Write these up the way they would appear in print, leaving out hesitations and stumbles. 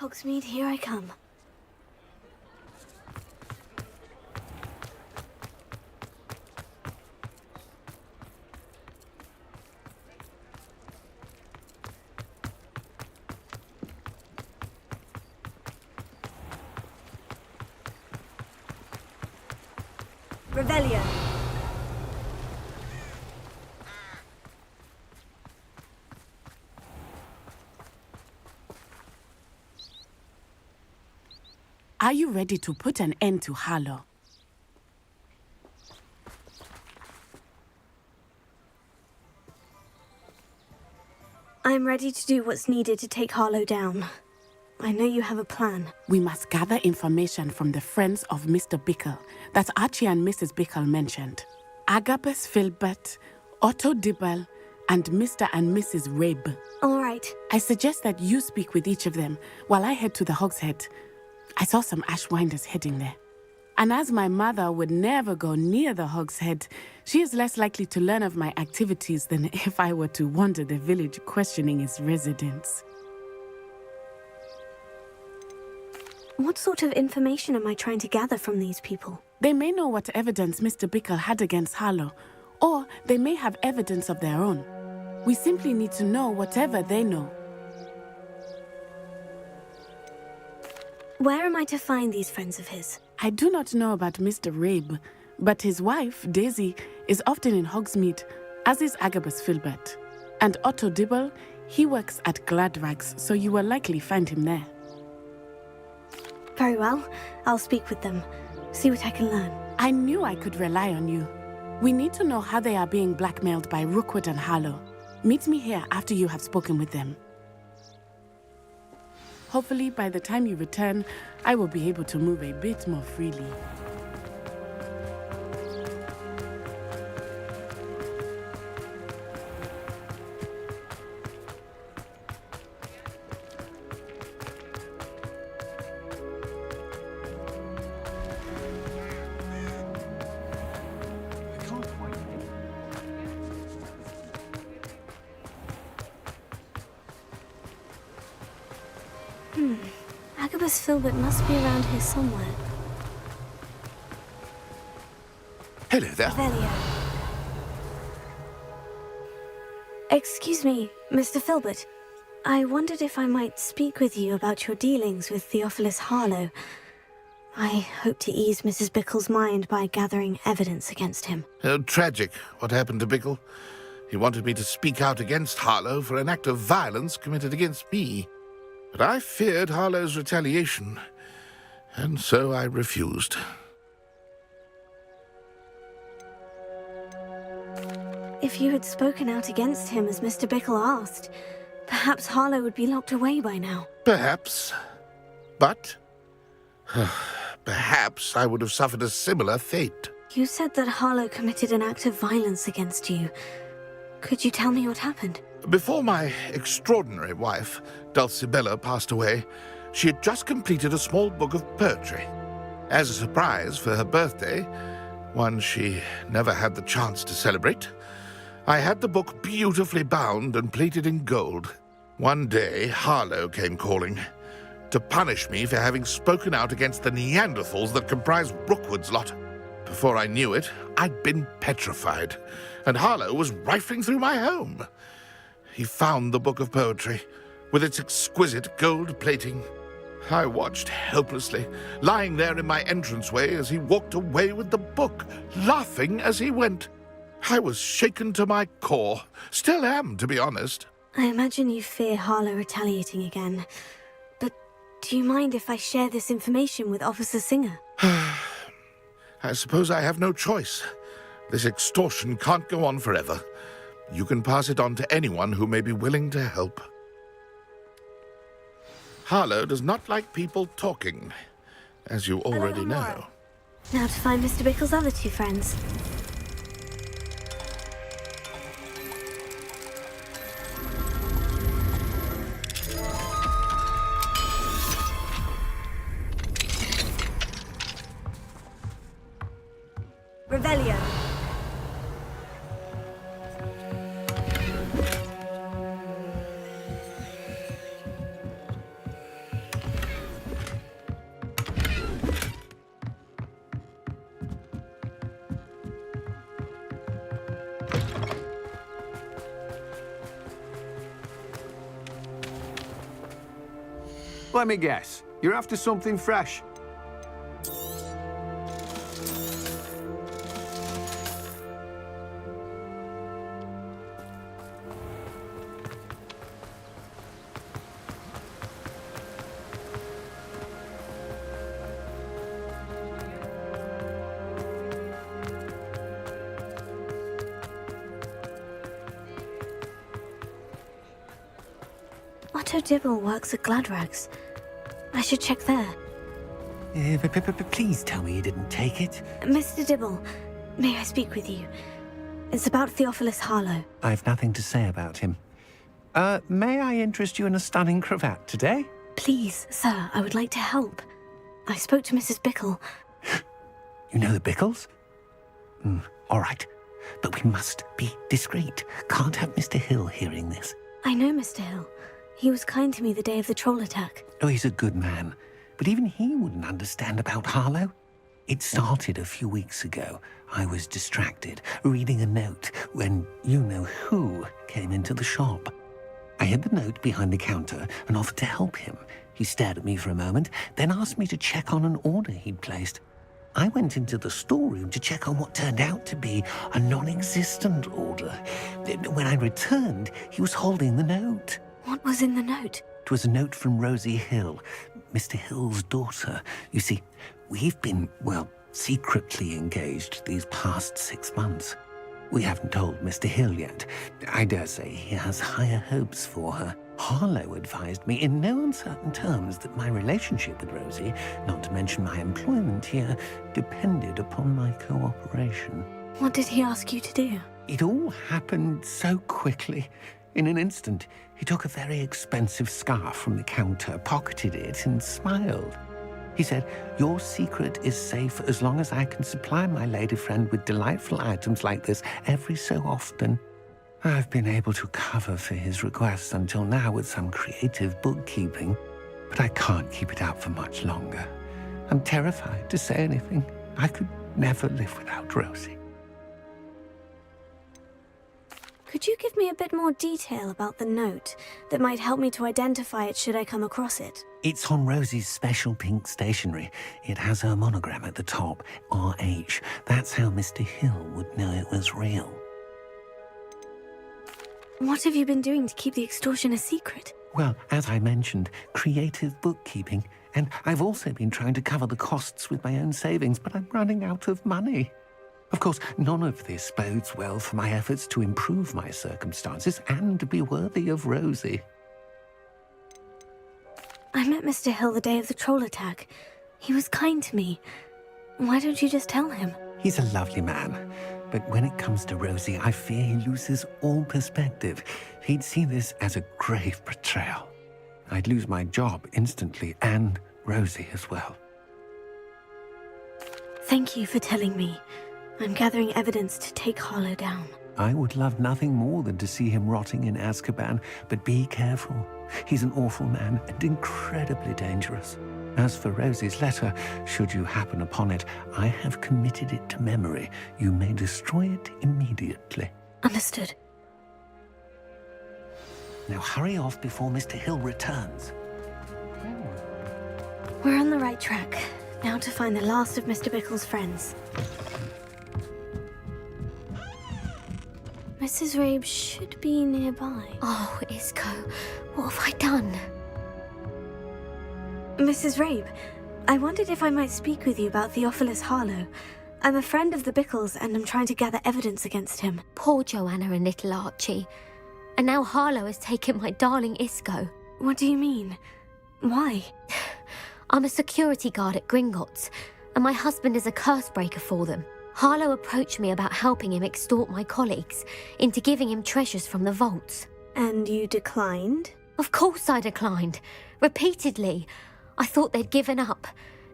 Hogsmeade, here I come. Revelio. Are you ready to put an end to Harlow? I'm ready to do what's needed to take Harlow down. I know you have a plan. We must gather information from the friends of Mr. Bickle that Archie and Mrs. Bickle mentioned. Agabus Filbert, Otto Dibble, and Mr. and Mrs. Rabe. All right. I suggest that you speak with each of them while I head to the Hogshead. I saw some Ashwinders heading there. And as my mother would never go near the Hogshead, she is less likely to learn of my activities than if I were to wander the village questioning its residents. What sort of information am I trying to gather from these people? They may know what evidence Mr. Bickle had against Harlow, or they may have evidence of their own. We simply need to know whatever they know. Where am I to find these friends of his? I do not know about Mr. Rabe, but his wife, Daisy, is often in Hogsmeade, as is Agabus Filbert. And Otto Dibble, he works at Gladrags, so you will likely find him there. Very well. I'll speak with them. See what I can learn. I knew I could rely on you. We need to know how they are being blackmailed by Rookwood and Harlow. Meet me here after you have spoken with them. Hopefully, by the time you return, I will be able to move a bit more freely. Agabus Filbert must be around here somewhere. Hello there. Revelio. Excuse me, Mr. Filbert. I wondered if I might speak with you about your dealings with Theophilus Harlow. I hope to ease Mrs. Bickle's mind by gathering evidence against him. Tragic, what happened to Bickle. He wanted me to speak out against Harlow for an act of violence committed against me. But I feared Harlow's retaliation, and so I refused. If you had spoken out against him as Mr. Bickle asked, perhaps Harlow would be locked away by now. Perhaps. But perhaps I would have suffered a similar fate. You said that Harlow committed an act of violence against you. Could you tell me what happened? Before my extraordinary wife, Dulcibella, passed away, she had just completed a small book of poetry. As a surprise for her birthday, one she never had the chance to celebrate, I had the book beautifully bound and plated in gold. One day, Harlow came calling to punish me for having spoken out against the Neanderthals that comprise Rookwood's lot. Before I knew it, I'd been petrified, and Harlow was rifling through my home. He found the book of poetry, with its exquisite gold plating. I watched helplessly, lying there in my entranceway as he walked away with the book, laughing as he went. I was shaken to my core. Still am, to be honest. I imagine you fear Harlow retaliating again. But do you mind if I share this information with Officer Singer? I suppose I have no choice. This extortion can't go on forever. You can pass it on to anyone who may be willing to help. Harlow does not like people talking, as you already know. Now to find Mr. Bickle's other two friends. Revelio. Let me guess. You're after something fresh. Otto Dibble works at Gladrags. I should check there. Please tell me you didn't take it. Mr. Dibble, may I speak with you? It's about Theophilus Harlow. I've nothing to say about him. May I interest you in a stunning cravat today? Please, sir, I would like to help. I spoke to Mrs. Bickle. You know the Bickles? All right. But we must be discreet. Can't have Mr. Hill hearing this. I know Mr. Hill. He was kind to me the day of the troll attack. Oh, he's a good man. But even he wouldn't understand about Harlow. It started a few weeks ago. I was distracted, reading a note, when you-know-who came into the shop. I hid the note behind the counter and offered to help him. He stared at me for a moment, then asked me to check on an order he'd placed. I went into the storeroom to check on what turned out to be a non-existent order. When I returned, he was holding the note. What was in the note? It was a note from Rosie Hill, Mr. Hill's daughter. You see, we've been, well, secretly engaged these past 6 months. We haven't told Mr. Hill yet. I dare say he has higher hopes for her. Harlow advised me in no uncertain terms that my relationship with Rosie, not to mention my employment here, depended upon my cooperation. What did he ask you to do? It all happened so quickly. In an instant, he took a very expensive scarf from the counter, pocketed it, and smiled. He said, "Your secret is safe as long as I can supply my lady friend with delightful items like this every so often." I've been able to cover for his requests until now with some creative bookkeeping, but I can't keep it out for much longer. I'm terrified to say anything. I could never live without Rosie. Could you give me a bit more detail about the note that might help me to identify it should I come across it? It's on Rosie's special pink stationery. It has her monogram at the top, RH. That's how Mr. Hill would know it was real. What have you been doing to keep the extortion a secret? Well, as I mentioned, creative bookkeeping. And I've also been trying to cover the costs with my own savings, but I'm running out of money. Of course, none of this bodes well for my efforts to improve my circumstances and to be worthy of Rosie. I met Mr. Hill the day of the troll attack. He was kind to me. Why don't you just tell him? He's a lovely man. But when it comes to Rosie, I fear he loses all perspective. He'd see this as a grave betrayal. I'd lose my job instantly, and Rosie as well. Thank you for telling me. I'm gathering evidence to take Harlow down. I would love nothing more than to see him rotting in Azkaban, but be careful. He's an awful man and incredibly dangerous. As for Rosie's letter, should you happen upon it, I have committed it to memory. You may destroy it immediately. Understood. Now hurry off before Mr. Hill returns. We're on the right track. Now to find the last of Mr. Bickle's friends. Mrs. Rabe should be nearby. Oh, Isco, what have I done? Mrs. Rabe, I wondered if I might speak with you about Theophilus Harlow. I'm a friend of the Bickles and I'm trying to gather evidence against him. Poor Joanna and little Archie. And now Harlow has taken my darling Isco. What do you mean? Why? I'm a security guard at Gringotts, and my husband is a curse breaker for them. Harlow approached me about helping him extort my colleagues into giving him treasures from the vaults. And you declined? Of course I declined. Repeatedly. I thought they'd given up,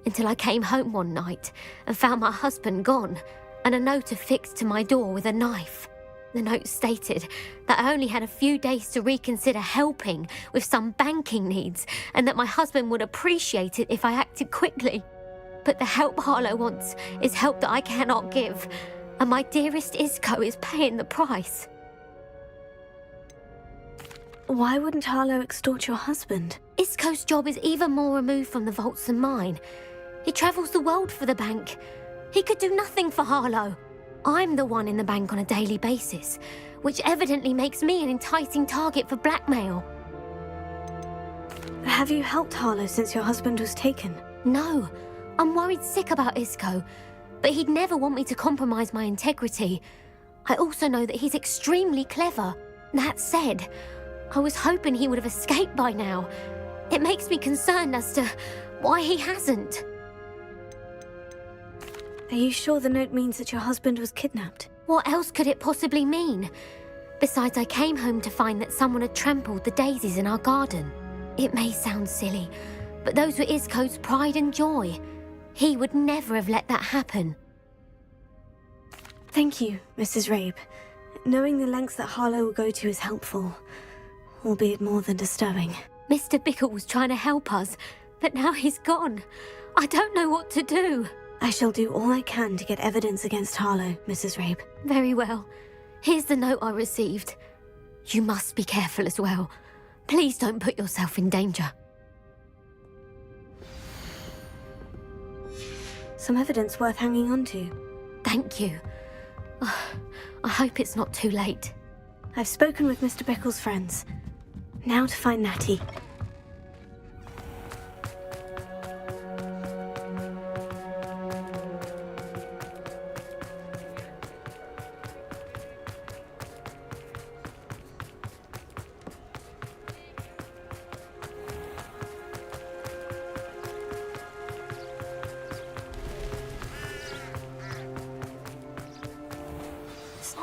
until I came home one night and found my husband gone, and a note affixed to my door with a knife. The note stated that I only had a few days to reconsider helping with some banking needs, and that my husband would appreciate it if I acted quickly. But the help Harlow wants is help that I cannot give, and my dearest Isco is paying the price. Why wouldn't Harlow extort your husband? Isco's job is even more removed from the vaults than mine. He travels the world for the bank. He could do nothing for Harlow. I'm the one in the bank on a daily basis, which evidently makes me an enticing target for blackmail. Have you helped Harlow since your husband was taken? No, I'm worried sick about Isco, but he'd never want me to compromise my integrity. I also know that he's extremely clever. That said, I was hoping he would have escaped by now. It makes me concerned as to why he hasn't. Are you sure the note means that your husband was kidnapped? What else could it possibly mean? Besides, I came home to find that someone had trampled the daisies in our garden. It may sound silly, but those were Isco's pride and joy. He would never have let that happen. Thank you, Mrs. Rabe. Knowing the lengths that Harlow will go to is helpful, albeit more than disturbing. Mr. Bickle was trying to help us, but now he's gone. I don't know what to do. I shall do all I can to get evidence against Harlow, Mrs. Rabe. Very well. Here's the note I received. You must be careful as well. Please don't put yourself in danger. Some evidence worth hanging on to. Thank you. I hope it's not too late. I've spoken with Mr. Bickle's friends. Now to find Natty.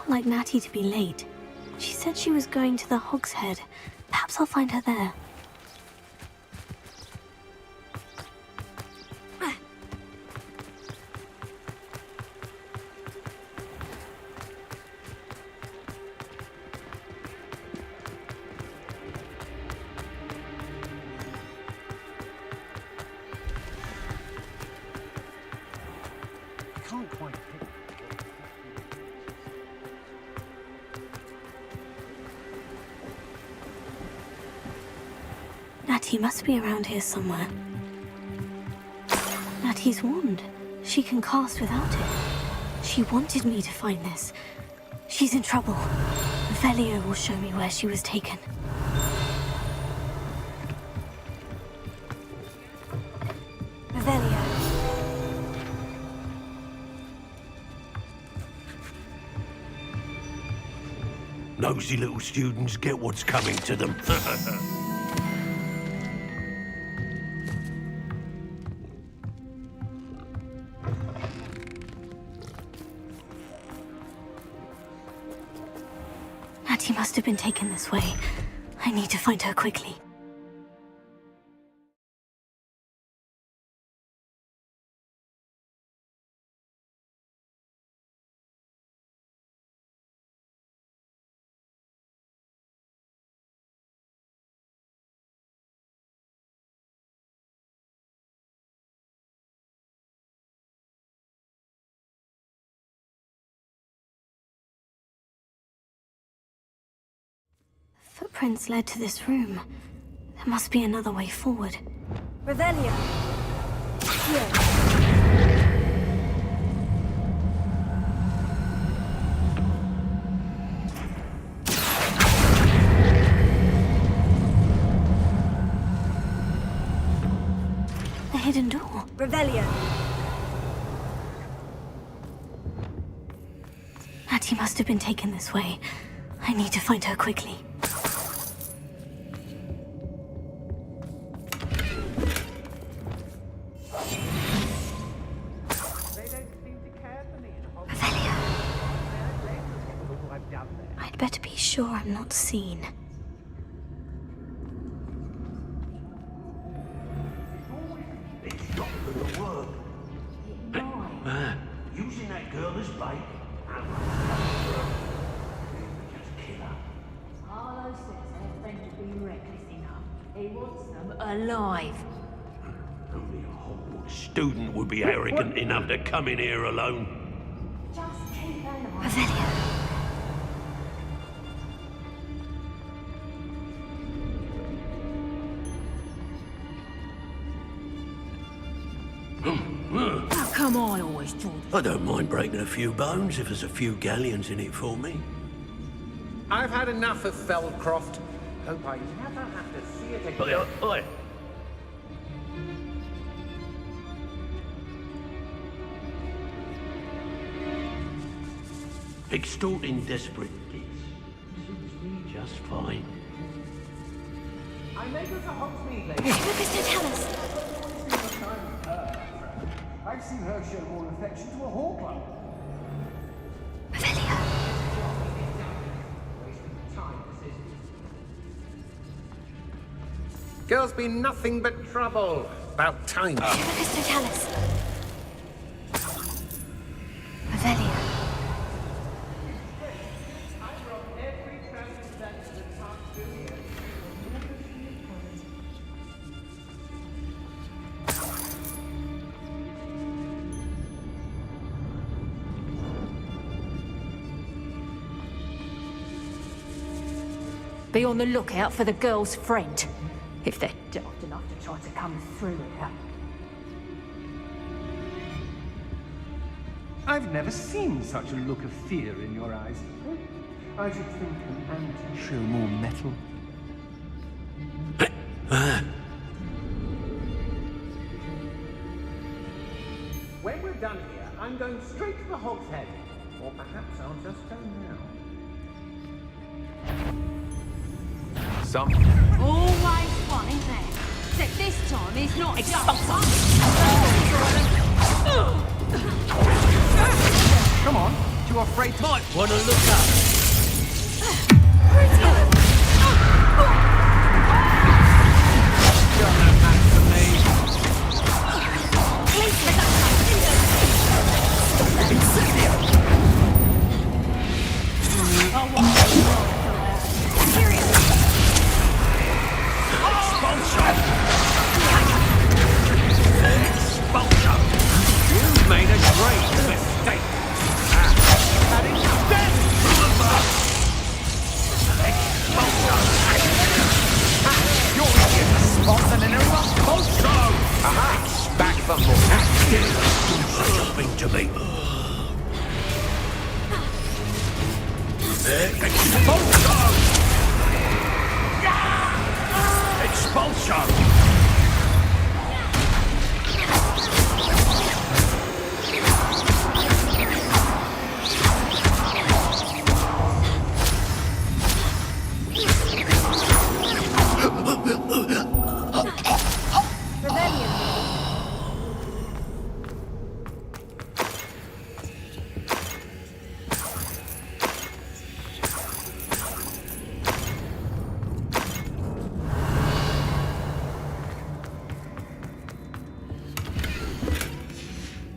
Like Natty to be late. She said she was going to the Hog's Head. Perhaps I'll find her there. I can't quite pick. Natty must be around here somewhere. Natty's wand. She can cast without it. She wanted me to find this. She's in trouble. Velio will show me where she was taken. Velio. Nosy little students get what's coming to them. Natty must have been taken this way. I need to find her quickly. Footprints led to this room. There must be another way forward. Revelio! Here. The hidden door. Revelio! Natty must have been taken this way. I need to find her quickly. I'd better be sure I'm not seen. It's not gonna work. Using that girl as bait. Just kill her. Harlow says their friend to be reckless enough. He wants them alive. Only a Hogwarts student would be arrogant enough to come in here alone. Just keep an eye. Revelio. I always draw I don't mind breaking a few bones if there's a few galleons in it for me. I've had enough of Feldcroft. Hope I never have to see it again. Oi, oi. Extorting desperate kids suits me just fine. I may go to Hogsmeade later. Mr. Tell us. I've seen her show more affection to a hawk. Revelio. Girls be nothing but trouble. About time. Mr. Tell us. Revelio. Be on the lookout for the girl's friend, if they're daft enough to try to come through here. I've never seen such a look of fear in your eyes. I should think an ant show more metal. When we're done here, I'm going straight to the Hogshead. Or perhaps I'll just go now. Always one, isn't there? Except this time he's not Come on, too afraid to... Might want to look up. You made a great mistake. That is dead! You're easier to spot than an expulso! Aha! Back for more. Do such a thing to me. Expulso! Expulso!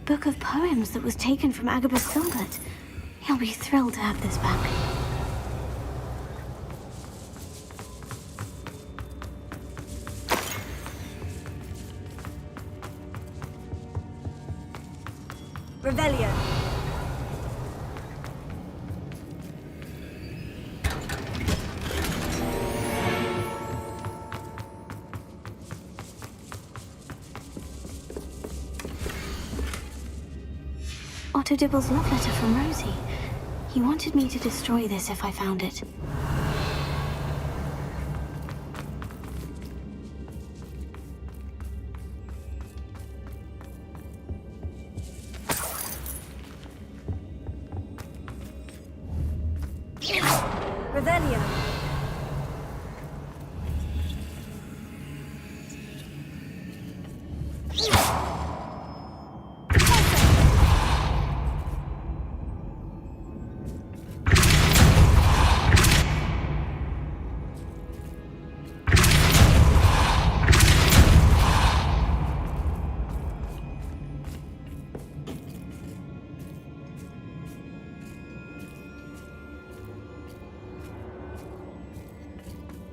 Book of poems that was taken from Agabus Filbert. He'll be thrilled to have this back. Revelio. Otto Dibble's love letter from Rosie. He wanted me to destroy this if I found it. Revelio.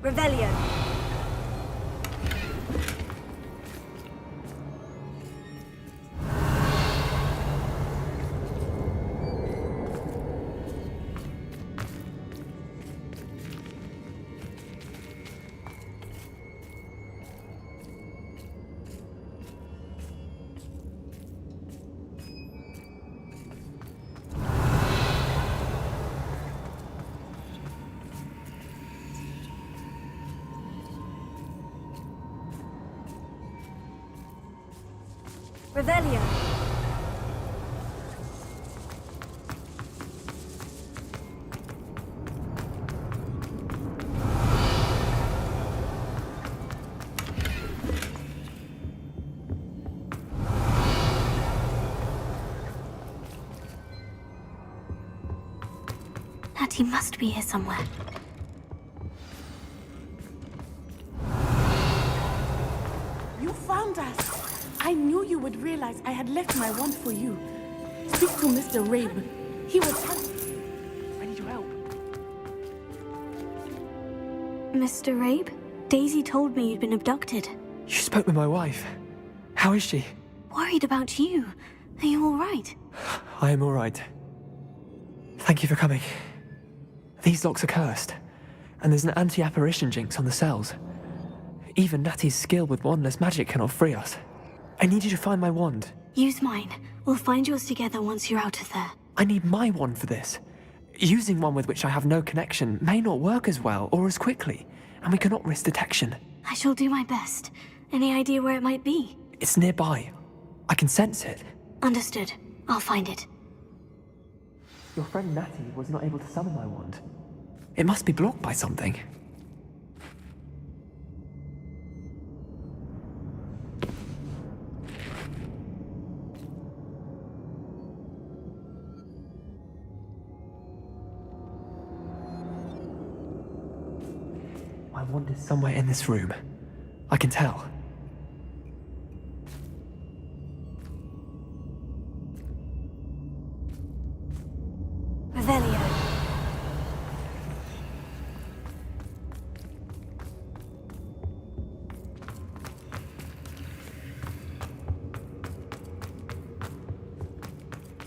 Revelio. Revelio. Natty must be here somewhere. You found us! I knew you would realize I had left my wand for you. Speak to Mr. Rabe. He will tell us. I need your help. Mr. Rabe? Daisy told me you'd been abducted. You spoke with my wife. How is she? Worried about you. Are you all right? I am all right. Thank you for coming. These locks are cursed, and there's an anti-apparition jinx on the cells. Even Natty's skill with wandless magic cannot free us. I need you to find my wand. Use mine. We'll find yours together once you're out of there. I need my wand for this. Using one with which I have no connection may not work as well or as quickly, and we cannot risk detection. I shall do my best. Any idea where it might be? It's nearby. I can sense it. Understood. I'll find it. Your friend Natty was not able to summon my wand. It must be blocked by something. My wand is somewhere in this room. I can tell. Revelio.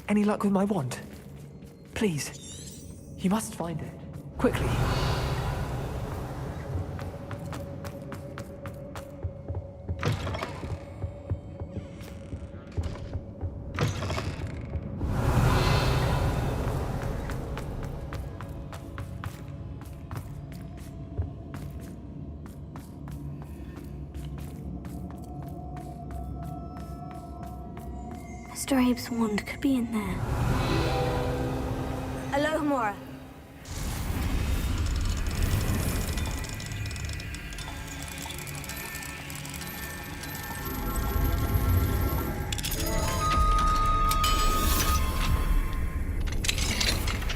Any luck with my wand? Please. You must find it. Quickly. Mr. Abe's wand could be in there. Alohomora.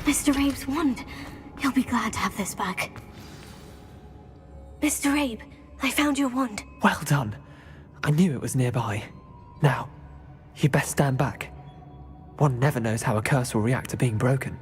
Mr. Abe's wand. He'll be glad to have this back. Mr. Abe, I found your wand. Well done. I knew it was nearby. Now, you best stand back. One never knows how a curse will react to being broken.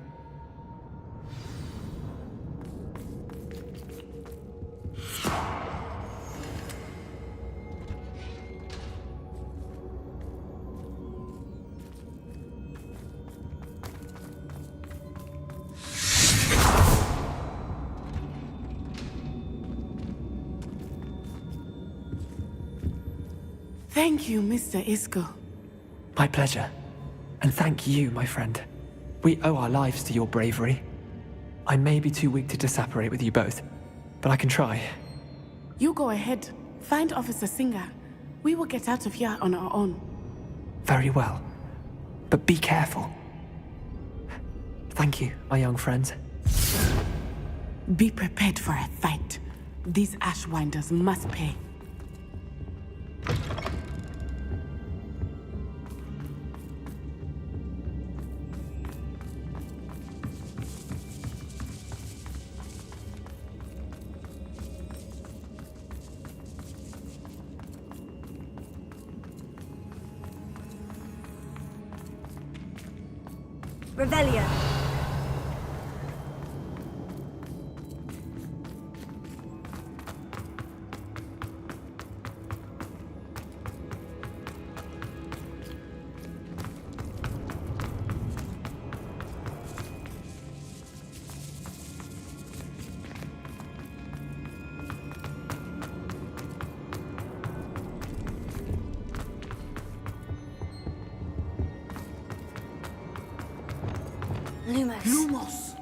Thank you, Mr. Isco. My pleasure. And thank you, my friend. We owe our lives to your bravery. I may be too weak to disapparate with you both, but I can try. You go ahead. Find Officer Singer. We will get out of here on our own. Very well. But be careful. Thank you, my young friends. Be prepared for a fight. These Ashwinders must pay. Revelio. Lumos. Lumos!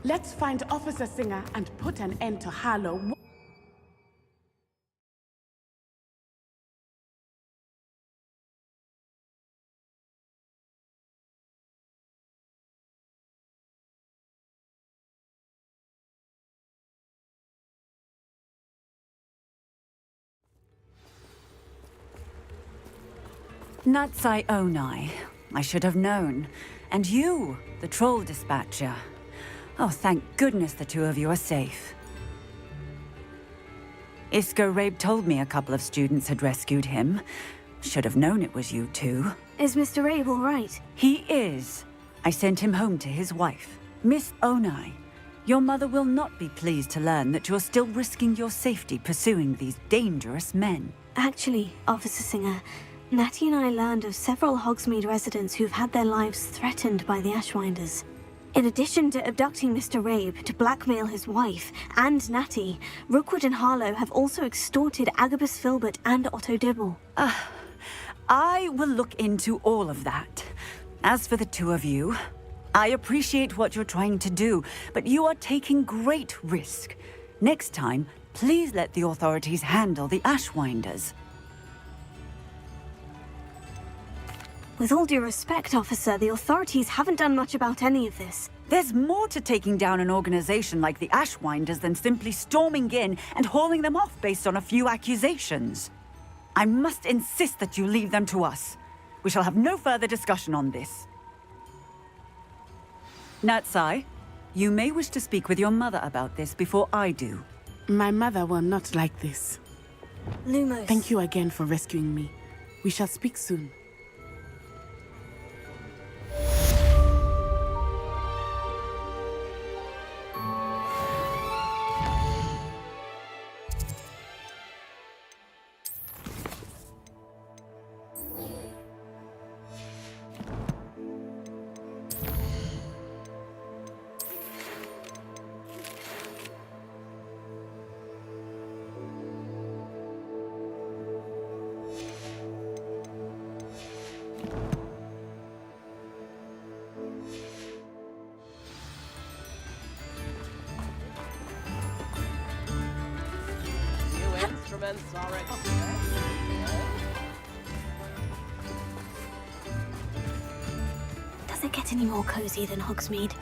Let's find Officer Singer and put an end to Harlow. Natsai Onai. I should have known. And you, the troll dispatcher. Oh, thank goodness the two of you are safe. Isco Rabe told me a couple of students had rescued him. Should have known it was you two. Is Mr. Rabe all right? He is. I sent him home to his wife. Miss Onai, your mother will not be pleased to learn that you're still risking your safety pursuing these dangerous men. Actually, Officer Singer, Natty and I learned of several Hogsmeade residents who've had their lives threatened by the Ashwinders. In addition to abducting Mr. Rabe to blackmail his wife and Natty, Rookwood and Harlow have also extorted Agabus Filbert and Otto Dibble. I will look into all of that. As for the two of you, I appreciate what you're trying to do, but you are taking great risk. Next time, please let the authorities handle the Ashwinders. With all due respect, officer, the authorities haven't done much about any of this. There's more to taking down an organization like the Ashwinders than simply storming in and hauling them off based on a few accusations. I must insist that you leave them to us. We shall have no further discussion on this. Natsai, you may wish to speak with your mother about this before I do. My mother will not like this. Lumos. Thank you again for rescuing me. We shall speak soon. Does it get any more cozy than Hogsmeade?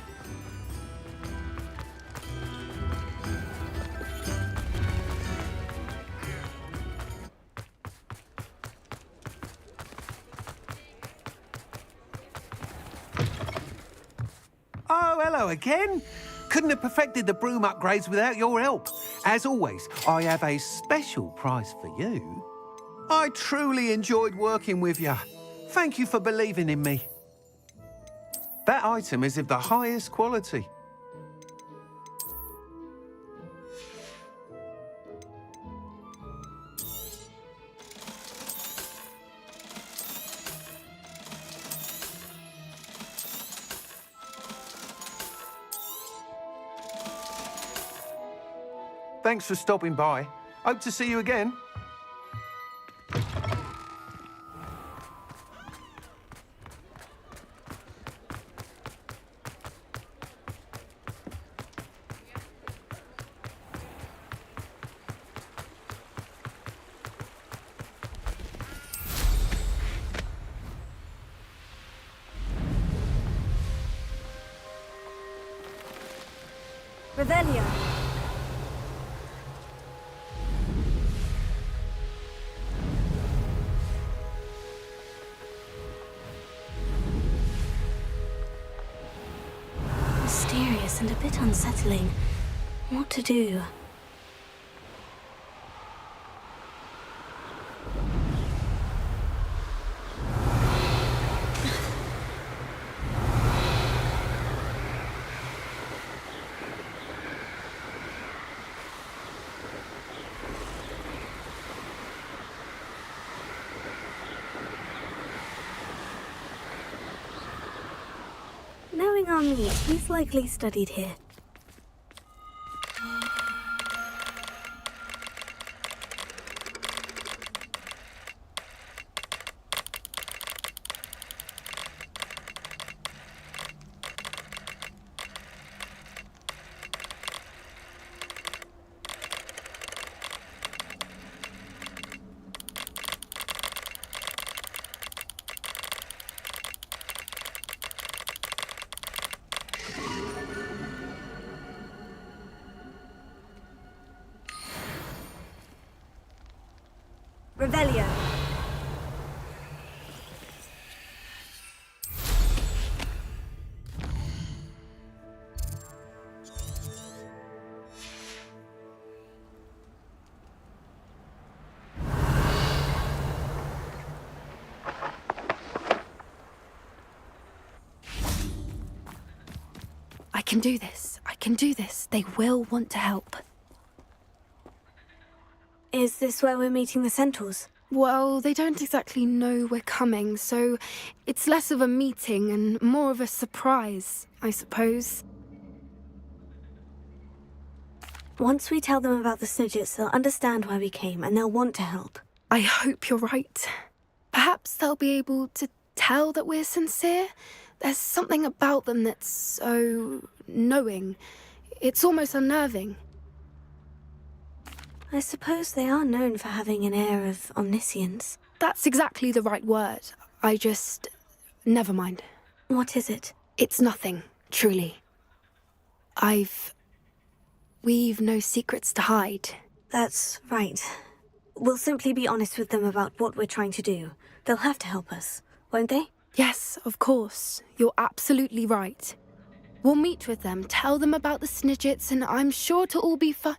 Oh, hello again. Couldn't have perfected the broom upgrades without your help. As always, I have a special prize for you. I truly enjoyed working with you. Thank you for believing in me. That item is of the highest quality. Thanks for stopping by. Hope to see you again. Revelio. Mysterious and a bit unsettling. What to do? Knowing our meat, he's likely studied here. can do this. I can do this. They will want to help. Is this where we're meeting the centaurs? Well, they don't exactly know we're coming, so it's less of a meeting and more of a surprise, I suppose. Once we tell them about the Snidgets, they'll understand why we came and they'll want to help. I hope you're right. Perhaps they'll be able to tell that we're sincere. There's something about them that's so knowing. It's almost unnerving. I suppose they are known for having an air of omniscience. That's exactly the right word. I just... never mind. What is it? It's nothing, truly. We've no secrets to hide. That's right. We'll simply be honest with them about what we're trying to do. They'll have to help us, won't they? Yes, of course. You're absolutely right. We'll meet with them, tell them about the Snidgets, and I'm sure it'll all be fun.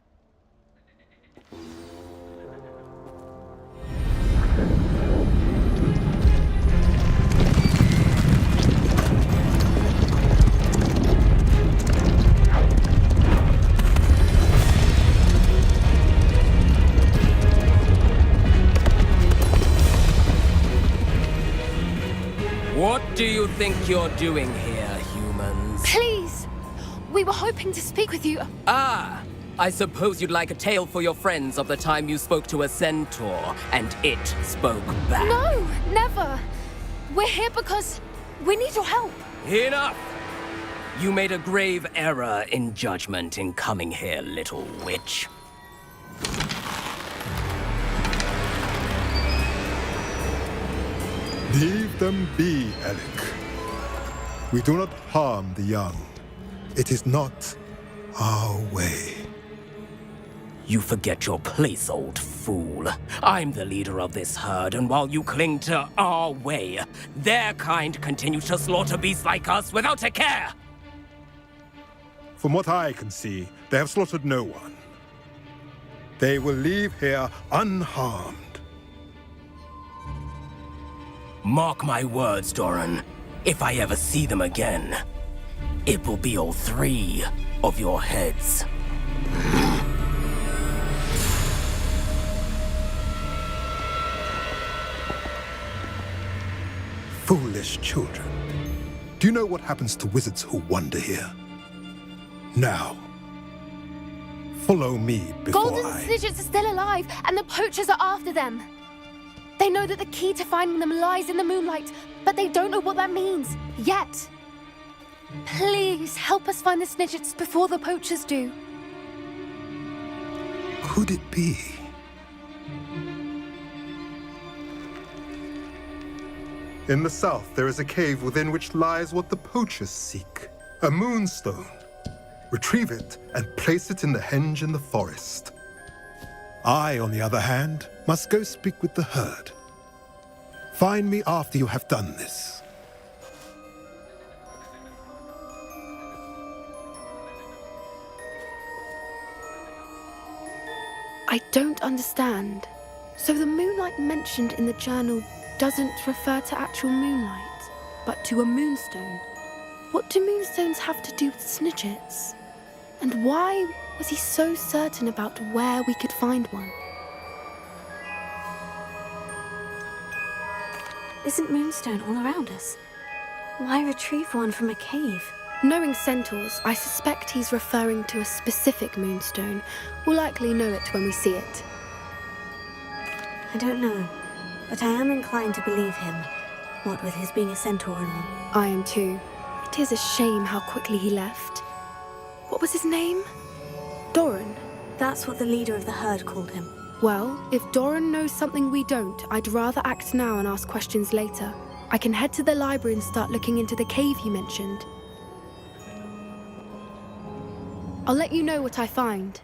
What do you think you're doing here, humans? Please! We were hoping to speak with you. Ah! I suppose you'd like a tale for your friends of the time you spoke to a centaur, and it spoke back. No, never! We're here because we need your help. Enough! You made a grave error in judgment in coming here, little witch. Leave them be, Alec. We do not harm the young. It is not our way. You forget your place, old fool. I'm the leader of this herd, and while you cling to our way, their kind continue to slaughter beasts like us without a care! From what I can see, they have slaughtered no one. They will leave here unharmed. Mark my words, Doran. If I ever see them again, it will be all 3 of your heads. Foolish children. Do you know what happens to wizards who wander here? Now, follow me before Golden Snidgets are still alive, and the poachers are after them. They know that the key to finding them lies in the moonlight, but they don't know what that means, yet. Please, help us find the Snidgets before the poachers do. Could it be? In the south, there is a cave within which lies what the poachers seek. A moonstone. Retrieve it and place it in the henge in the forest. I, on the other hand, must go speak with the herd. Find me after you have done this. I don't understand. So the moonlight mentioned in the journal doesn't refer to actual moonlight, but to a moonstone. What do moonstones have to do with Snidgets? And why was he so certain about where we could find one? Isn't moonstone all around us? Why retrieve one from a cave? Knowing centaurs, I suspect he's referring to a specific moonstone. We'll likely know it when we see it. I don't know, but I am inclined to believe him, what with his being a centaur and all. I am too. It is a shame how quickly he left. What was his name? Doran? That's what the leader of the herd called him. Well, if Doran knows something we don't, I'd rather act now and ask questions later. I can head to the library and start looking into the cave you mentioned. I'll let you know what I find.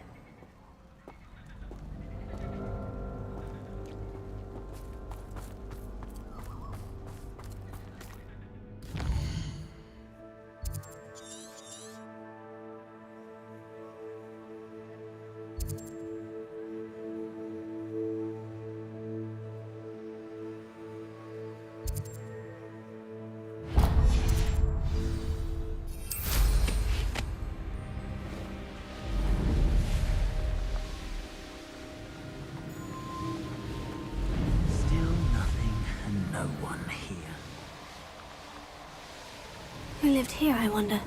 lived here, I wonder?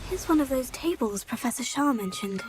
Here's one of those tables Professor Shah mentioned.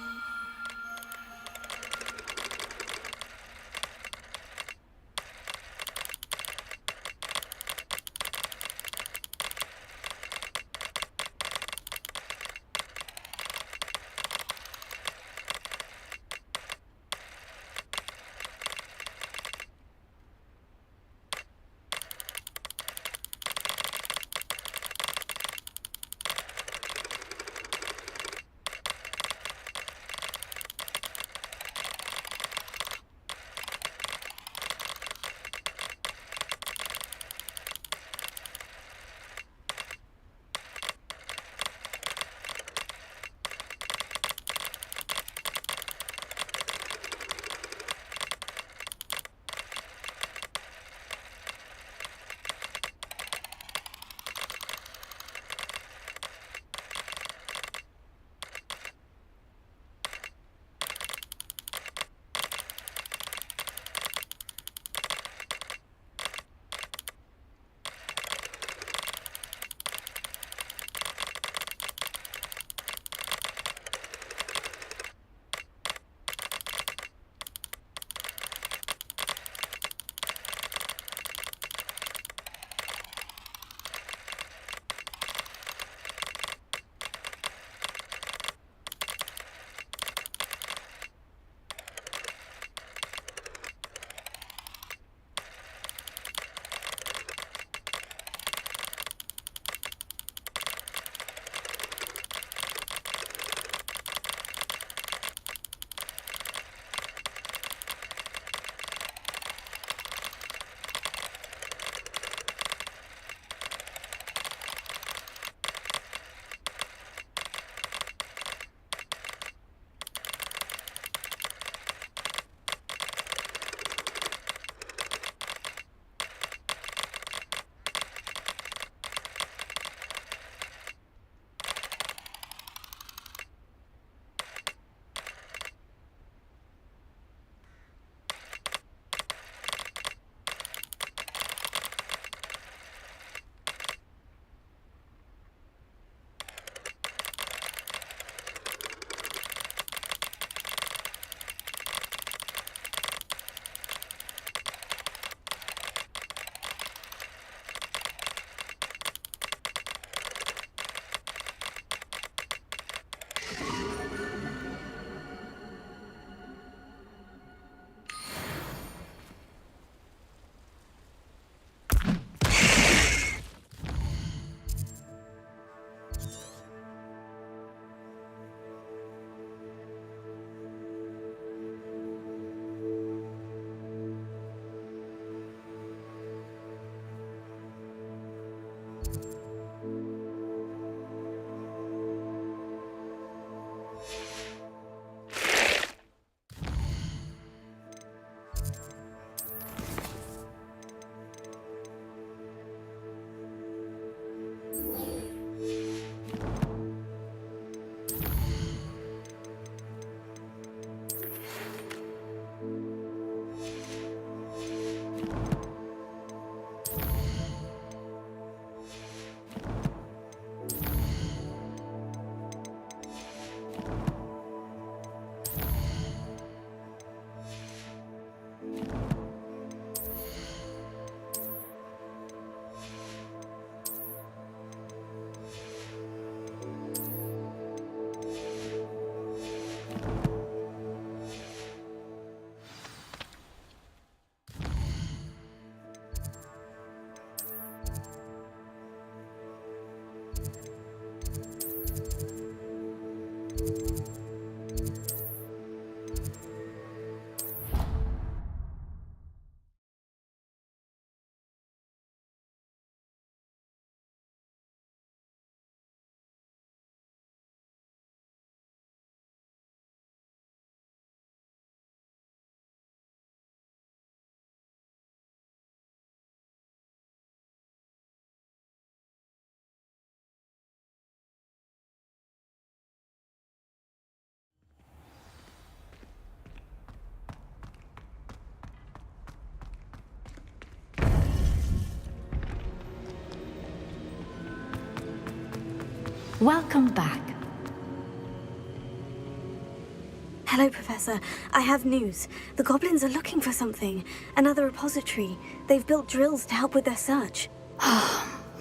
Welcome back. Hello, Professor. I have news. The goblins are looking for something. Another repository. They've built drills to help with their search.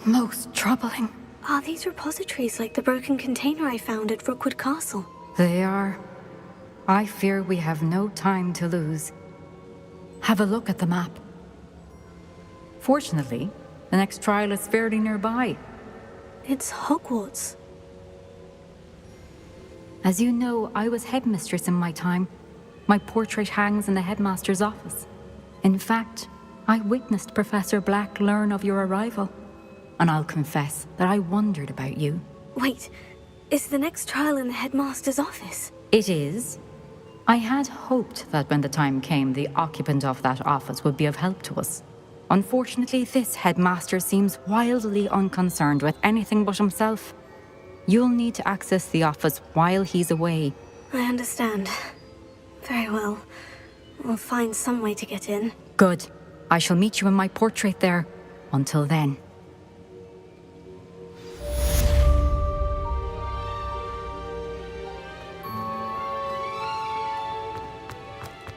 Most troubling. Are these repositories like the broken container I found at Rookwood Castle? They are. I fear we have no time to lose. Have a look at the map. Fortunately, the next trial is fairly nearby. It's Hogwarts. As you know, I was headmistress in my time. My portrait hangs in the headmaster's office. In fact, I witnessed Professor Black learn of your arrival. And I'll confess that I wondered about you. Wait, is the next trial in the headmaster's office? It is. I had hoped that when the time came, the occupant of that office would be of help to us. Unfortunately, this headmaster seems wildly unconcerned with anything but himself. You'll need to access the office while he's away. I understand. Very well. We'll find some way to get in. Good. I shall meet you in my portrait there. Until then.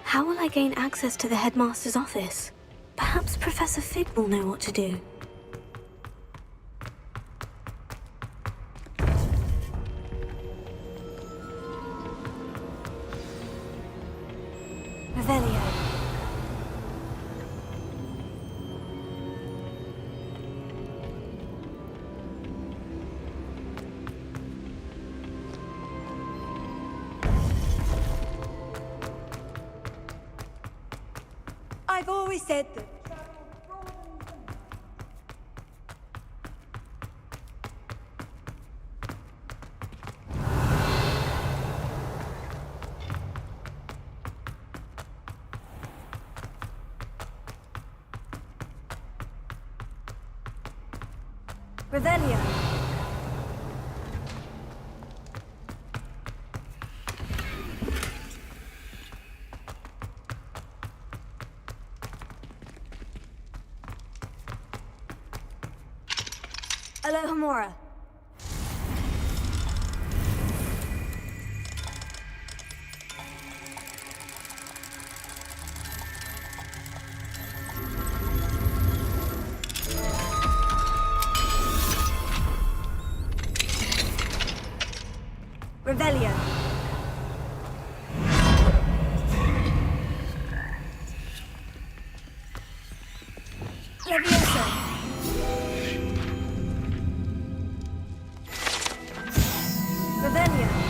How will I gain access to the headmaster's office? Perhaps Professor Fig will know what to do. Revelio. I've always said that. Revelio. Alohomora. Revelio. Levioso. Revelio.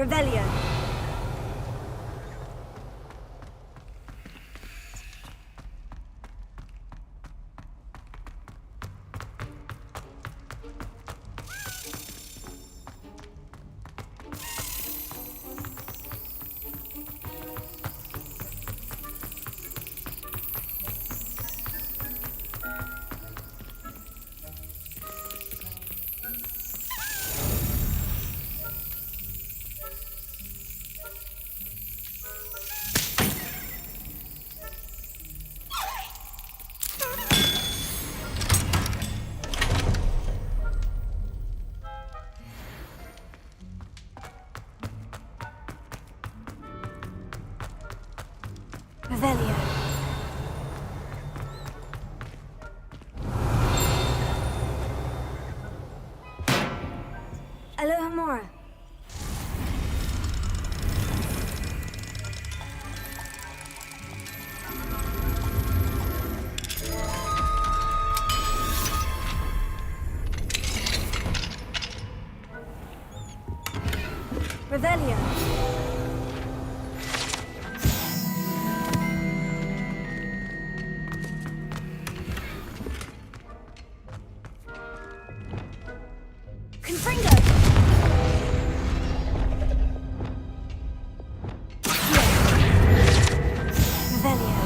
Revelio. Revelio. Alohomora. Revelio. Confringo. Revelio.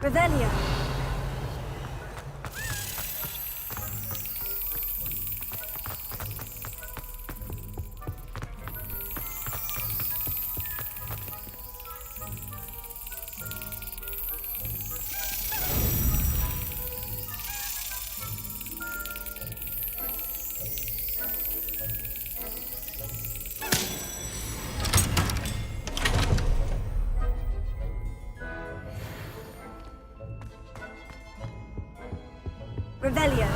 Revelio. Revelio.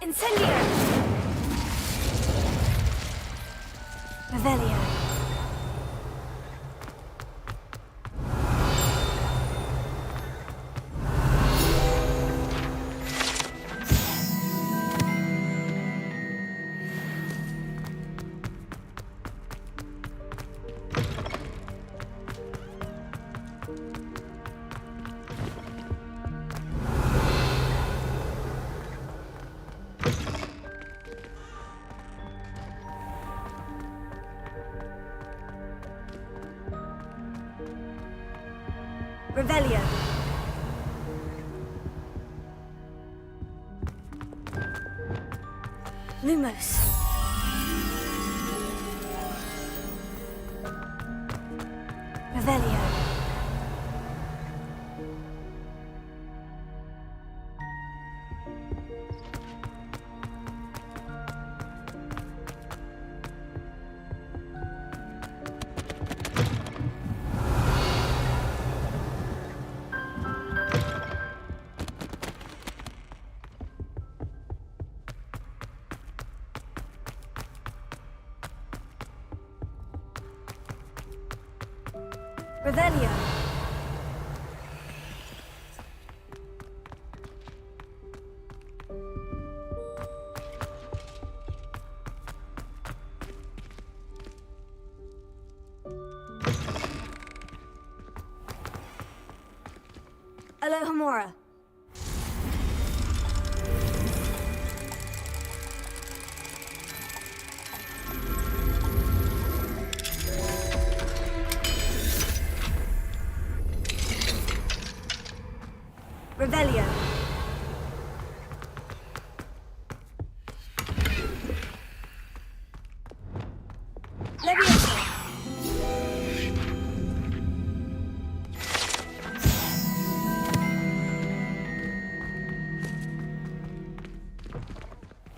Incendio! Revelio. Revelio. Lumos. Revelio. Revelio. Alohomora. Revelio. Leviosa.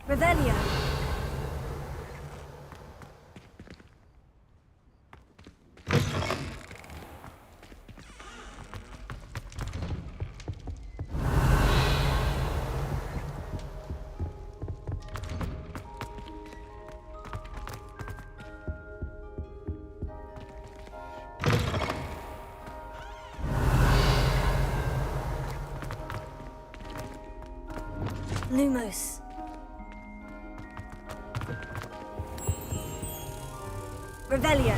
Revelio. Lumos. Revelio.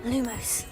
Lumos.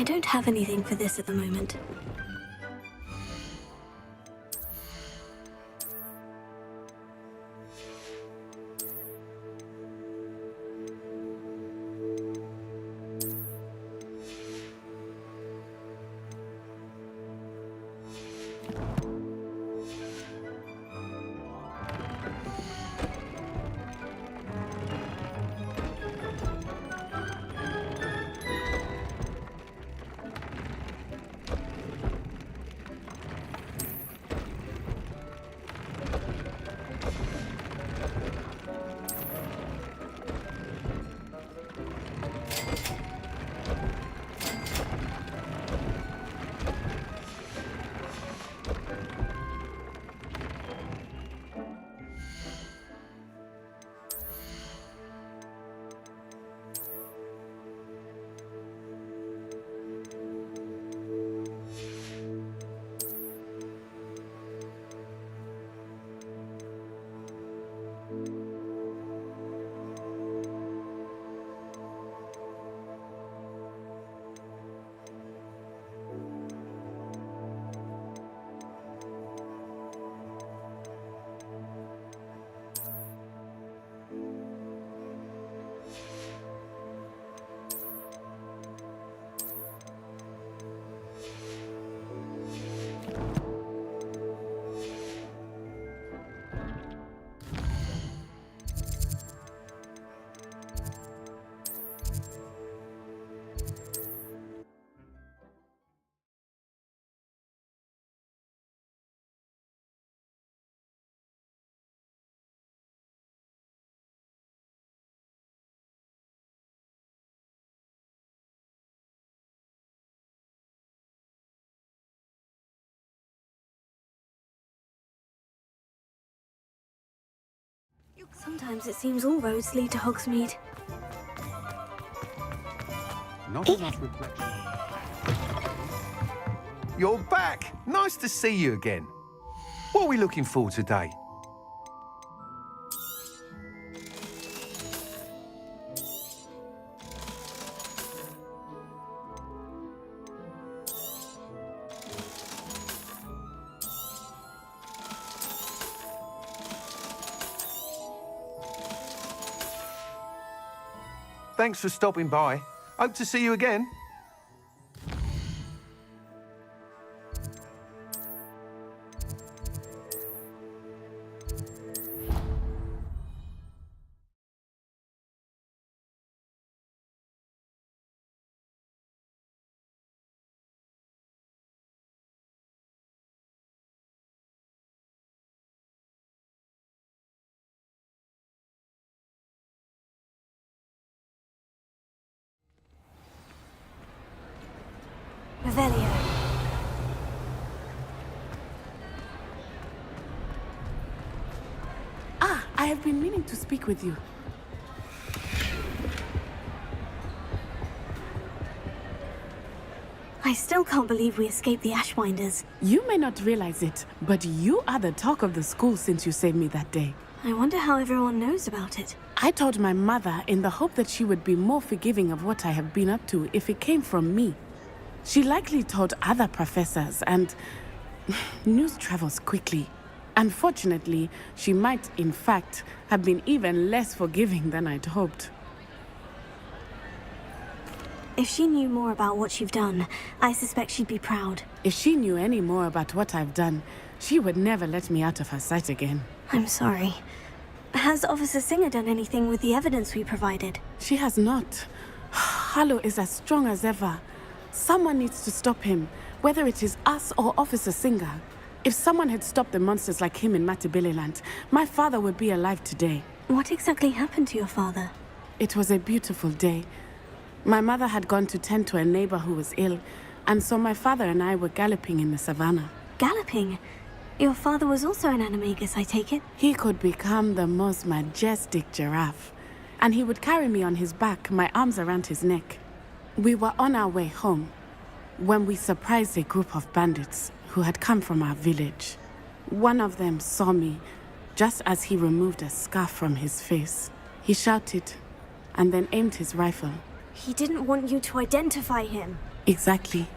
I don't have anything for this at the moment. Sometimes it seems all roads lead to Hogsmeade. Not enough reflection. You're back! Nice to see you again. What are we looking for today? Thanks for stopping by. Hope to see you again. Revelio. Ah, I have been meaning to speak with you. I still can't believe we escaped the Ashwinders. You may not realize it, but you are the talk of the school since you saved me that day. I wonder how everyone knows about it. I told my mother in the hope that she would be more forgiving of what I have been up to if it came from me. She likely told other professors, and news travels quickly. Unfortunately, she might, in fact, have been even less forgiving than I'd hoped. If she knew more about what you've done, I suspect she'd be proud. If she knew any more about what I've done, she would never let me out of her sight again. I'm sorry. Has Officer Singer done anything with the evidence we provided? She has not. Harlow is as strong as ever. Someone needs to stop him, whether it is us or Officer Singer. If someone had stopped the monsters like him in Matabeleland, my father would be alive today. What exactly happened to your father? It was a beautiful day. My mother had gone to tend to a neighbor who was ill, and so my father and I were galloping in the savannah. Galloping? Your father was also an animagus, I take it? He could become the most majestic giraffe, and he would carry me on his back, my arms around his neck. We were on our way home when we surprised a group of bandits who had come from our village. One of them saw me just as he removed a scarf from his face. He shouted and then aimed his rifle. He didn't want you to identify him. Exactly.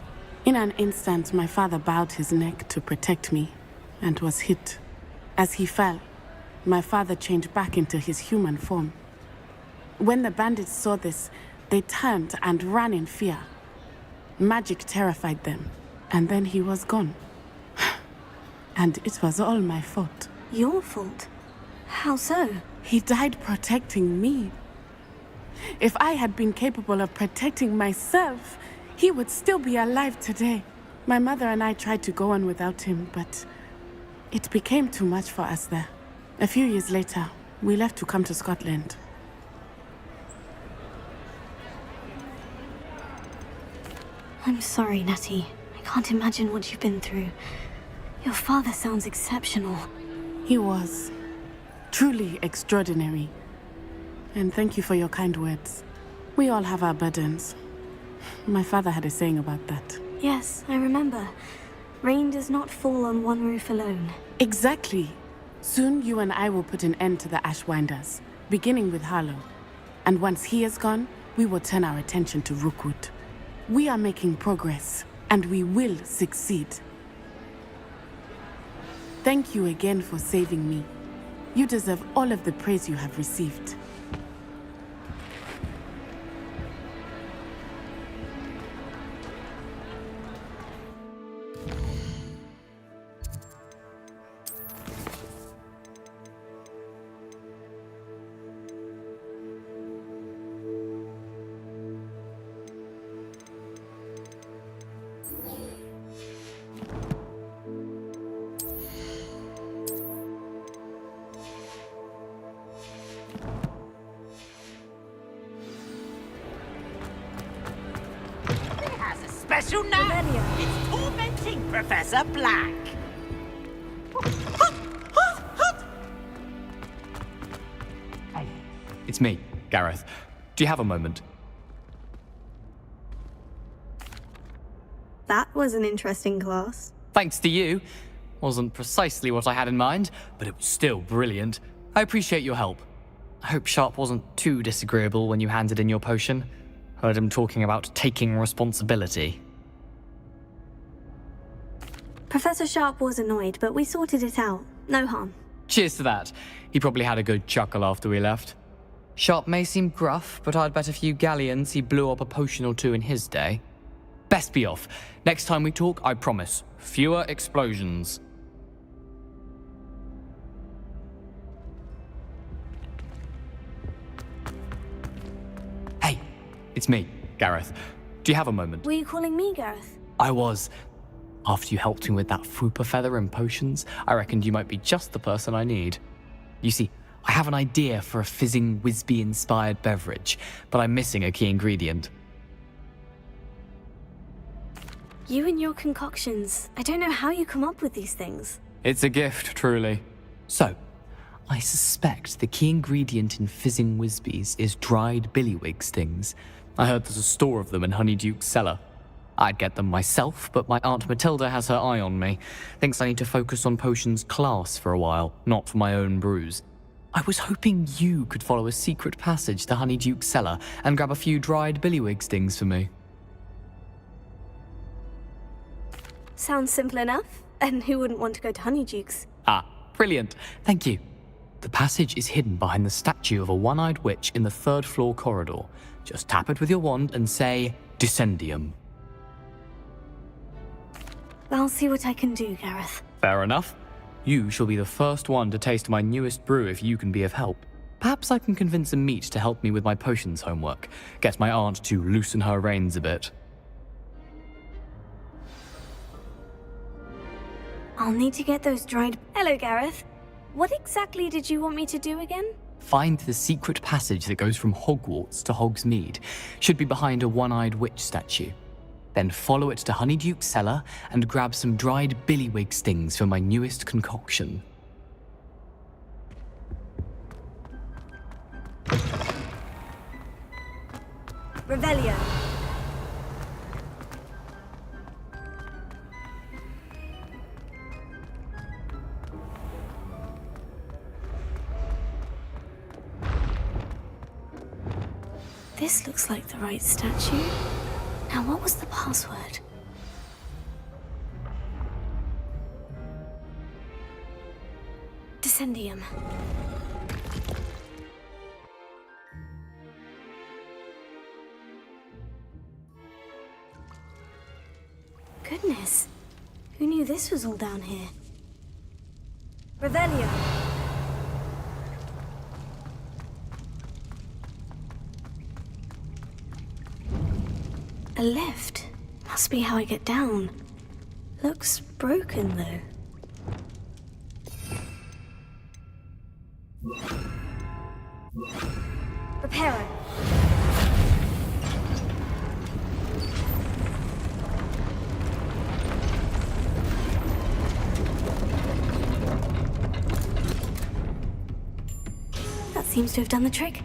In an instant, my father bowed his neck to protect me and was hit. As he fell, my father changed back into his human form. When the bandits saw this, they turned and ran in fear. Magic terrified them, and then he was gone. And it was all my fault. Your fault? How so? He died protecting me. If I had been capable of protecting myself, he would still be alive today. My mother and I tried to go on without him, but it became too much for us there. A few years later, we left to come to Scotland. I'm sorry, Natty. I can't imagine what you've been through. Your father sounds exceptional. He was. Truly extraordinary. And thank you for your kind words. We all have our burdens. My father had a saying about that. Yes, I remember. Rain does not fall on one roof alone. Exactly. Soon you and I will put an end to the Ashwinders, beginning with Harlow. And once he is gone, we will turn our attention to Rookwood. We are making progress, and we will succeed. Thank you again for saving me. You deserve all of the praise you have received. Special now. It's tormenting Professor Black. It's me, Gareth. Do you have a moment? That was an interesting class. Thanks to you. Wasn't precisely what I had in mind, but it was still brilliant. I appreciate your help. I hope Sharp wasn't too disagreeable when you handed in your potion. Heard him talking about taking responsibility. Professor Sharp was annoyed, but we sorted it out. No harm. Cheers to that. He probably had a good chuckle after we left. Sharp may seem gruff, but I'd bet a few galleons he blew up a potion or two in his day. Best be off. Next time we talk, I promise, fewer explosions. Hey, it's me, Gareth. Do you have a moment? Were you calling me Gareth? I was. After you helped me with that Fupa feather and potions, I reckoned you might be just the person I need. You see, I have an idea for a fizzing Whizbee-inspired beverage, but I'm missing a key ingredient. You and your concoctions. I don't know how you come up with these things. It's a gift, truly. So, I suspect the key ingredient in fizzing Whizbees is dried billywig stings. I heard there's a store of them in Honeyduke's cellar. I'd get them myself, but my Aunt Matilda has her eye on me. Thinks I need to focus on potions class for a while, not for my own brews. I was hoping you could follow a secret passage to Honeyduke's cellar and grab a few dried billywig stings for me. Sounds simple enough. And who wouldn't want to go to Honeyduke's? Ah, brilliant. Thank you. The passage is hidden behind the statue of a one-eyed witch in the third-floor corridor. Just tap it with your wand and say, Descendium. I'll see what I can do, Gareth. Fair enough. You shall be the first one to taste my newest brew if you can be of help. Perhaps I can convince a meat to help me with my potions homework. Get my aunt to loosen her reins a bit. I'll need to get those dried... Hello, Gareth. What exactly did you want me to do again? Find the secret passage that goes from Hogwarts to Hogsmeade. Should be behind a one-eyed witch statue. Then follow it to Honeyduke's cellar and grab some dried billywig stings for my newest concoction. Revelio. This looks like the right statue. Now, what was the password? Descendium. Goodness. Who knew this was all down here? Revelio. A lift. Must be how I get down. Looks broken, though. Reparo. That seems to have done the trick.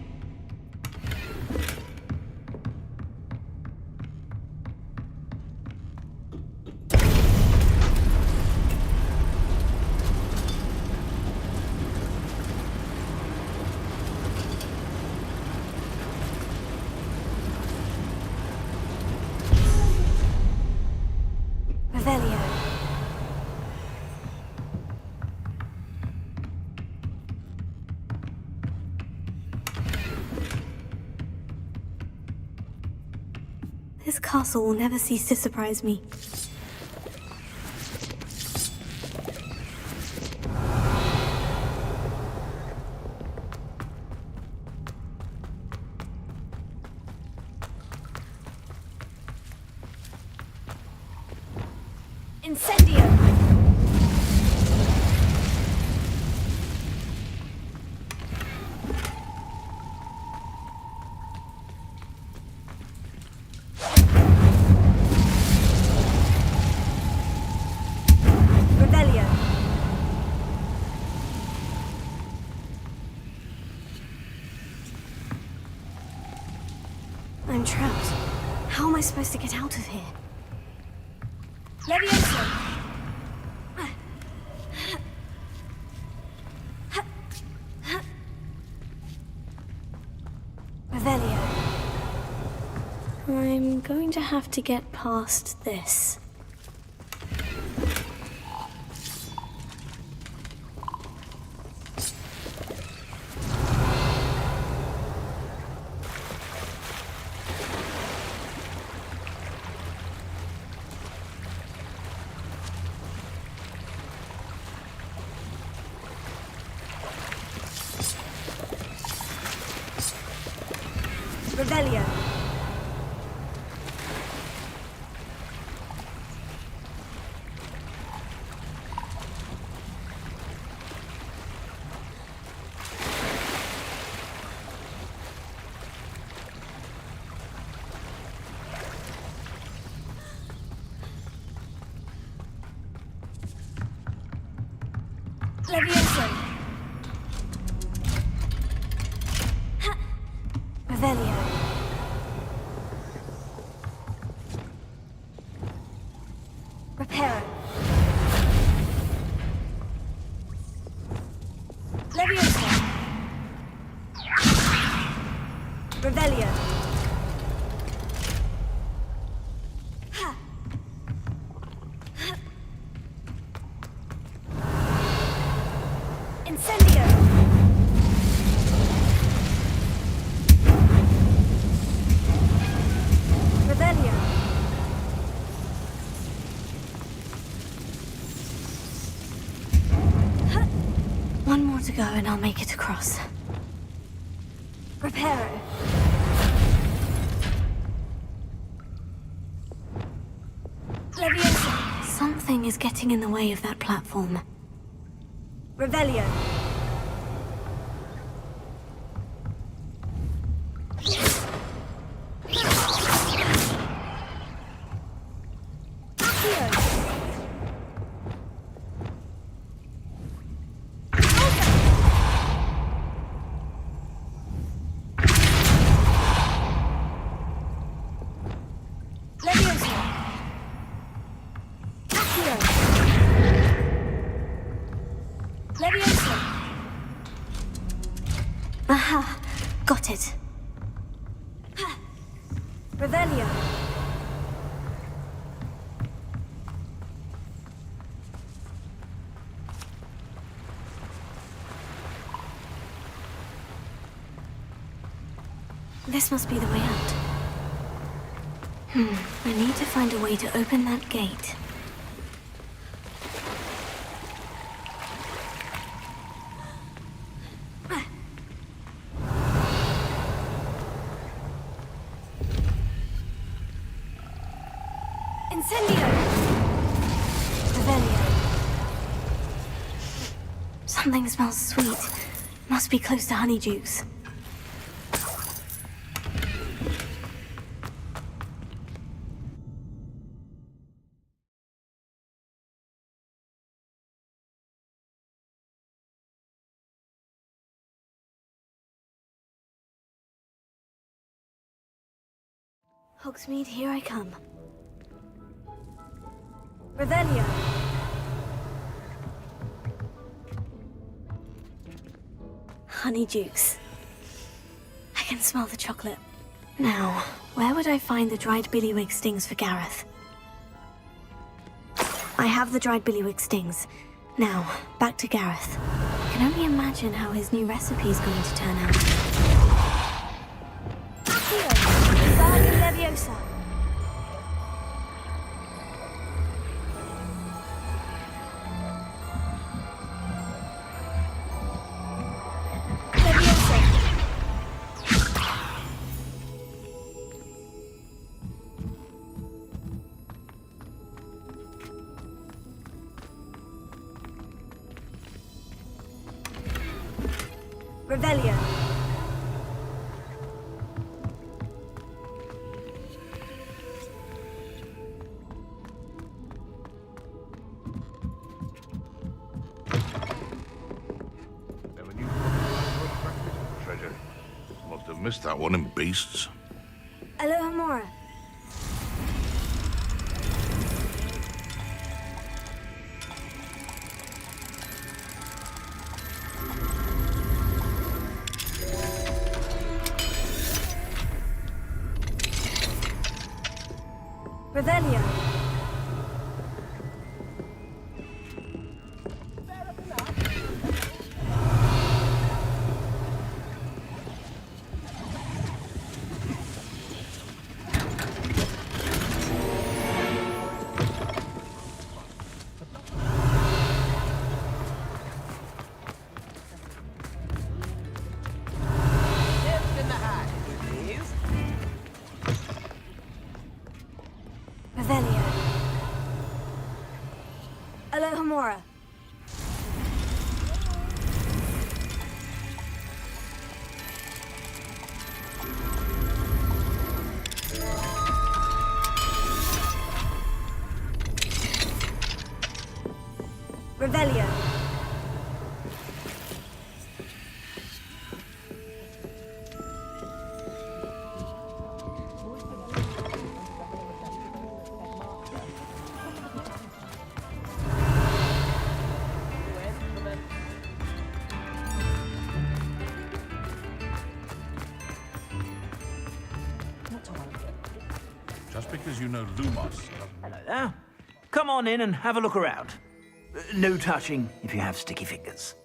Revelio. This castle will never cease to surprise me. Incendio. Revelio. I'm trapped. How am I supposed to get out of here? Levioso. Revelio. I'm going to have to get past this. Revelio. Levioso. Revelio. Reparo. Levioso. Revelio. Incendio. Revelio. One more to go and I'll make it across. Reparo. Levioso. Something is getting in the way of that platform. Revelio. Levioso. Aha! Got it. Revelio. This must be the way out. I need to find a way to open that gate. Incendio! Revelio. Something smells sweet. Must be close to Honeydukes. Hogsmeade, here I come. Revelio. Honeydukes. I can smell the chocolate. Now, where would I find the dried billywig stings for Gareth? I have the dried billywig stings. Now, back to Gareth. I can only imagine how his new recipe is going to turn out. Wingardium Leviosa. Revelio. Never knew treasure. Must have missed that one in Beasts. Alohomora. Revelio. Revelio. Alohomora. Revelio. Just because you know Lumos. Hello there. Come on in and have a look around. No touching if you have sticky fingers.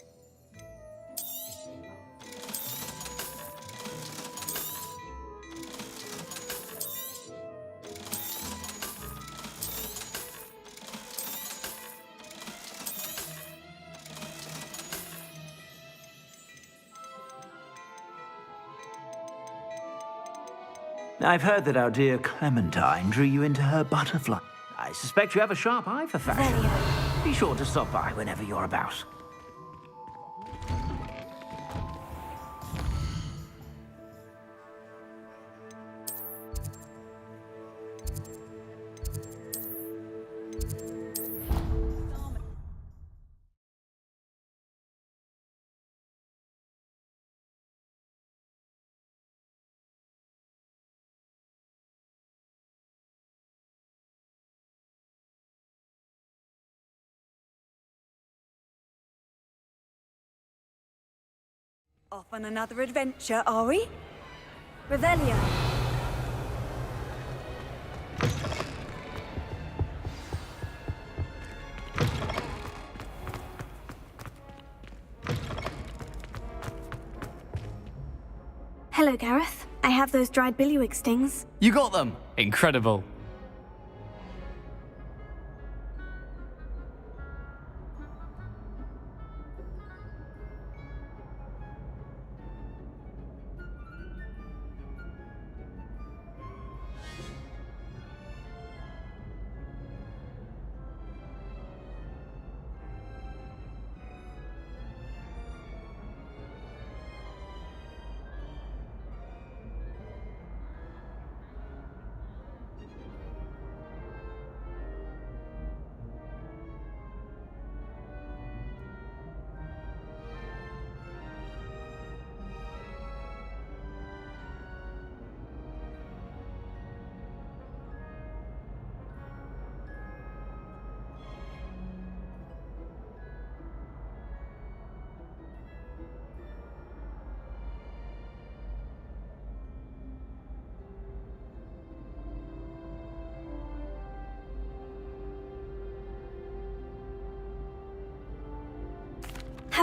I've heard that our dear Clementine drew you into her butterfly. I suspect you have a sharp eye for fashion. Be sure to stop by whenever you're about. Off on another adventure, are we? Revelio. Hello, Gareth. I have those dried billywig stings. You got them! Incredible.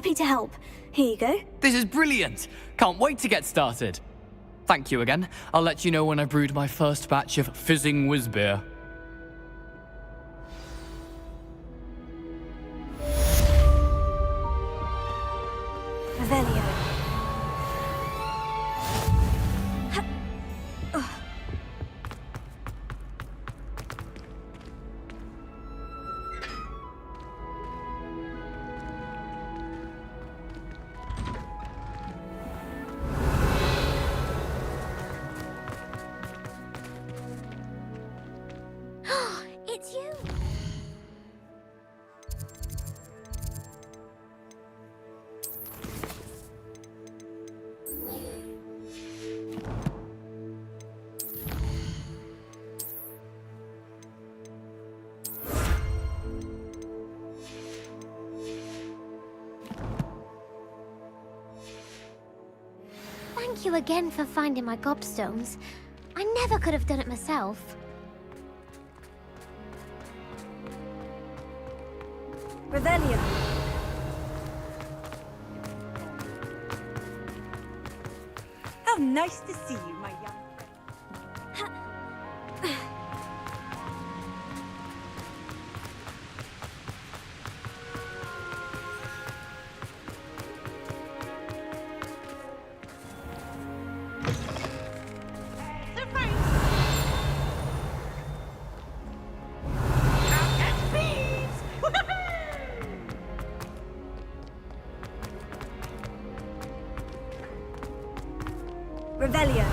Happy to help. Here you go. This is brilliant! Can't wait to get started. Thank you again. I'll let you know when I've brewed my first batch of fizzing whizbeer. Revelio. It's you! Thank you again for finding my gobstones. I never could have done it myself. Revelio. How nice to see you, my young friend. Revelio.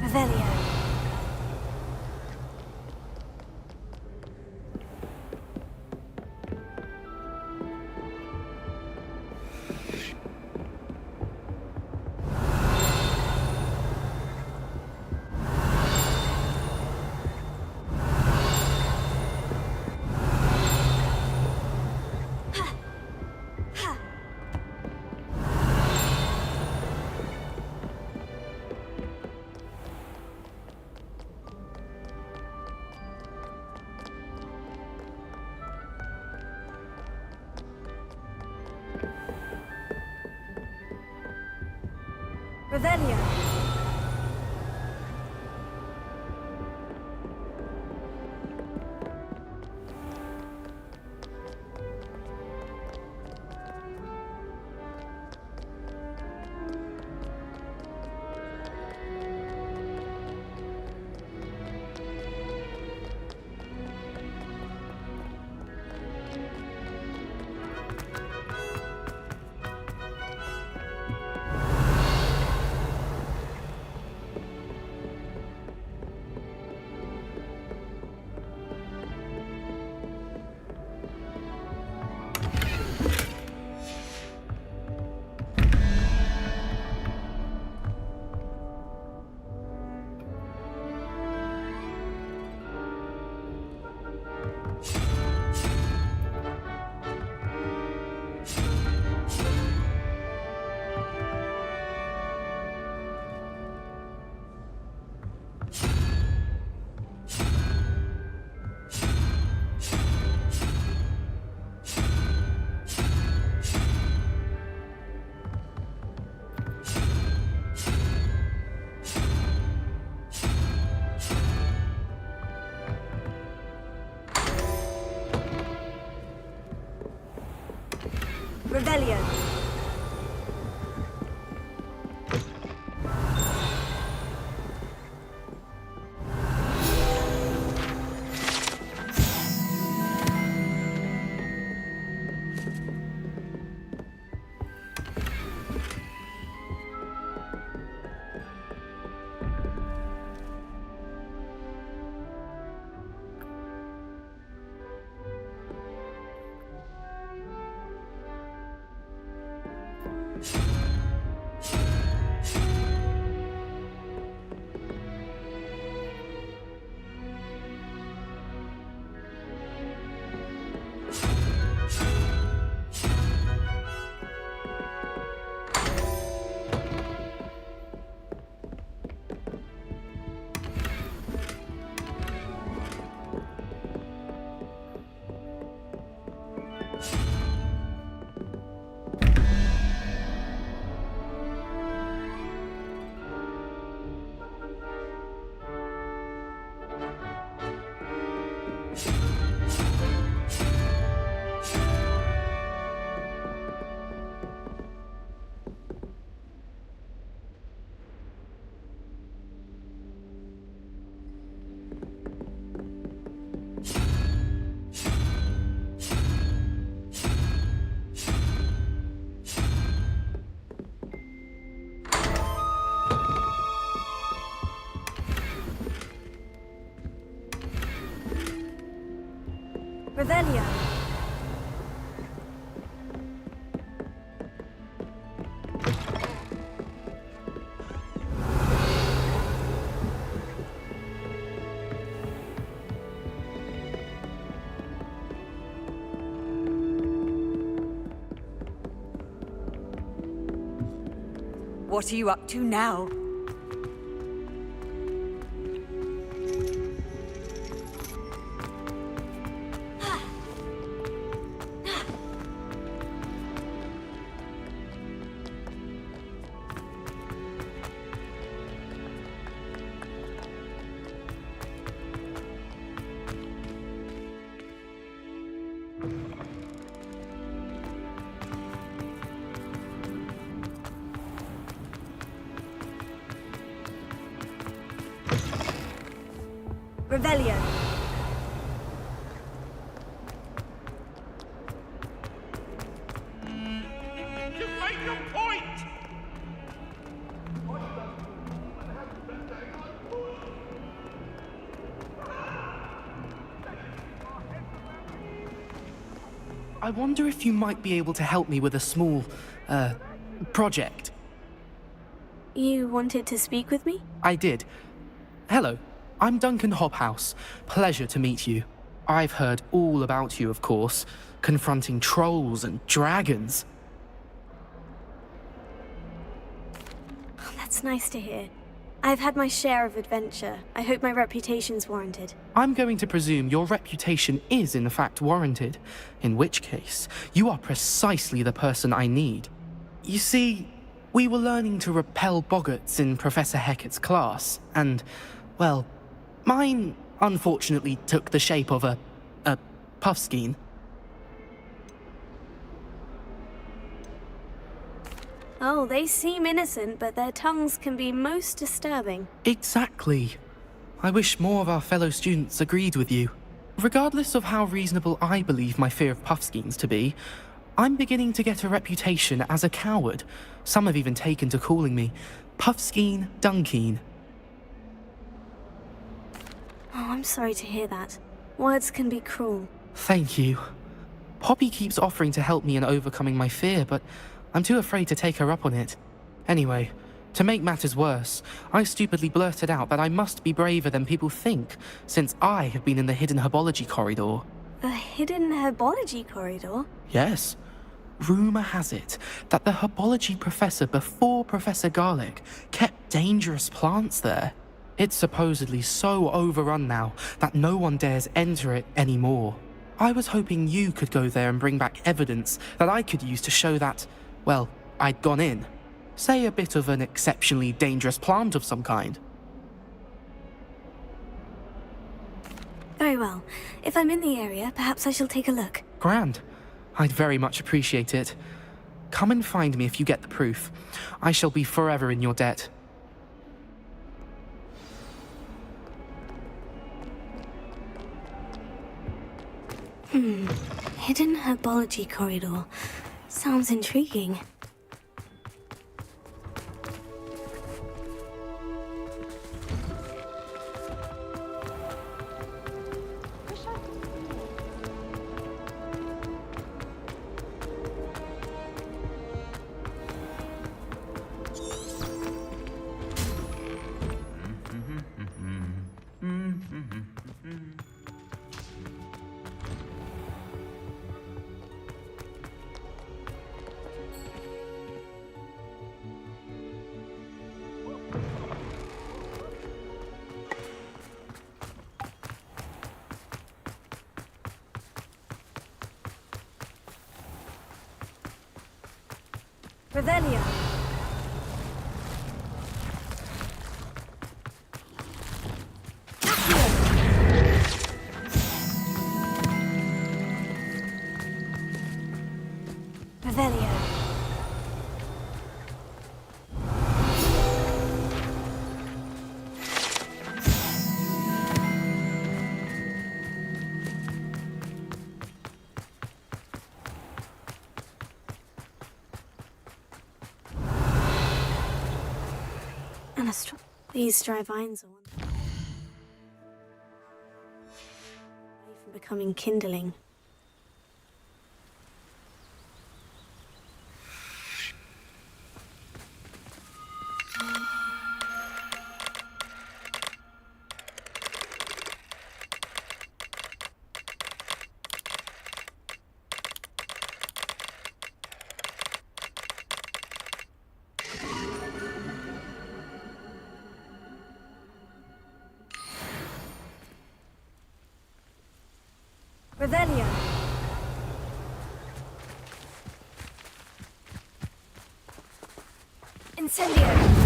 Revelio. Revelio. Revelio. What are you up to now? Revelio. To make a point! I wonder if you might be able to help me with a small, project. You wanted to speak with me? I did. Hello, I'm Duncan Hobhouse. Pleasure to meet you. I've heard all about you, of course, confronting trolls and dragons. That's nice to hear. I've had my share of adventure. I hope my reputation's warranted. I'm going to presume your reputation is in fact warranted, in which case, you are precisely the person I need. You see, we were learning to repel boggarts in Professor Hecat's class, and, well, mine unfortunately took the shape of a puffskein. Oh, they seem innocent, but their tongues can be most disturbing. Exactly. I wish more of our fellow students agreed with you. Regardless of how reasonable I believe my fear of puffskeins to be, I'm beginning to get a reputation as a coward. Some have even taken to calling me Puffskeen Dunkeen. Oh, I'm sorry to hear that. Words can be cruel. Thank you. Poppy keeps offering to help me in overcoming my fear, but I'm too afraid to take her up on it. Anyway, to make matters worse, I stupidly blurted out that I must be braver than people think, since I have been in the hidden herbology corridor. The hidden herbology corridor? Yes. Rumour has it that the herbology professor before Professor Garlic kept dangerous plants there. It's supposedly so overrun now that no one dares enter it anymore. I was hoping you could go there and bring back evidence that I could use to show that, well, I'd gone in. Say a bit of an exceptionally dangerous plant of some kind. Very well. If I'm in the area, perhaps I shall take a look. Grand. I'd very much appreciate it. Come and find me if you get the proof. I shall be forever in your debt. Hidden herbology corridor. Sounds intriguing. Revelio. Revelio. These dry vines are one from becoming kindling. Revelio. Incendio.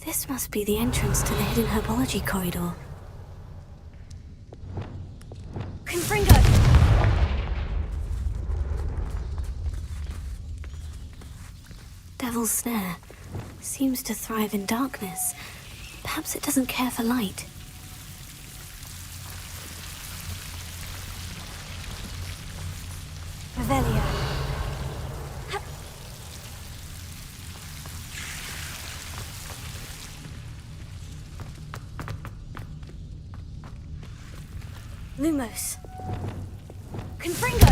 This must be the entrance to the hidden herbology corridor. Confringo! Devil's Snare seems to thrive in darkness. Perhaps it doesn't care for light. Revelio. Lumos. Confringo!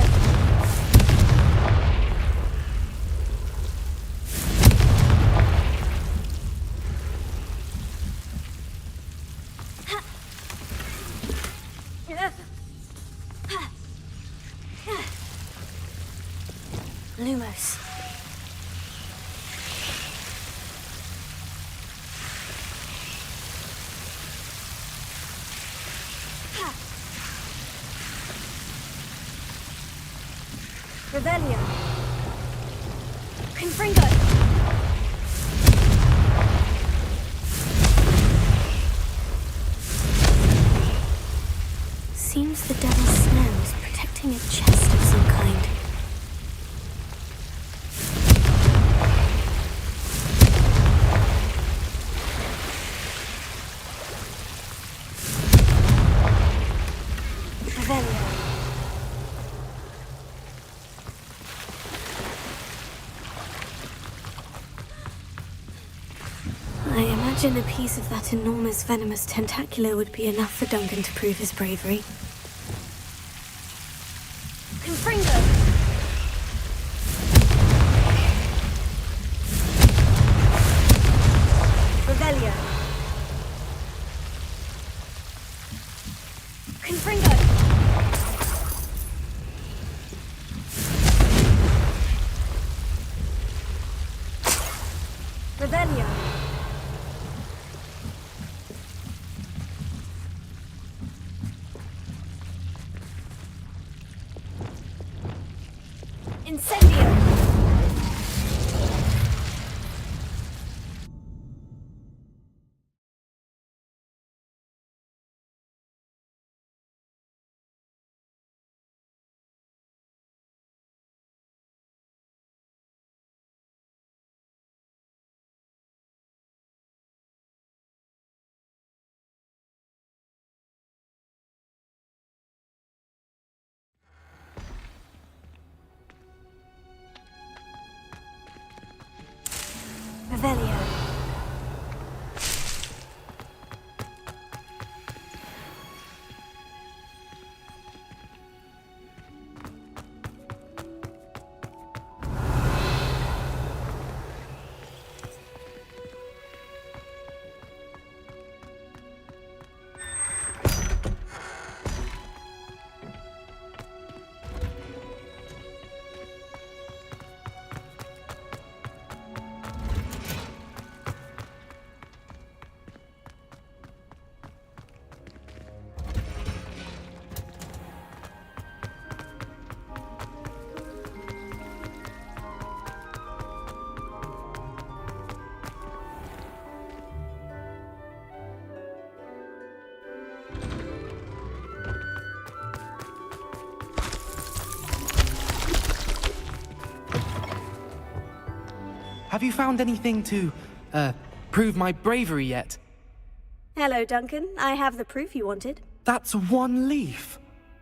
Lumos. Revelio. Confringo. Seems the Devil's Snare is protecting a chest of some kind. Revelio. I imagine a piece of that enormous venomous tentacular would be enough for Duncan to prove his bravery. Confringo. Revelio. Confringo. Revelio. Incendio. Revelio. Have you found anything to, prove my bravery yet? Hello, Duncan. I have the proof you wanted. That's one leaf.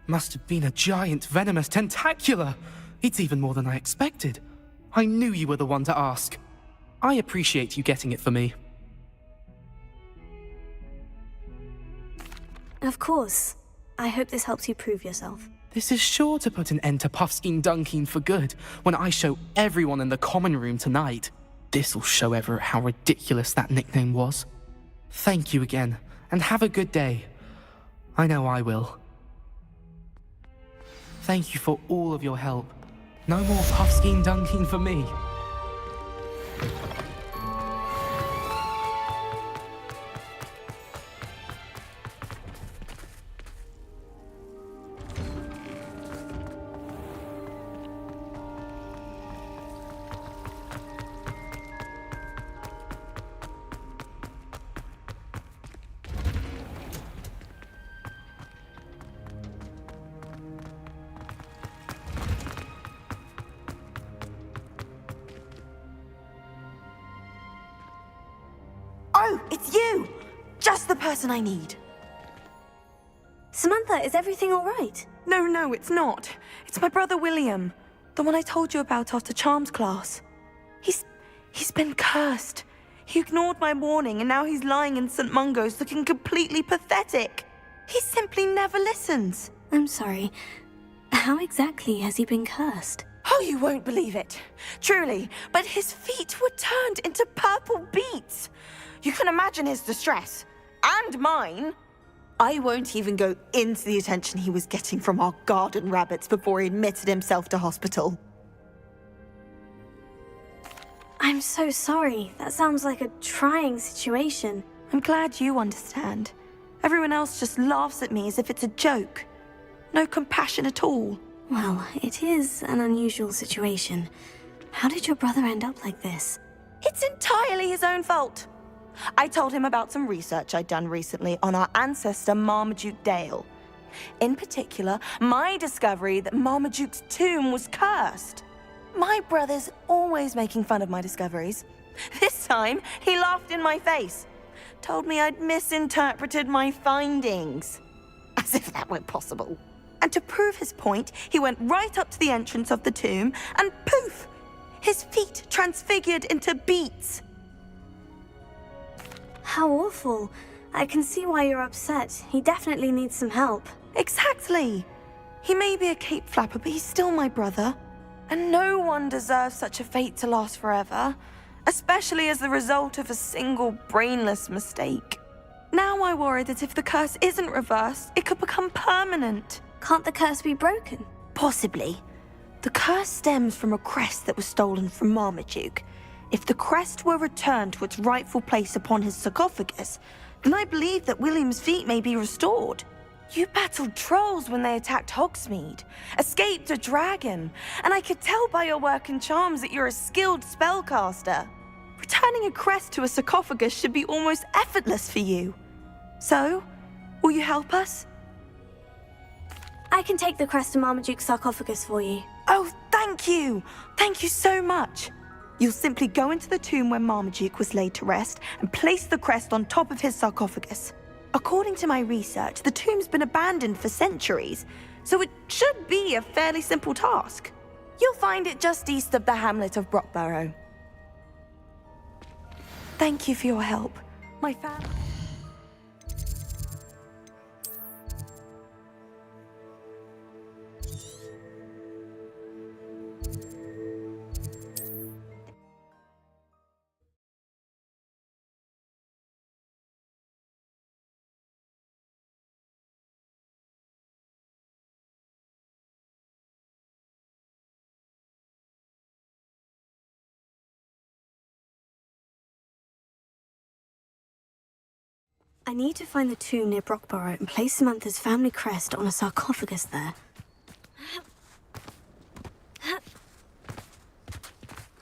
Must have been a giant venomous tentacular. It's even more than I expected. I knew you were the one to ask. I appreciate you getting it for me. Of course. I hope this helps you prove yourself. This is sure to put an end to Puffskein Dunking for good when I show everyone in the common room tonight. This'll show Everett how ridiculous that nickname was. Thank you again, and have a good day. I know I will. Thank you for all of your help. No more Puffskein Dunking for me. Oh, it's you! Just the person I need. Samantha, is everything all right? No, it's not. It's my brother William. The one I told you about after Charms class. He's been cursed. He ignored my warning and now he's lying in St. Mungo's looking completely pathetic. He simply never listens. I'm sorry. How exactly has he been cursed? Oh, you won't believe it. Truly, but his feet were turned into purple beets. You can imagine his distress. And mine. I won't even go into the attention he was getting from our garden rabbits before he admitted himself to hospital. I'm so sorry. That sounds like a trying situation. I'm glad you understand. Everyone else just laughs at me as if it's a joke. No compassion at all. Well, it is an unusual situation. How did your brother end up like this? It's entirely his own fault. I told him about some research I'd done recently on our ancestor Marmaduke Dale. In particular, my discovery that Marmaduke's tomb was cursed. My brother's always making fun of my discoveries. This time, he laughed in my face. Told me I'd misinterpreted my findings. As if that were possible. And to prove his point, he went right up to the entrance of the tomb and poof! His feet transfigured into beets. How awful. I can see why you're upset. He definitely needs some help. Exactly. He may be a cape flapper, but he's still my brother. And no one deserves such a fate to last forever, especially as the result of a single brainless mistake. Now I worry that if the curse isn't reversed, it could become permanent. Can't the curse be broken? Possibly. The curse stems from a crest that was stolen from Marmaduke. If the crest were returned to its rightful place upon his sarcophagus, then I believe that William's feet may be restored. You battled trolls when they attacked Hogsmeade, escaped a dragon, and I could tell by your work in charms that you're a skilled spellcaster. Returning a crest to a sarcophagus should be almost effortless for you. So, will you help us? I can take the crest to Marmaduke's sarcophagus for you. Oh, thank you! Thank you so much! You'll simply go into the tomb where Marmaduke was laid to rest and place the crest on top of his sarcophagus. According to my research, the tomb's been abandoned for centuries, so it should be a fairly simple task. You'll find it just east of the hamlet of Brockborough. Thank you for your help. My family... I need to find the tomb near Brockborough and place Samantha's family crest on a sarcophagus there.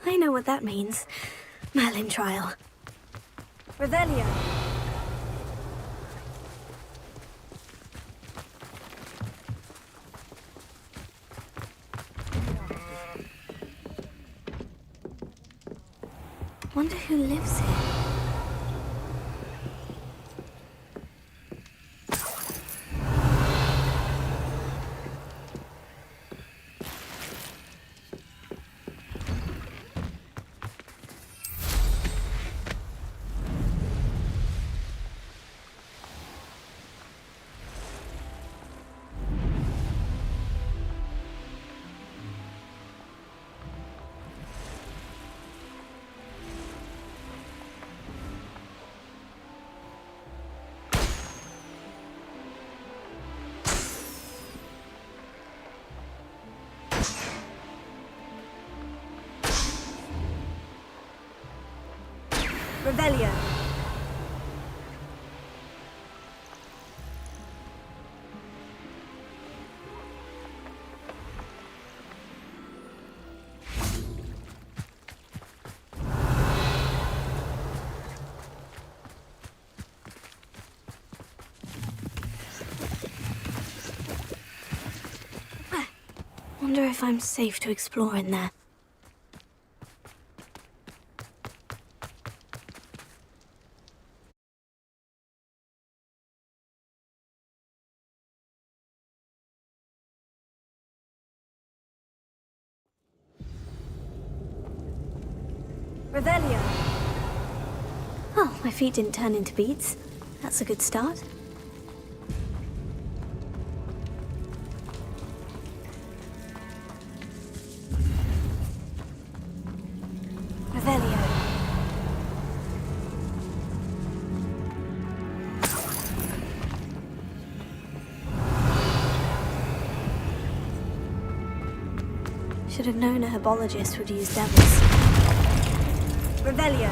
I know what that means. Merlin trial. Revelio. Wonder who lives here. Revelio. Wonder if I'm safe to explore in there. Revelio. Oh, my feet didn't turn into beads. That's a good start. Revelio. Should have known a herbologist would use devils. Revelio.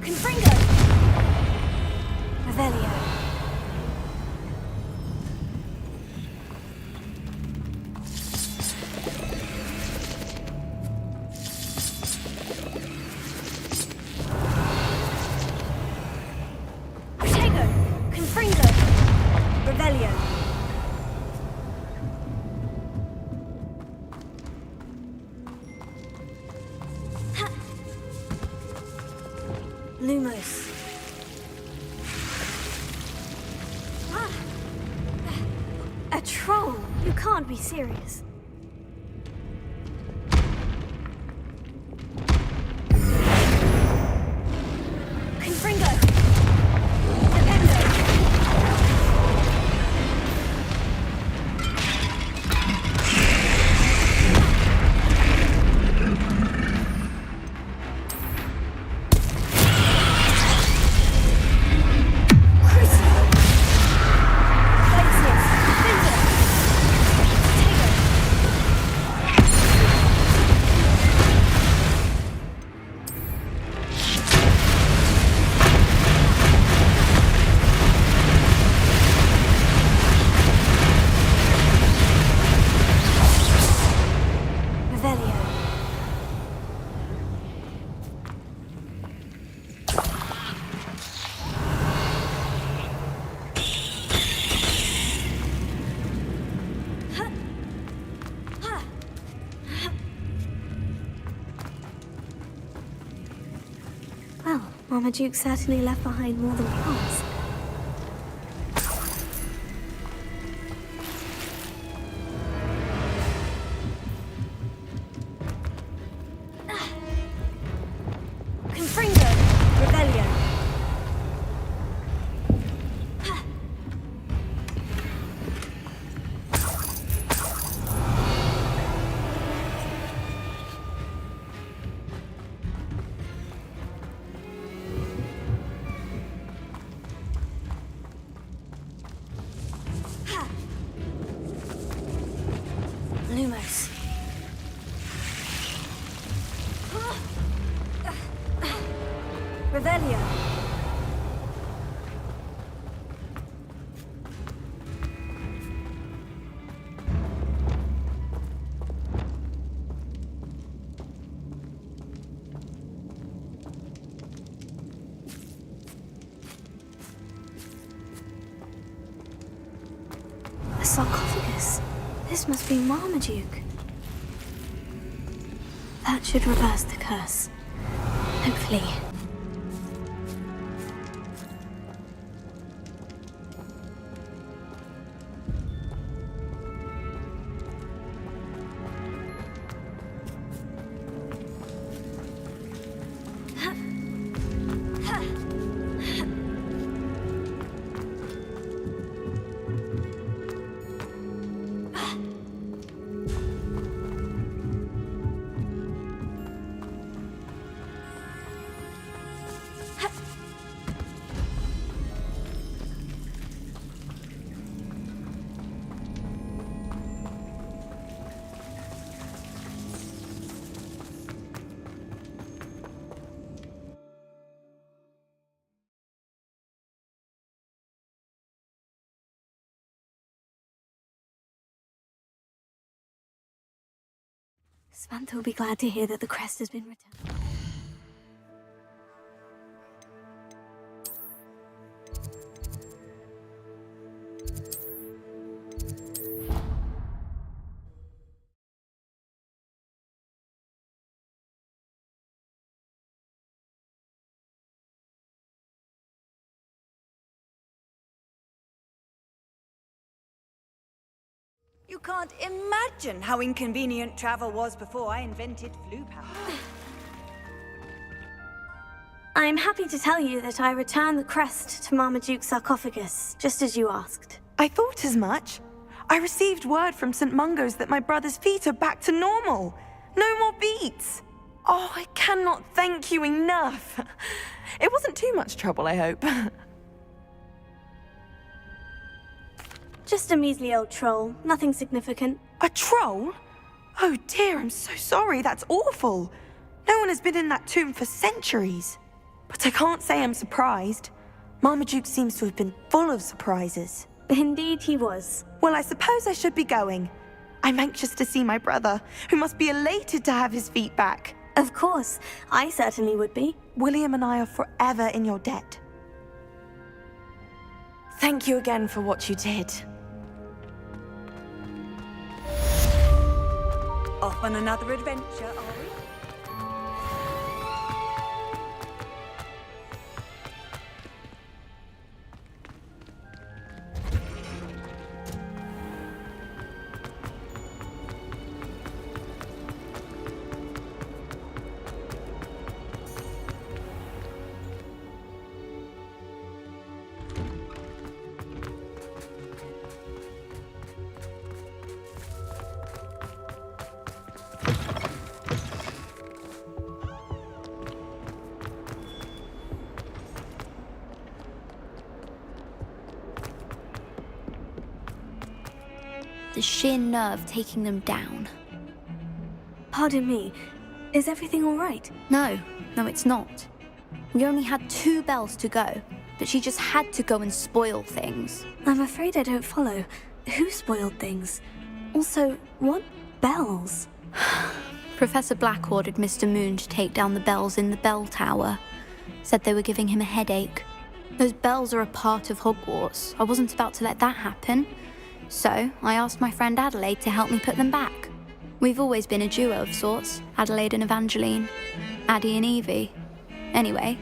Confringo. Revelio. Revelio. Lumos. A troll? You can't be serious. Confringo. Well, Marmaduke certainly left behind more than plants. Confringo. Revelio. Lumos. Revelio. A sarcophagus. This must be Marmaduke. That should reverse the curse. Hopefully. Samantha will be glad to hear that the crest has been returned. You can't imagine how inconvenient travel was before I invented flu power. I'm happy to tell you that I returned the crest to Marmaduke's sarcophagus, just as you asked. I thought as much. I received word from St. Mungo's that my brother's feet are back to normal. No more beats. Oh, I cannot thank you enough. It wasn't too much trouble, I hope. Just a measly old troll, nothing significant. A troll? Oh dear, I'm so sorry, that's awful. No one has been in that tomb for centuries. But I can't say I'm surprised. Marmaduke seems to have been full of surprises. Indeed he was. Well, I suppose I should be going. I'm anxious to see my brother, who must be elated to have his feet back. Of course, I certainly would be. William and I are forever in your debt. Thank you again for what you did. Off on another adventure, are we? The sheer nerve taking them down. Pardon me, is everything all right? No, it's not. We only had 2 bells to go, but she just had to go and spoil things. I'm afraid I don't follow. Who spoiled things? Also, what bells? Professor Black ordered Mr. Moon to take down the bells in the bell tower. Said they were giving him a headache. Those bells are a part of Hogwarts. I wasn't about to let that happen. So, I asked my friend Adelaide to help me put them back. We've always been a duo of sorts, Adelaide and Evangeline. Addie and Evie. Anyway,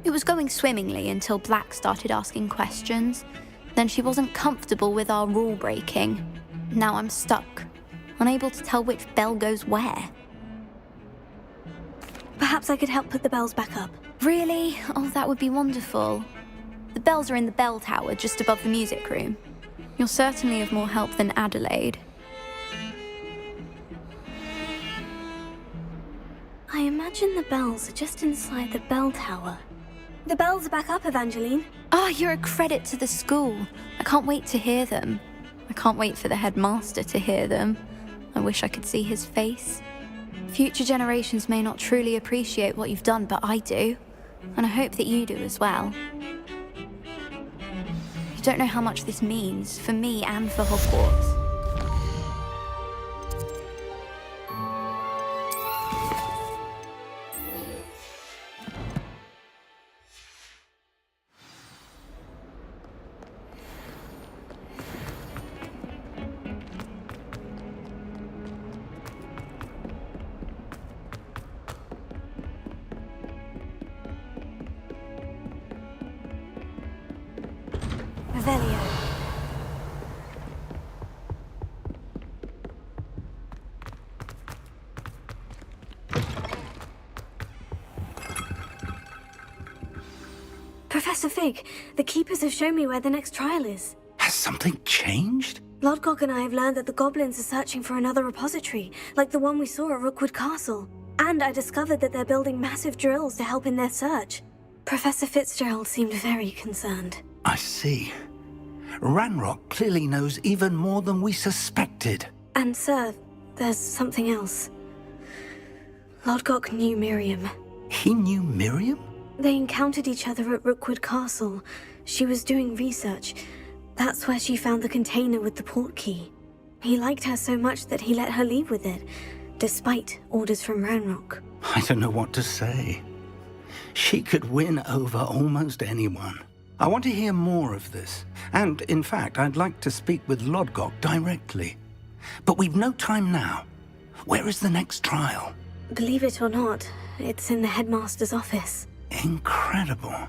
it was going swimmingly until Black started asking questions. Then she wasn't comfortable with our rule breaking. Now I'm stuck, unable to tell which bell goes where. Perhaps I could help put the bells back up. Really? Oh, that would be wonderful. The bells are in the bell tower just above the music room. You're certainly of more help than Adelaide. I imagine the bells are just inside the bell tower. The bells are back up, Evangeline. Oh, you're a credit to the school. I can't wait to hear them. I can't wait for the headmaster to hear them. I wish I could see his face. Future generations may not truly appreciate what you've done, but I do. And I hope that you do as well. You don't know how much this means for me and for Hogwarts. Professor Fig, the Keepers have shown me where the next trial is. Has something changed? Lodgok and I have learned that the goblins are searching for another repository, like the one we saw at Rookwood Castle. And I discovered that they're building massive drills to help in their search. Professor Fitzgerald seemed very concerned. I see. Ranrock clearly knows even more than we suspected. And sir, there's something else. Lodgok knew Miriam. He knew Miriam? They encountered each other at Rookwood Castle. She was doing research. That's where she found the container with the port key. He liked her so much that he let her leave with it. despite orders from Roanoke. I don't know what to say. She could win over almost anyone. I want to hear more of this. And, in fact, I'd like to speak with Lodgok directly. But we've no time now. Where is the next trial? Believe it or not, it's in the headmaster's office. Incredible.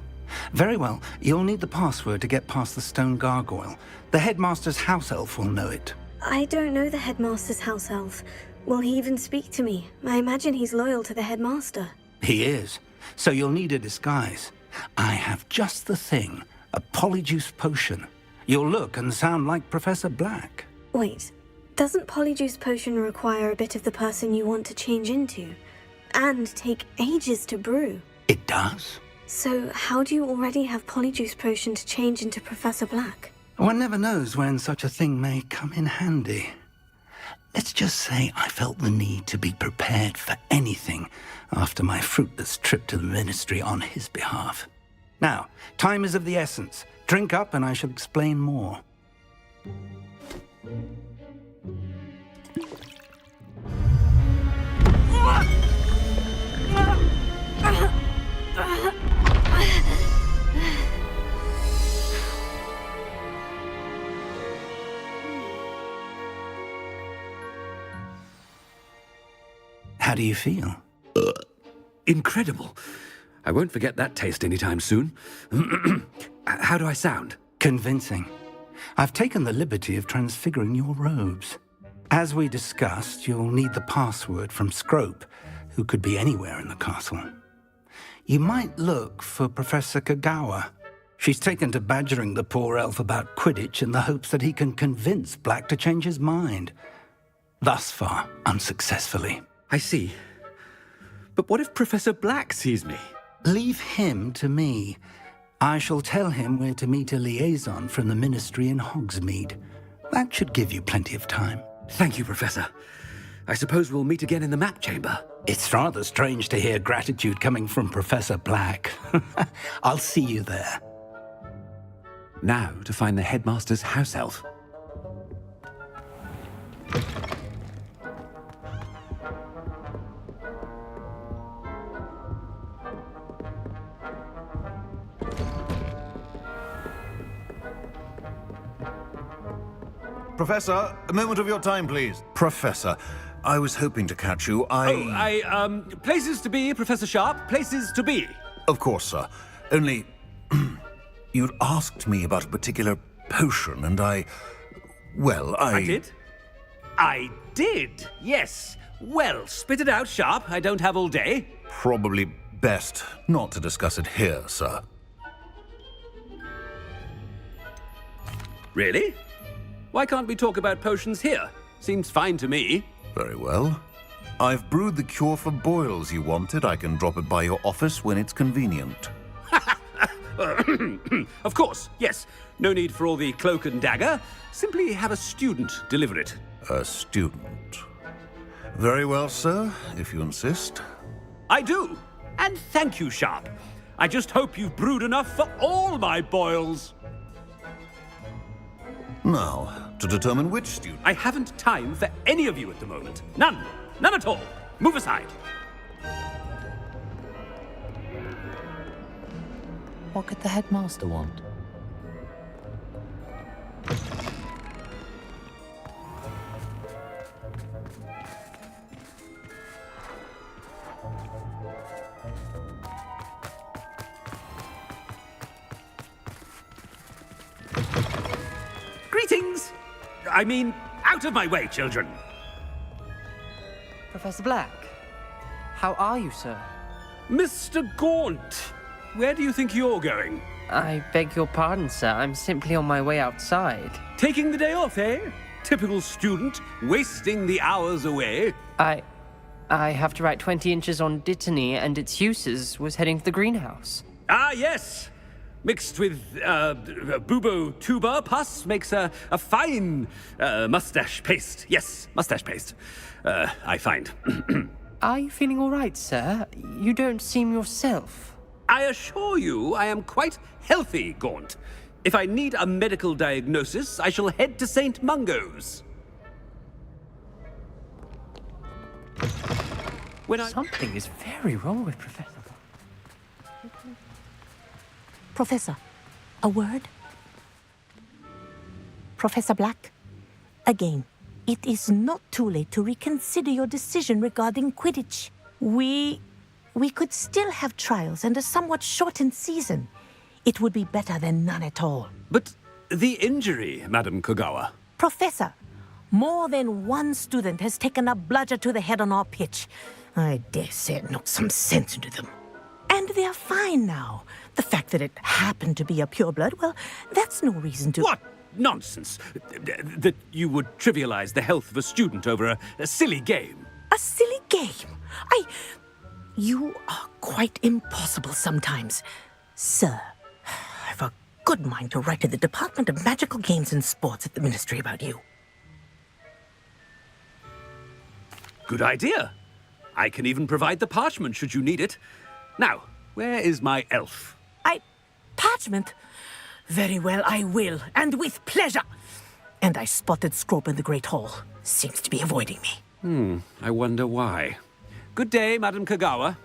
Very well, you'll need the password to get past the stone gargoyle. The headmaster's house elf will know it. I don't know the headmaster's house elf. Will he even speak to me? I imagine he's loyal to the headmaster. He is. So you'll need a disguise. I have just the thing. A polyjuice potion. You'll look and sound like Professor Black. Wait, doesn't polyjuice potion require a bit of the person you want to change into? And take ages to brew? It does. So how do you already have polyjuice potion to change into Professor Black? One never knows when such a thing may come in handy. Let's just say I felt the need to be prepared for anything after my fruitless trip to the ministry on his behalf. Now, time is of the essence. Drink up and I shall explain more. How do you feel? Incredible. I won't forget that taste anytime soon. How do I sound? Convincing. I've taken the liberty of transfiguring your robes. As we discussed, you'll need the password from Scrope, who could be anywhere in the castle. You might look for Professor Kagawa. She's taken to badgering the poor elf about Quidditch in the hopes that he can convince Black to change his mind. Thus far, unsuccessfully. I see. But what if Professor Black sees me? Leave him to me. I shall tell him where to meet a liaison from the ministry in Hogsmeade. That should give you plenty of time. Thank you, Professor. I suppose we'll meet again in the map chamber. It's rather strange to hear gratitude coming from Professor Black. I'll see you there. Now to find the headmaster's house elf. Professor, a moment of your time, please. Professor, I was hoping to catch you. Places to be, Professor Sharp. Places to be. Of course, sir. Only, you'd asked me about a particular potion, and I did? I did, yes. Well, spit it out, Sharp. I don't have all day. Probably best not to discuss it here, sir. Really? Why can't we talk about potions here? Seems fine to me. Very well. I've brewed the cure for boils you wanted. I can drop it by your office when it's convenient. Of course, yes. No need for all the cloak and dagger. Simply have a student deliver it. A student? Very well, sir, if you insist. I do. And thank you, Sharp. I just hope you've brewed enough for all my boils. Now, to determine which student... I haven't time for any of you at the moment. None. None at all. Move aside. What could the headmaster want? Greetings! I mean, out of my way, children. Professor Black, how are you, sir? Mr. Gaunt, where do you think you're going? I beg your pardon, sir. I'm simply on my way outside. Taking the day off, eh? Typical student, wasting the hours away. I have to write 20 inches on Dittany and its uses. Was heading to the greenhouse. Ah, yes. Mixed with bubo tuber pus makes a fine mustache paste. Yes, mustache paste. I find. Are you feeling all right, sir? You don't seem yourself. I assure you I am quite healthy, Gaunt. If I need a medical diagnosis, I shall head to St. Mungo's. Something is very wrong with Professor. Professor, a word? Professor Black, again, it is not too late to reconsider your decision regarding Quidditch. We could still have trials and a somewhat shortened season. It would be better than none at all. But the injury, Madam Kogawa. Professor, more than one student has taken a bludger to the head on our pitch. I dare say it knocked some sense into them. And they're fine now. The fact that it happened to be a pureblood, well, that's no reason to... What nonsense! That you would trivialize the health of a student over a silly game. A silly game? You are quite impossible sometimes. Sir, I've a good mind to write to the Department of Magical Games and Sports at the Ministry about you. Good idea. I can even provide the parchment should you need it. Now, where is my elf? Parchment? Very well, I will, and with pleasure. And I spotted Scrope in the Great Hall. Seems to be avoiding me. I wonder why. Good day, Madam Kogawa.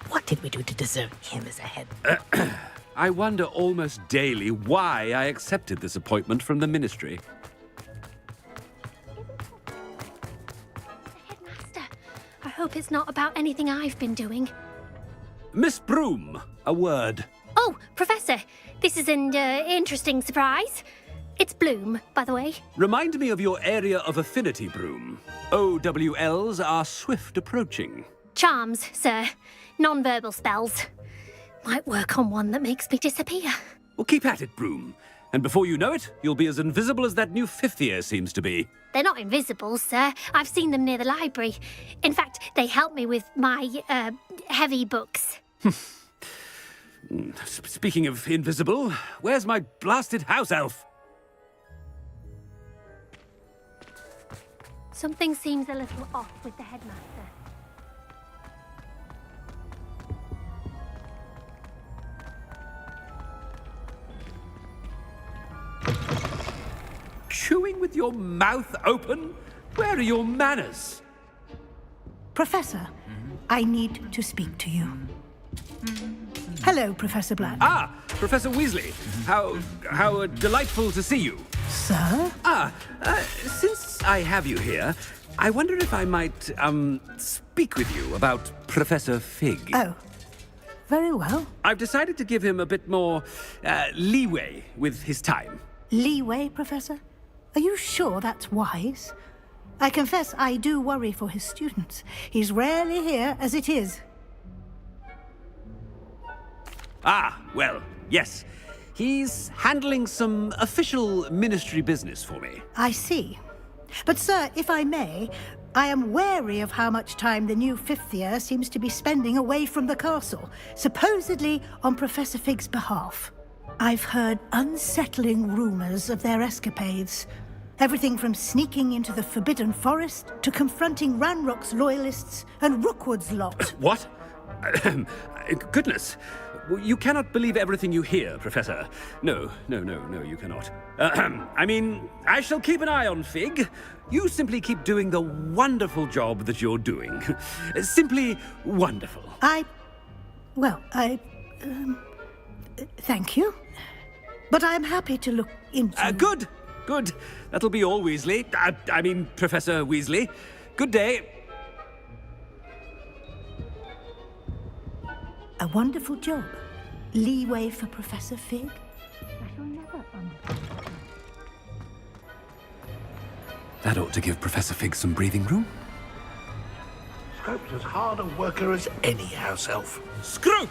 What did we do to deserve him as a head? I wonder almost daily why I accepted this appointment from the Ministry. I hope it's not about anything I've been doing. Miss Broom, a word. Oh, Professor, this is an interesting surprise. It's Bloom, by the way. Remind me of your area of affinity, Broom. OWLs are swift approaching. Charms, sir. Non-verbal spells. Might work on one that makes me disappear. Well, keep at it, Broom. And before you know it, you'll be as invisible as that new fifth year seems to be. They're not invisible, sir. I've seen them near the library. In fact, they help me with my, heavy books. Speaking of invisible, where's my blasted house elf? Something seems a little off with the headmaster. Chewing with your mouth open? Where are your manners? Professor, I need to speak to you. Hello, Professor Black. Ah, Professor Weasley. How delightful to see you. Sir? Since I have you here, I wonder if I might, speak with you about Professor Fig. Oh, very well. I've decided to give him a bit more, leeway with his time. Leeway, Professor? Are you sure that's wise? I confess I do worry for his students. He's rarely here as it is. Ah, well, yes. He's handling some official ministry business for me. I see. But, sir, if I may, I am wary of how much time the new fifth year seems to be spending away from the castle, supposedly on Professor Fig's behalf. I've heard unsettling rumors of their escapades. Everything from sneaking into the Forbidden Forest to confronting Ranrock's loyalists and Rookwood's lot. What? Goodness. You cannot believe everything you hear, Professor. No, you cannot. I mean, I shall keep an eye on Fig. You simply keep doing the wonderful job that you're doing. Simply wonderful. Thank you. But I'm happy to look into... Good. That'll be all, Weasley. I mean, Professor Weasley. Good day. A wonderful job. Leeway for Professor Fig. I shall never understand. That ought to give Professor Fig some breathing room. Scrope's as hard a worker as any house elf. Scrope!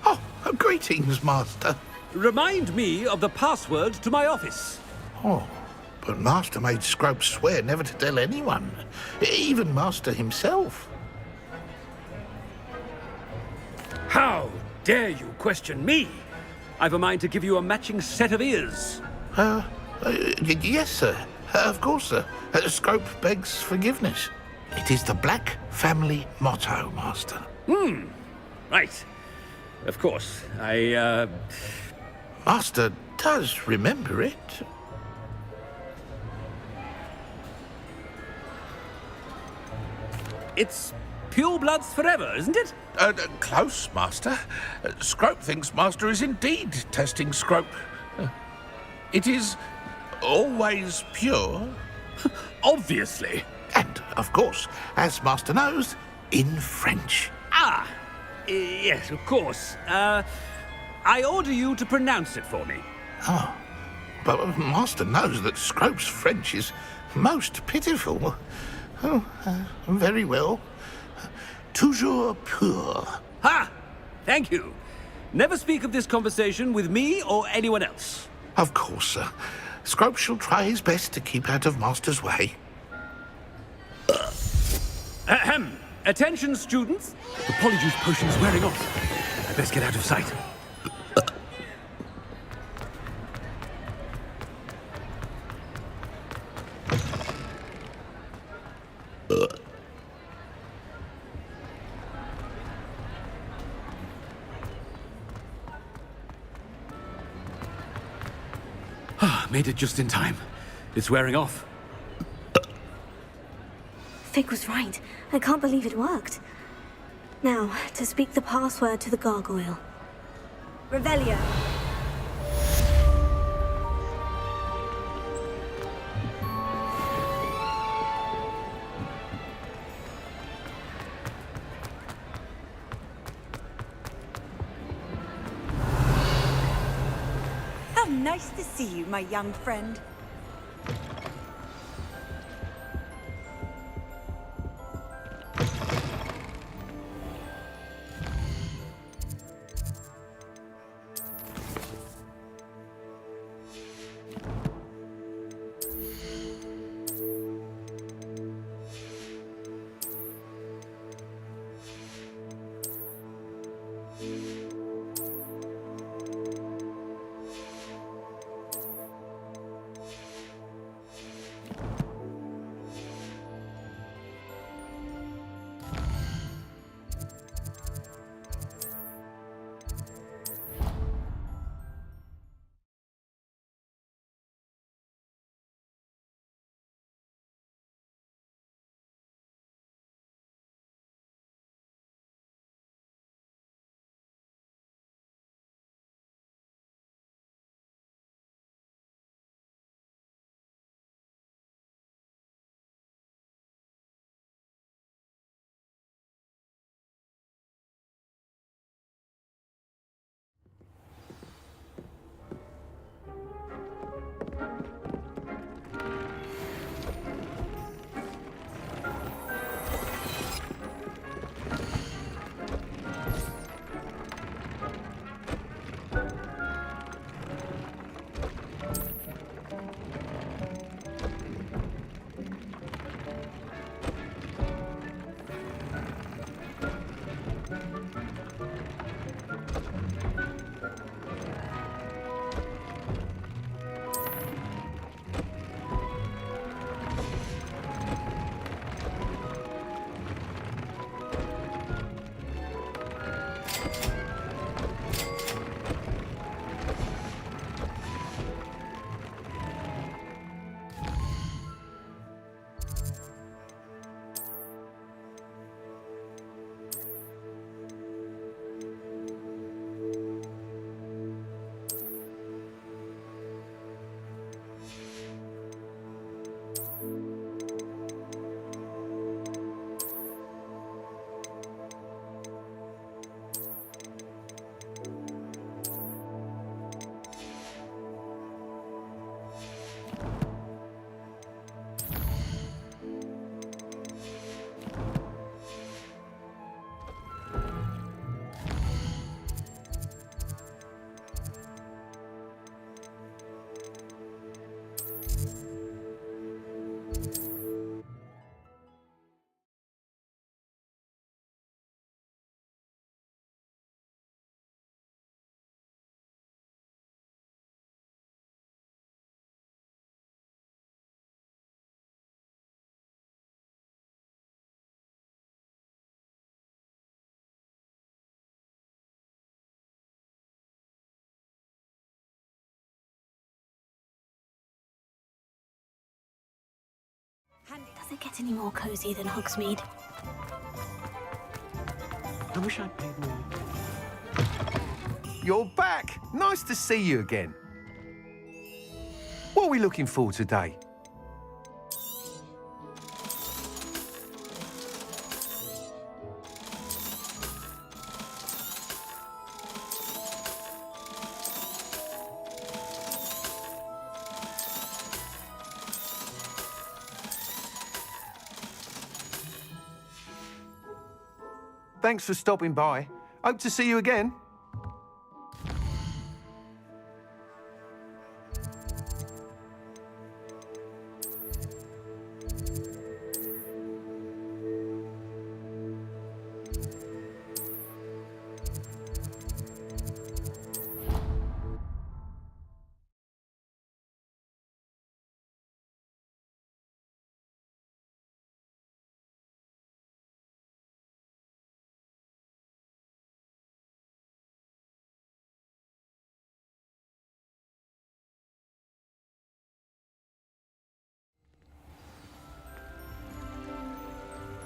Oh, greetings, Master. Remind me of the password to my office. Oh, but Master made Scrope swear never to tell anyone, even Master himself. How dare you question me? I've a mind to give you a matching set of ears. Yes, sir. Of course, sir. Scrope begs forgiveness. It is the Black family motto, Master. Right. Of course. Master does remember it. It's pure bloods forever, isn't it? Close, Master. Scrope thinks Master is indeed testing Scrope. It is always pure. Obviously. And, of course, as Master knows, in French. Ah, yes, of course. I order you to pronounce it for me. Oh, but Master knows that Scrope's French is most pitiful. Oh, very well. Toujours pur. Ha! Thank you. Never speak of this conversation with me or anyone else. Of course, sir. Scrope shall try his best to keep out of Master's way. Ahem. Attention, students. The Polyjuice potion's wearing off. I best get out of sight. Made it just in time. It's wearing off. Fig was right. I can't believe it worked. Now, to speak the password to the gargoyle. Revelio. How nice to see you, my young friend. Does it get any more cozy than Hogsmeade? I wish I'd paid more. You're back! Nice to see you again. What are we looking for today? Thanks for stopping by. Hope to see you again.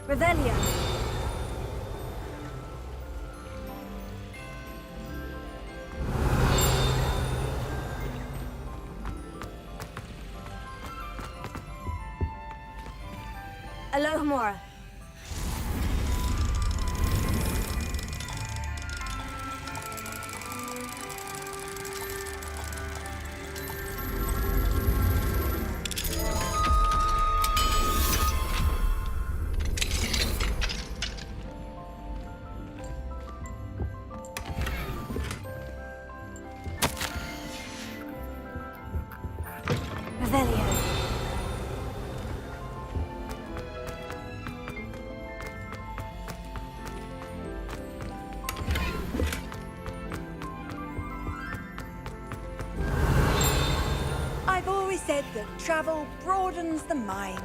Revelio. Alohomora. Revelio. I've always said that travel broadens the mind.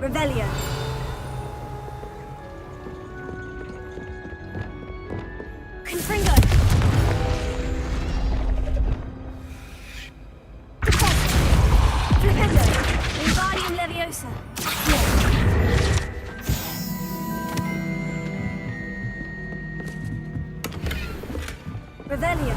Revelio. Confringo. Flipendo. Wingardium Leviosa. Revelio.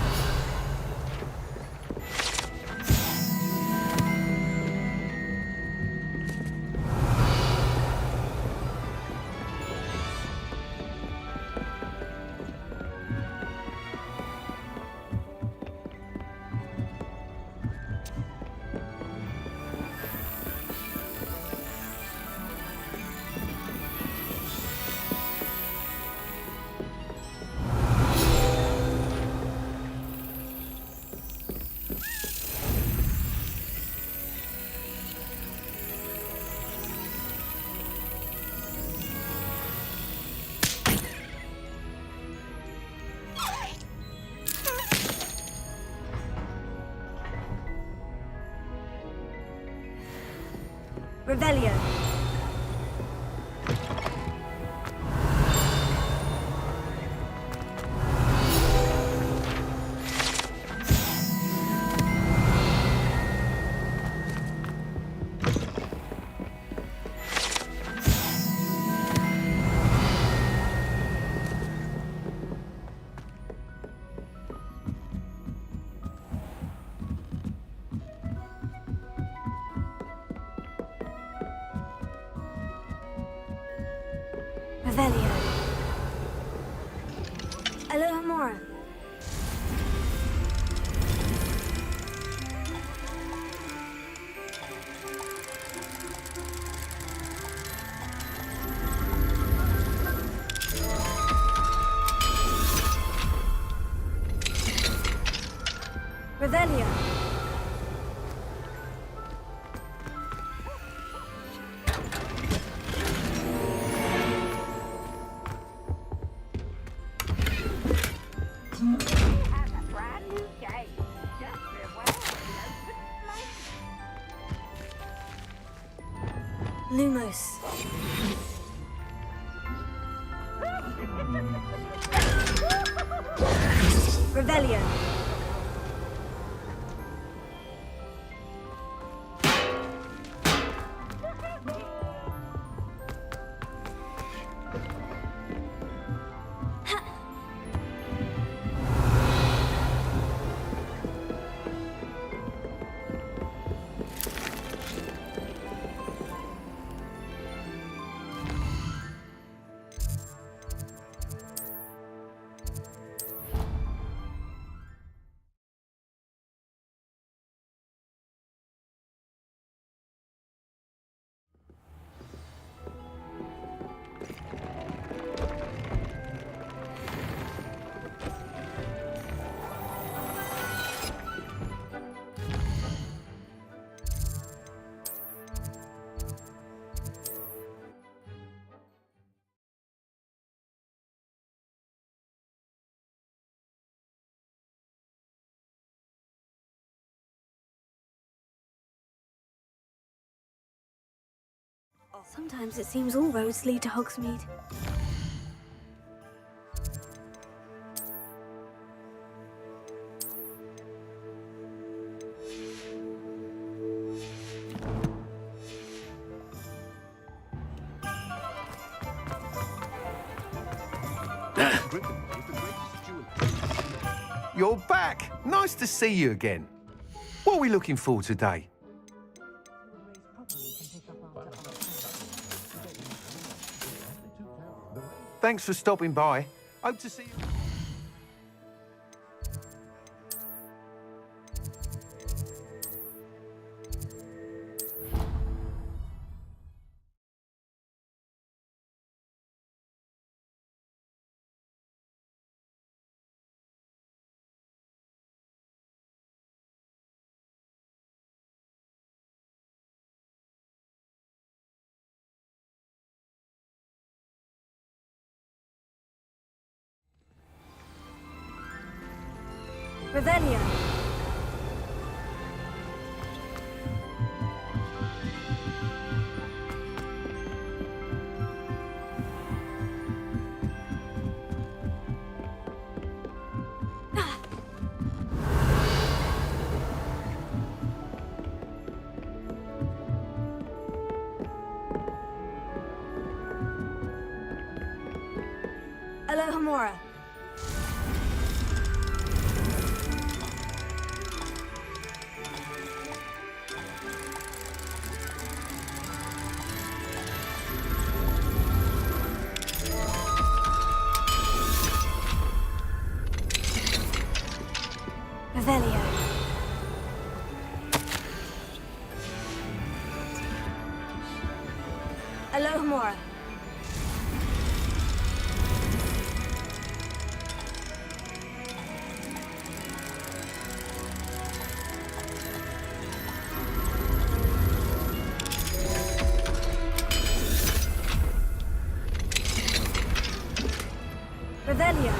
Revelio. Revelio. Alohomora. Revelio. Lumos. Revelio. Sometimes it seems all roads lead to Hogsmeade. You're back! Nice to see you again. What are we looking for today? Thanks for stopping by. Hope to see you. Revelio. Alohomora. Revelio. Alohomora. Revelio.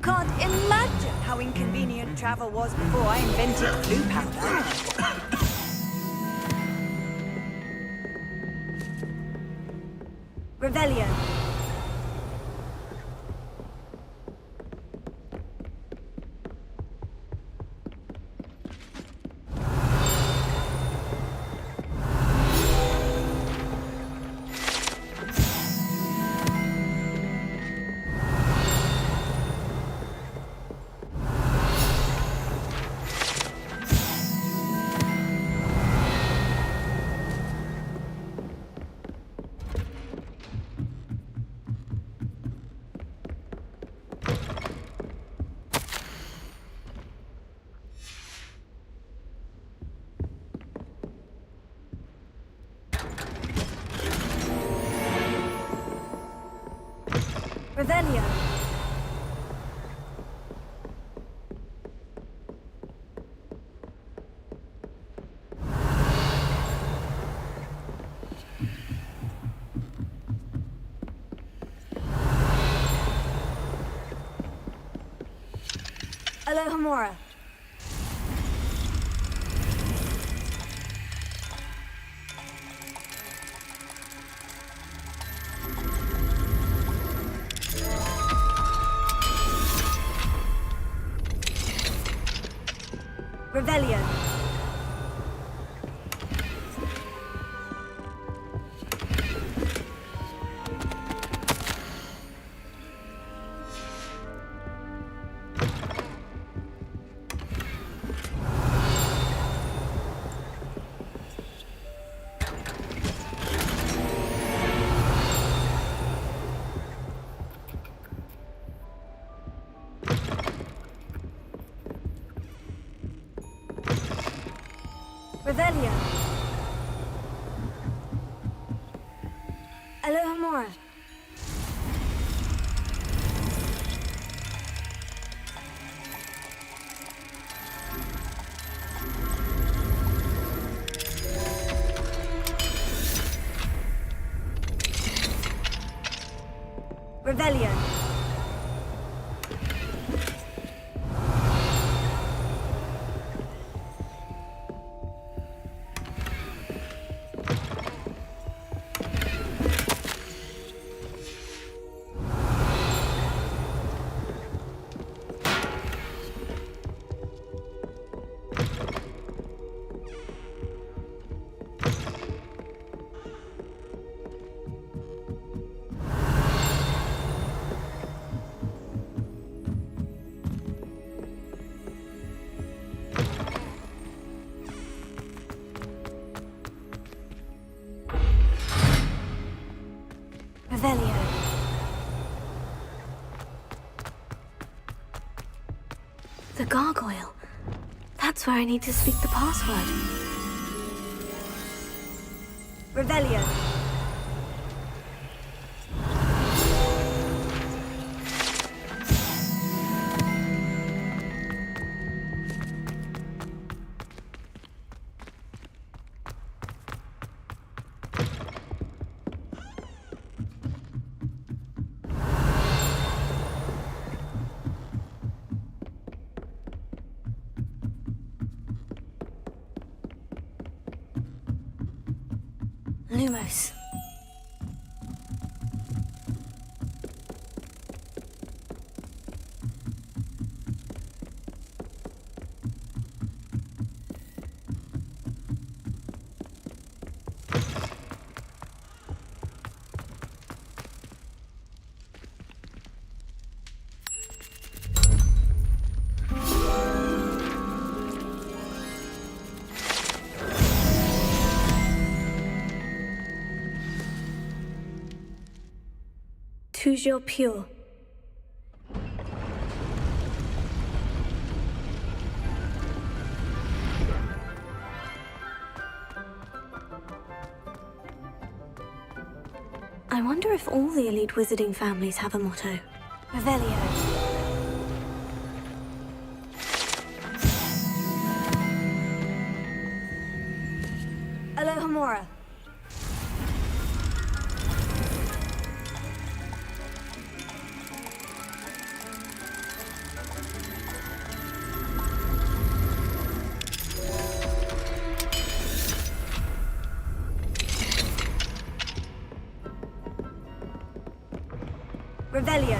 can't imagine how inconvenient travel was before I invented blue powder. Revelio. Revelio. Alohomora. Revelio. Revelio. Alohomora. Revelio. Revelio. The gargoyle. That's where I need to speak the password. Revelio. Lumos. Toujours pure. I wonder if all the elite wizarding families have a motto. Revelio. Alohomora. Revelio.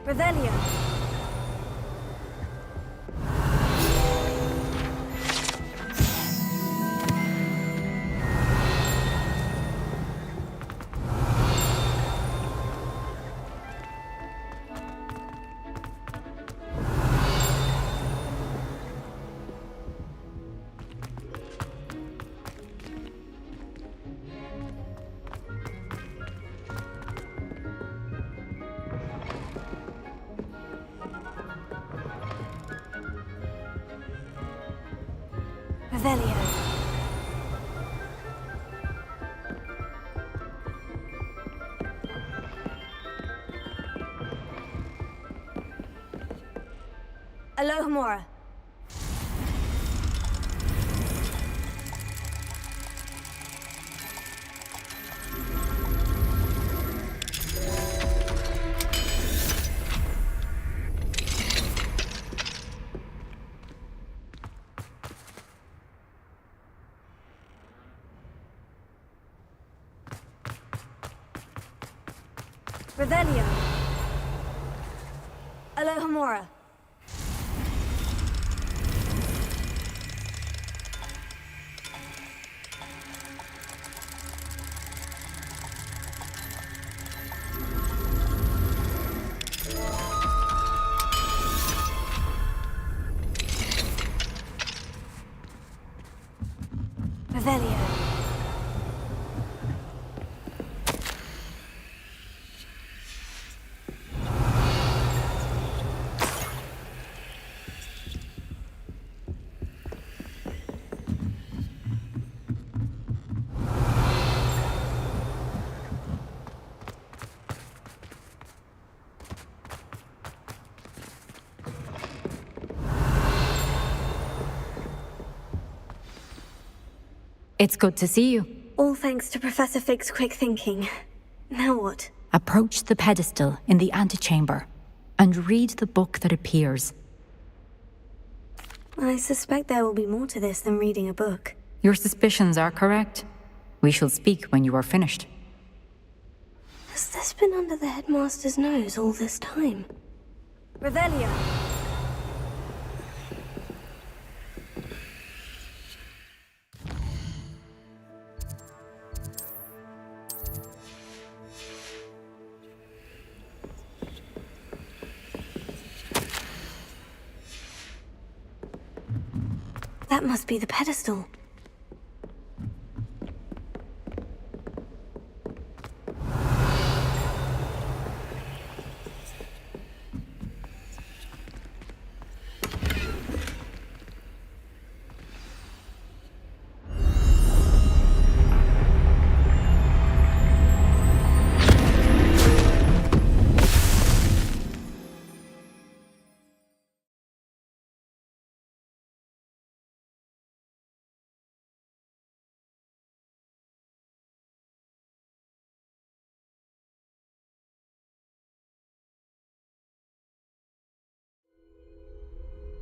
Revelio. Revelio. Alohomora. Revelio. Alohomora. Revelio. It's good to see you. All thanks to Professor Fig's quick thinking. Now what? Approach the pedestal in the antechamber and read the book that appears. I suspect there will be more to this than reading a book. Your suspicions are correct. We shall speak when you are finished. Has this been under the headmaster's nose all this time? Revelio. That must be the pedestal.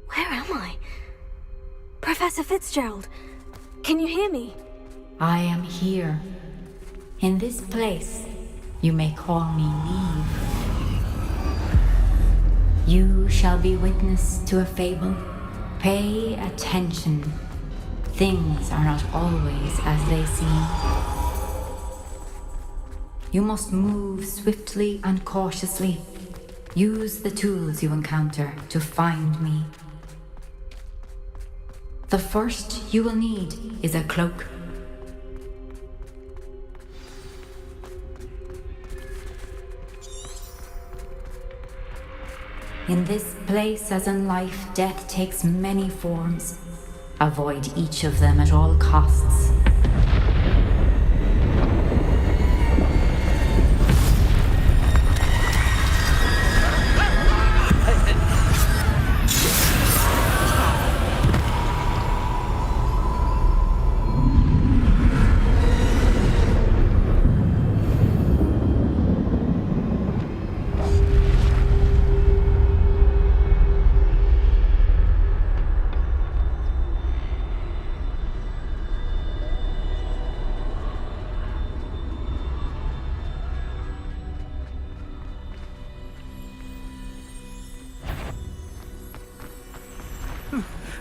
Where am I? Professor Fitzgerald, can you hear me? I am here. In this place, you may call me Neve. You shall be witness to a fable. Pay attention. Things are not always as they seem. You must move swiftly and cautiously. Use the tools you encounter to find me. The first you will need is a cloak. In this place, as in life, death takes many forms. Avoid each of them at all costs.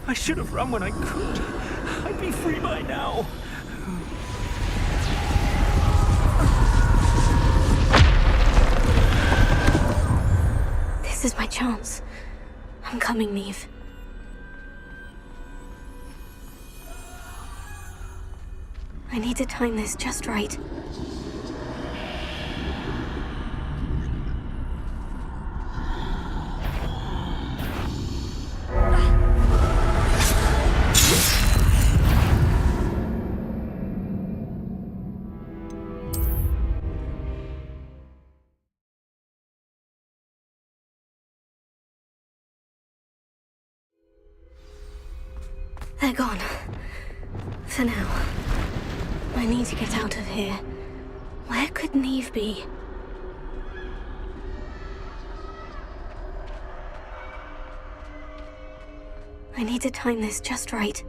I should have run when I could. I'd be free by now. This is my chance. I'm coming, Neve. I need to time this just right. They're gone. For now. I need to get out of here. Where could Neve be? I need to time this just right.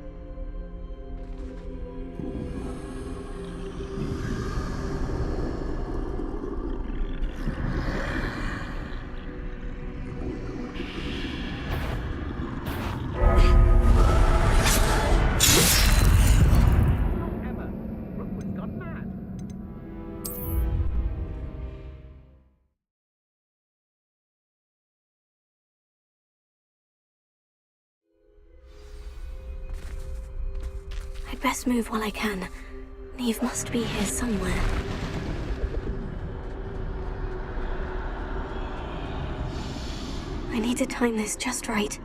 I'd best move while I can. Neve must be here somewhere. I need to time this just right.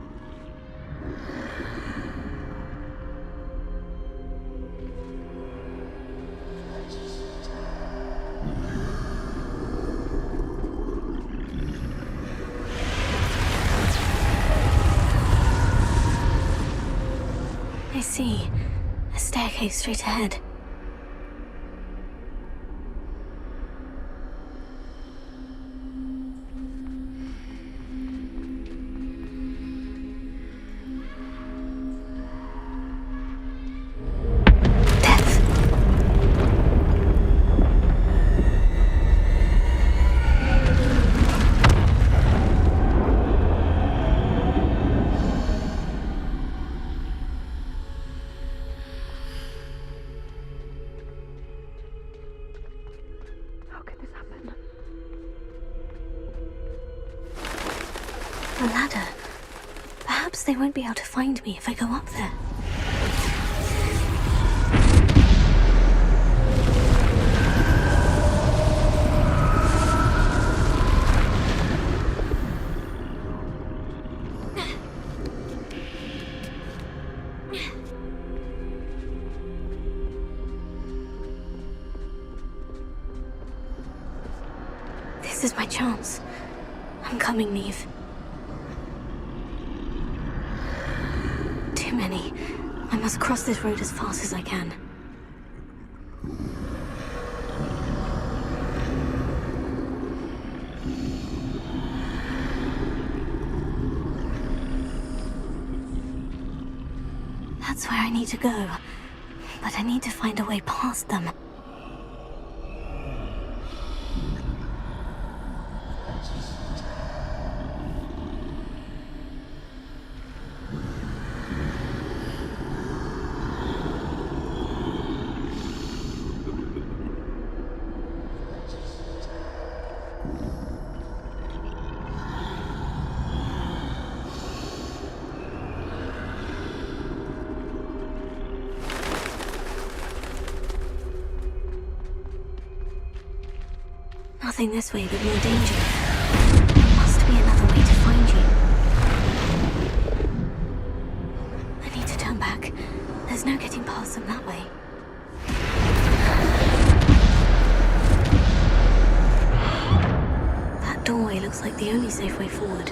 I see. A staircase straight ahead. A ladder. Perhaps they won't be able to find me if I go up there. This is my chance. I'm coming, Neve. Too many. I must cross this road as fast as I can. That's where I need to go. But I need to find a way past them. Nothing this way but more danger. Must be another way to find you. I need to turn back. There's no getting past them that way. That doorway looks like the only safe way forward.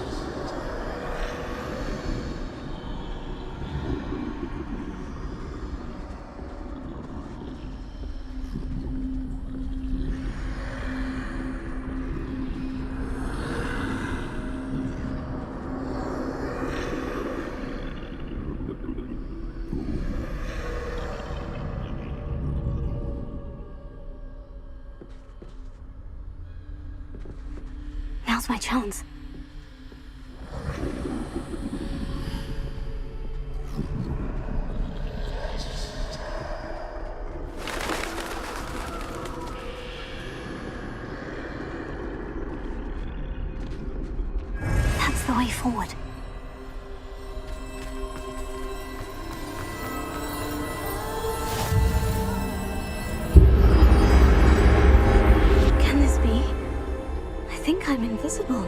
Now's my chance. way forward. Can this be? I think I'm invisible.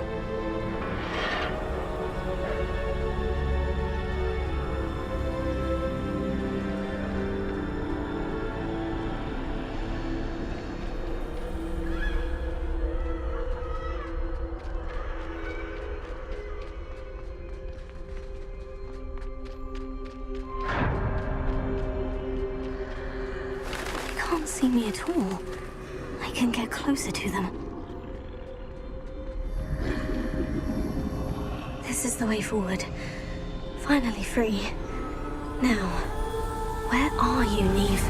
Can't see me at all. I can get closer to them. This is the way forward. Finally free. Now, where are you, Neve?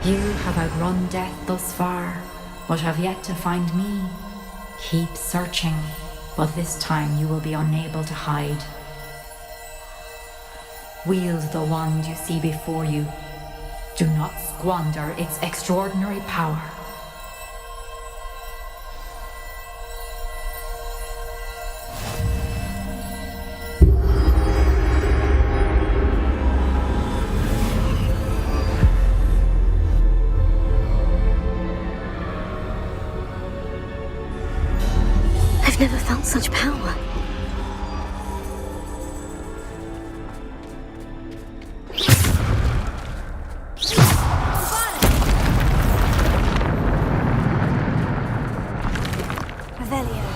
You have outrun death thus far, but have yet to find me. Keep searching, but this time you will be unable to hide. Wield the wand you see before you. Do not squander its extraordinary power. I've never felt such power. Revelio.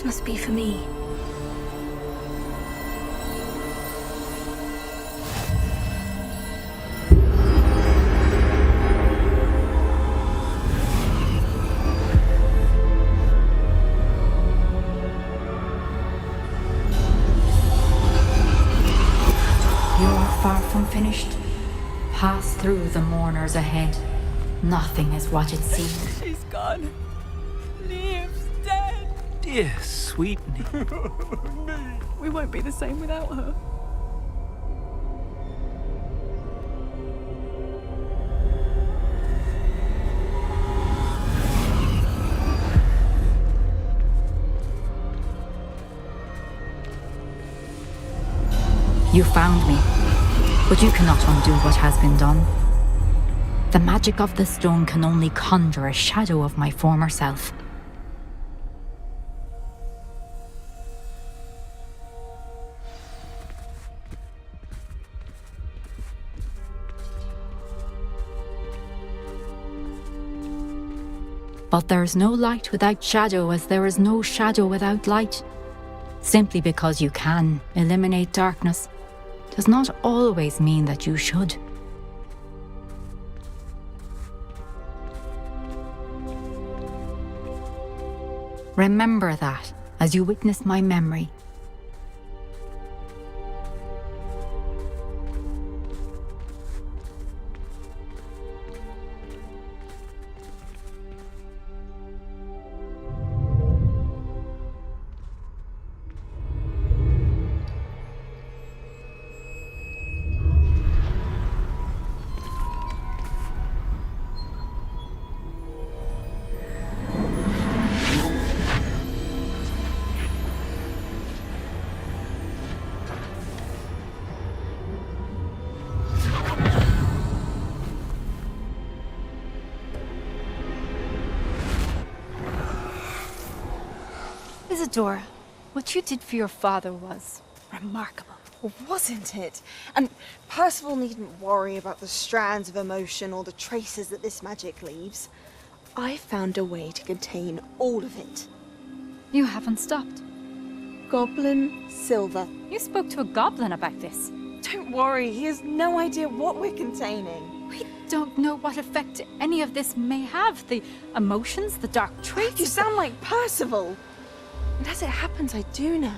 This must be for me. Far from finished. Pass through the mourners ahead. Nothing is what it seems. She's gone. Liam's dead. Dear sweet Neve. We won't be the same without her. You found me. But you cannot undo what has been done. The magic of the stone can only conjure a shadow of my former self. But there is no light without shadow, as there is no shadow without light. Simply because you can eliminate darkness does not always mean that you should. Remember that as you witness my memory. Isadora, what you did for your father was remarkable. Well, wasn't it? And Percival needn't worry about the strands of emotion or the traces that this magic leaves. I found a way to contain all of it. You haven't stopped. Goblin Silver. You spoke to a goblin about this. Don't worry, he has no idea what we're containing. We don't know what effect any of this may have. The emotions, the dark traits. You sound like Percival. And as it happens, I do know.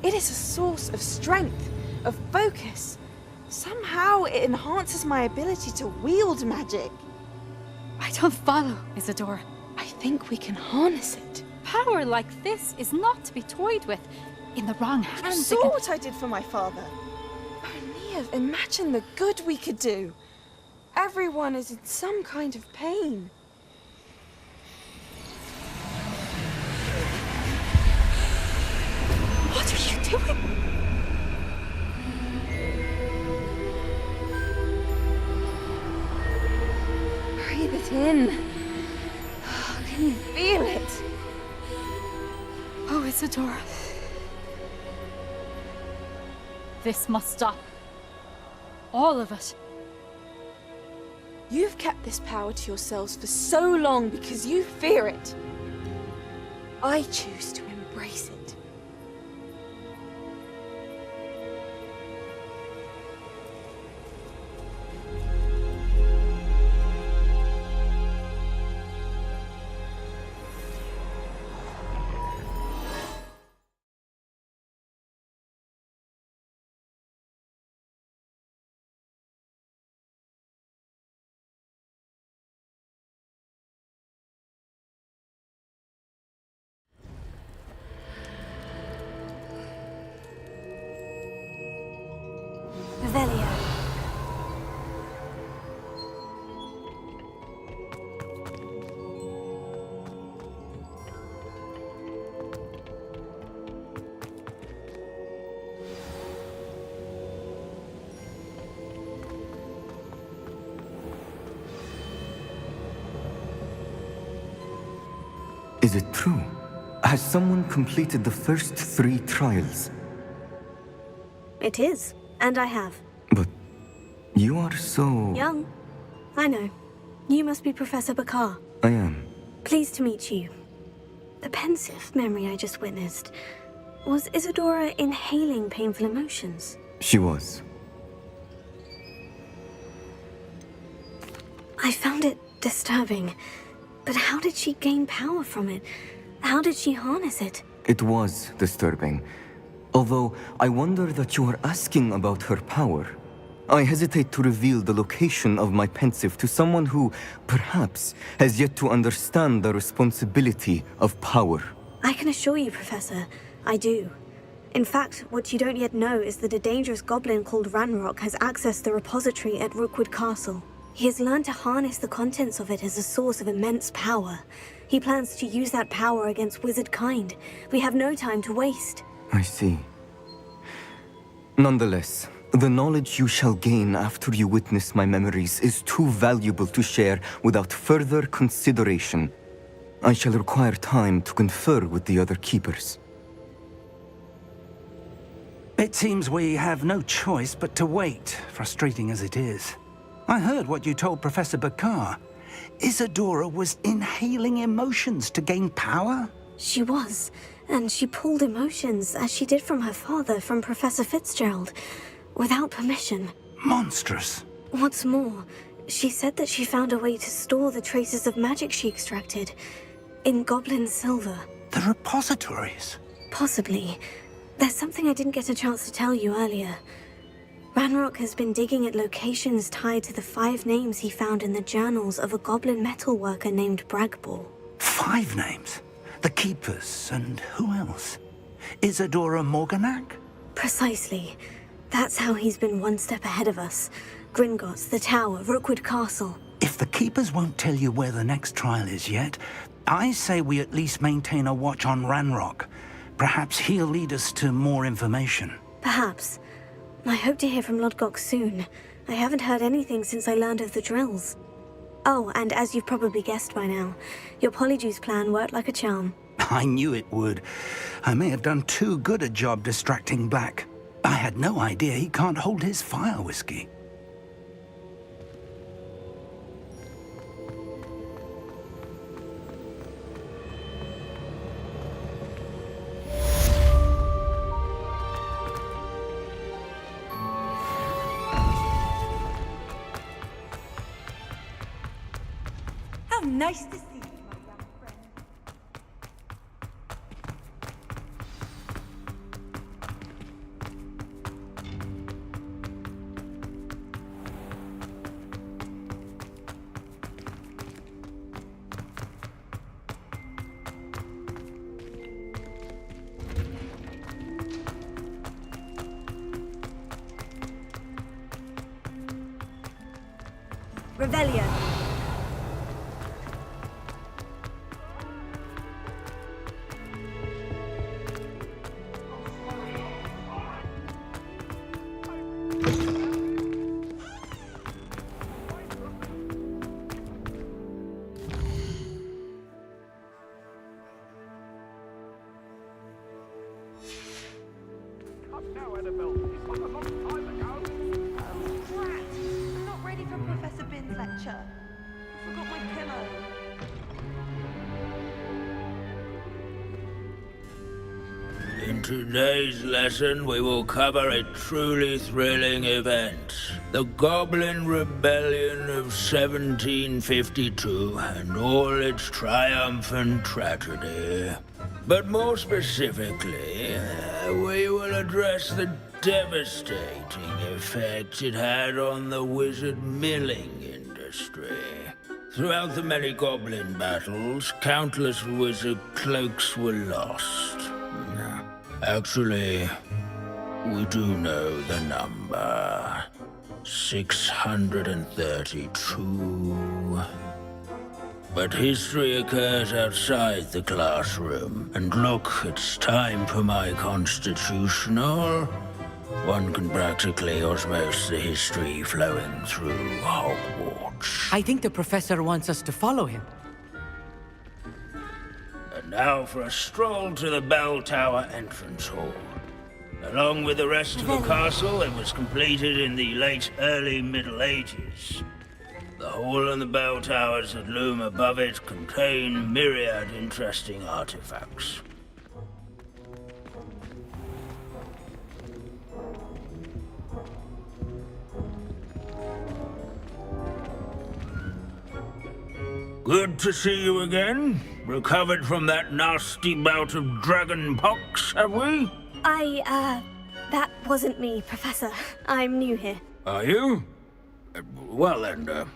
It is a source of strength, of focus. Somehow it enhances my ability to wield magic. I don't follow, Isadora. I think we can harness it. Power like this is not to be toyed with. In the wrong hands. You saw what I did for my father. Oh, Neve, imagine the good we could do. Everyone is in some kind of pain. What are you doing? Breathe it in. Can you feel it? Oh, Isadora. This must stop. All of it. You've kept this power to yourselves for so long because you fear it. I choose to embrace it. Revelio. Is it true? Has someone completed the first 3 trials? It is, and I have. But you are so... Young. I know. You must be Professor Bakar. I am. Pleased to meet you. The pensive memory I just witnessed. Was Isadora inhaling painful emotions? She was. I found it disturbing. But how did she gain power from it? How did she harness it? It was disturbing. Although I wonder that you are asking about her power. I hesitate to reveal the location of my pensive to someone who, perhaps, has yet to understand the responsibility of power. I can assure you, Professor, I do. In fact, what you don't yet know is that a dangerous goblin called Ranrock has accessed the repository at Rookwood Castle. He has learned to harness the contents of it as a source of immense power. He plans to use that power against wizard kind. We have no time to waste. I see. Nonetheless, the knowledge you shall gain after you witness my memories is too valuable to share without further consideration. I shall require time to confer with the other keepers. It seems we have no choice but to wait, frustrating as it is. I heard what you told Professor Bakar. Isadora was inhaling emotions to gain power? She was, and she pulled emotions, as she did from her father, from Professor Fitzgerald, without permission. Monstrous. What's more, she said that she found a way to store the traces of magic she extracted in goblin silver. The repositories? Possibly. There's something I didn't get a chance to tell you earlier. Ranrock has been digging at locations tied to the 5 names he found in the journals of a goblin metalworker named Bragball. 5 names? The Keepers, and who else? Isadora Morganac? Precisely. That's how he's been one step ahead of us. Gringotts, the Tower, Rookwood Castle. If the Keepers won't tell you where the next trial is yet, I say we at least maintain a watch on Ranrock. Perhaps he'll lead us to more information. Perhaps. I hope to hear from Lodgok soon. I haven't heard anything since I learned of the drills. Oh, and as you've probably guessed by now, your Polyjuice plan worked like a charm. I knew it would. I may have done too good a job distracting Black. I had no idea he can't hold his fire whiskey. How nice to see you, my young friend. Revelio. I'm not ready for Professor Bin's lecture. I forgot my pillow. In today's lesson, we will cover a truly thrilling event. The Goblin Rebellion of 1752 and all its triumphant tragedy. But more specifically, we will address the devastating effect it had on the wizard milling industry. Throughout the many goblin battles, countless wizard cloaks were lost. Actually, we do know the number. 632. But history occurs outside the classroom. And look, it's time for my constitutional. One can practically osmose the history flowing through Hogwarts. I think the professor wants us to follow him. And now for a stroll to the Bell Tower entrance hall. Along with the rest of the castle, it was completed in the late early Middle Ages. The hall and the bell towers that loom above it contain myriad interesting artifacts. Good to see you again. Recovered from that nasty bout of dragon pox, have we? That wasn't me, Professor. I'm new here. Are you? Well then,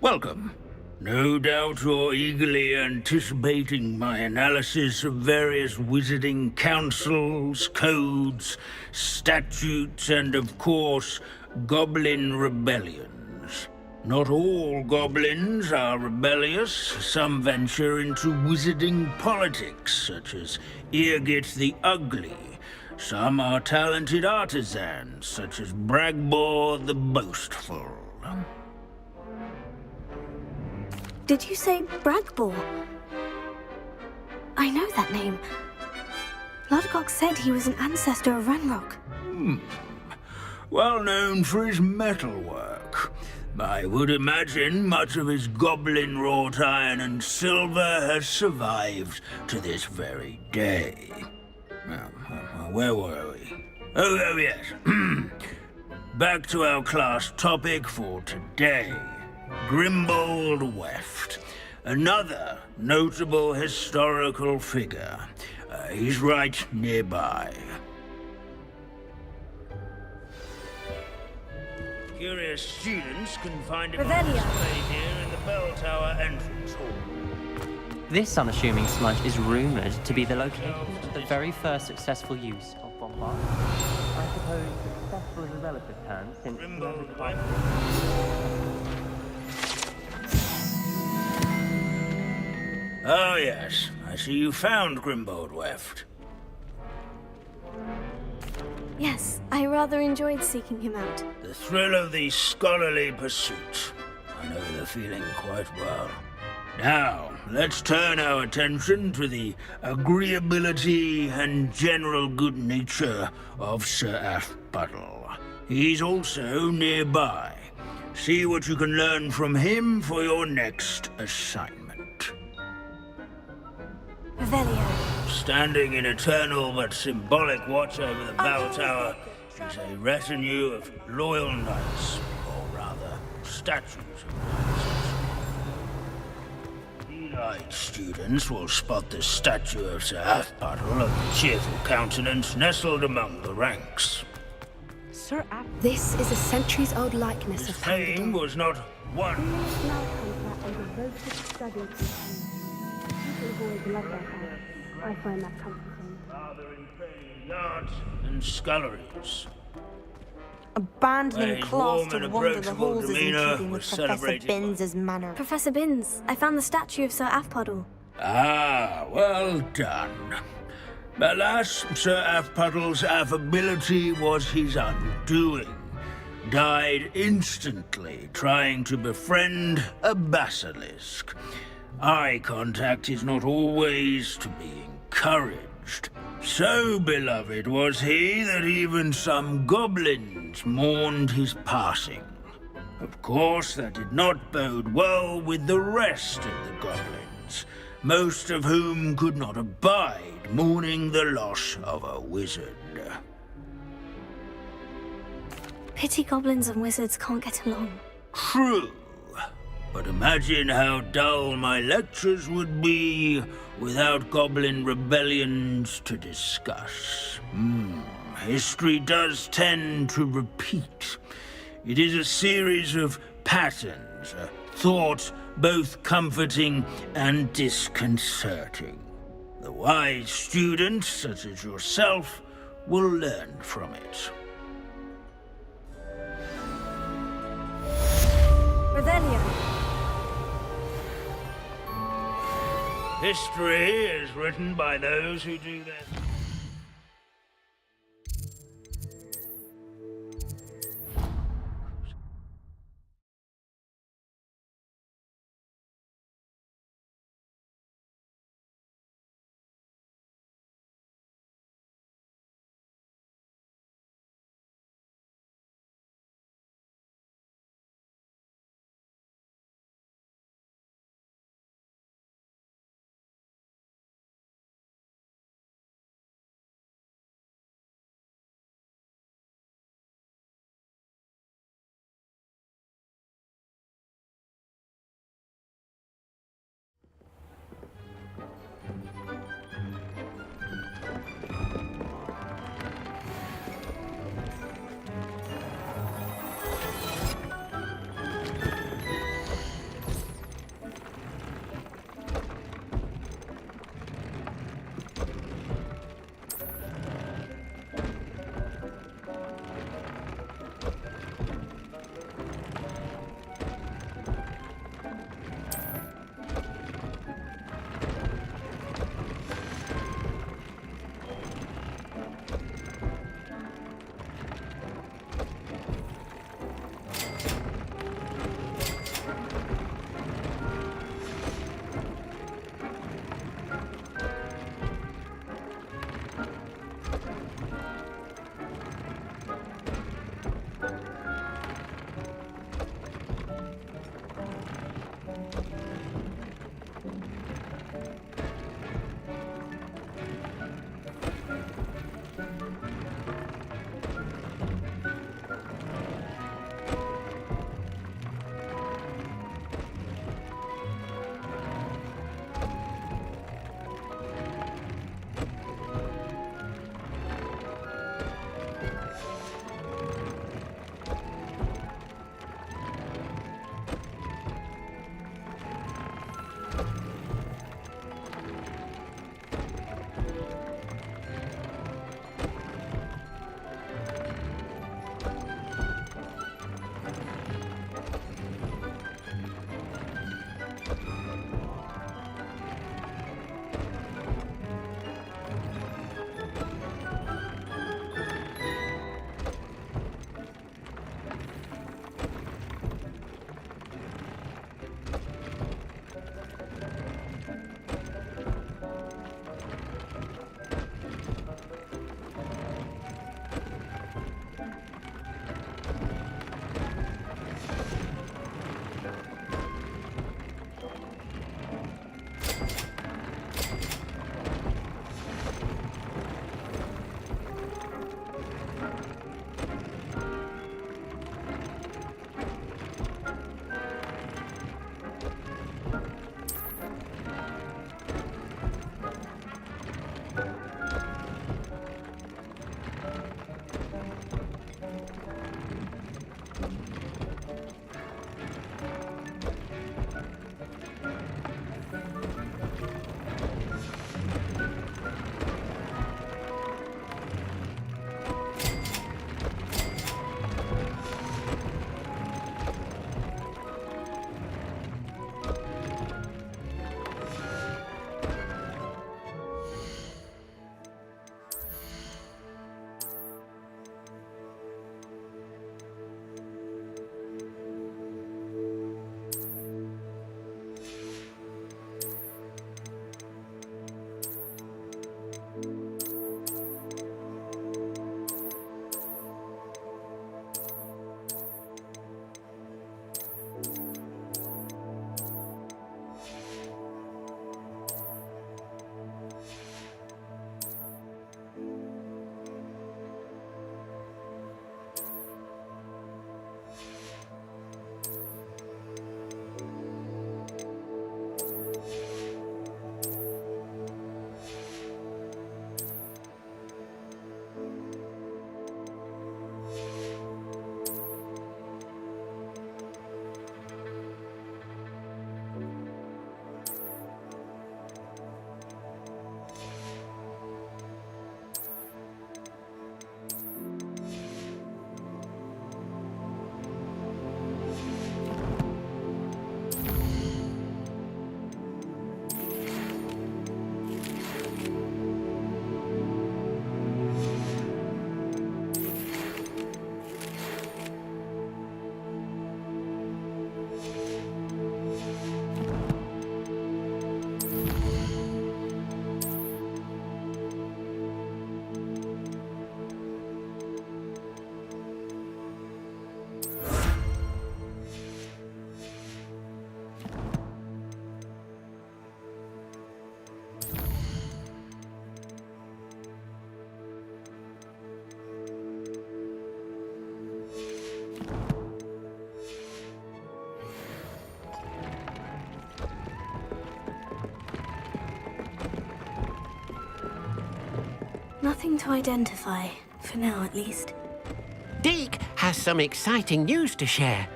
welcome. No doubt you're eagerly anticipating my analysis of various wizarding councils, codes, statutes, and of course, goblin rebellions. Not all goblins are rebellious. Some venture into wizarding politics, such as 8BIT the Ugly. Some are talented artisans, such as Bragbor the Boastful. Did you say Bragbor? I know that name. Lodgok said he was an ancestor of Ranrock. Well known for his metalwork. I would imagine much of his goblin wrought iron and silver has survived to this very day. Where were we? Oh yes. Back to our class topic for today. Grimbold Weft. Another notable historical figure. He's right nearby. Curious students can find him on display here in the bell tower entrance hall. This unassuming smudge is rumored to be the location of the very first successful use of bombard. I suppose successful is a relative term since Oh yes, I see you found Grimbold Weft. Yes, I rather enjoyed seeking him out. The thrill of the scholarly pursuit. I know the feeling quite well. Now, let's turn our attention to the agreeability and general good nature of Sir Afpuddle. He's also nearby. See what you can learn from him for your next assignment. Revelio. Standing in eternal but symbolic watch over the bell tower is a retinue of loyal knights, or rather, statues of knights. Knight students will spot the statue of Sir Afpuddle of the cheerful countenance nestled among the ranks. Sir This is a centuries-old likeness His of fame was not one. I find that comforting. Rather in training yards and sculleries. Abandoning class to wander the halls is in demeanor keeping with was Professor celebrated Binns' manner. Professor Binns, I found the statue of Sir Afpuddle. Ah, well done. Alas, Sir Afpuddle's affability was his undoing. Died instantly trying to befriend a basilisk. Eye contact is not always to be encouraged. So beloved was he that even some goblins mourned his passing. Of course, that did not bode well with the rest of the goblins, most of whom could not abide mourning the loss of a wizard. Pity goblins and wizards can't get along. True. But imagine how dull my lectures would be without goblin rebellions to discuss. History does tend to repeat. It is a series of patterns, a thought both comforting and disconcerting. The wise student, such as yourself, will learn from it. Revelio. History is written by those who do their... Nothing to identify, for now at least. Deke has some exciting news to share.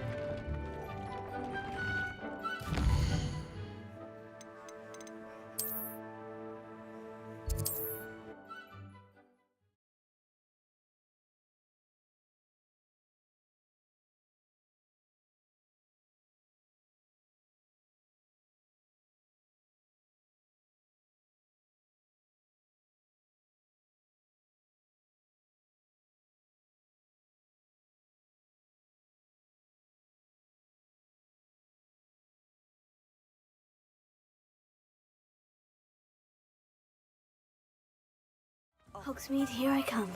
Hogsmeade, here I come.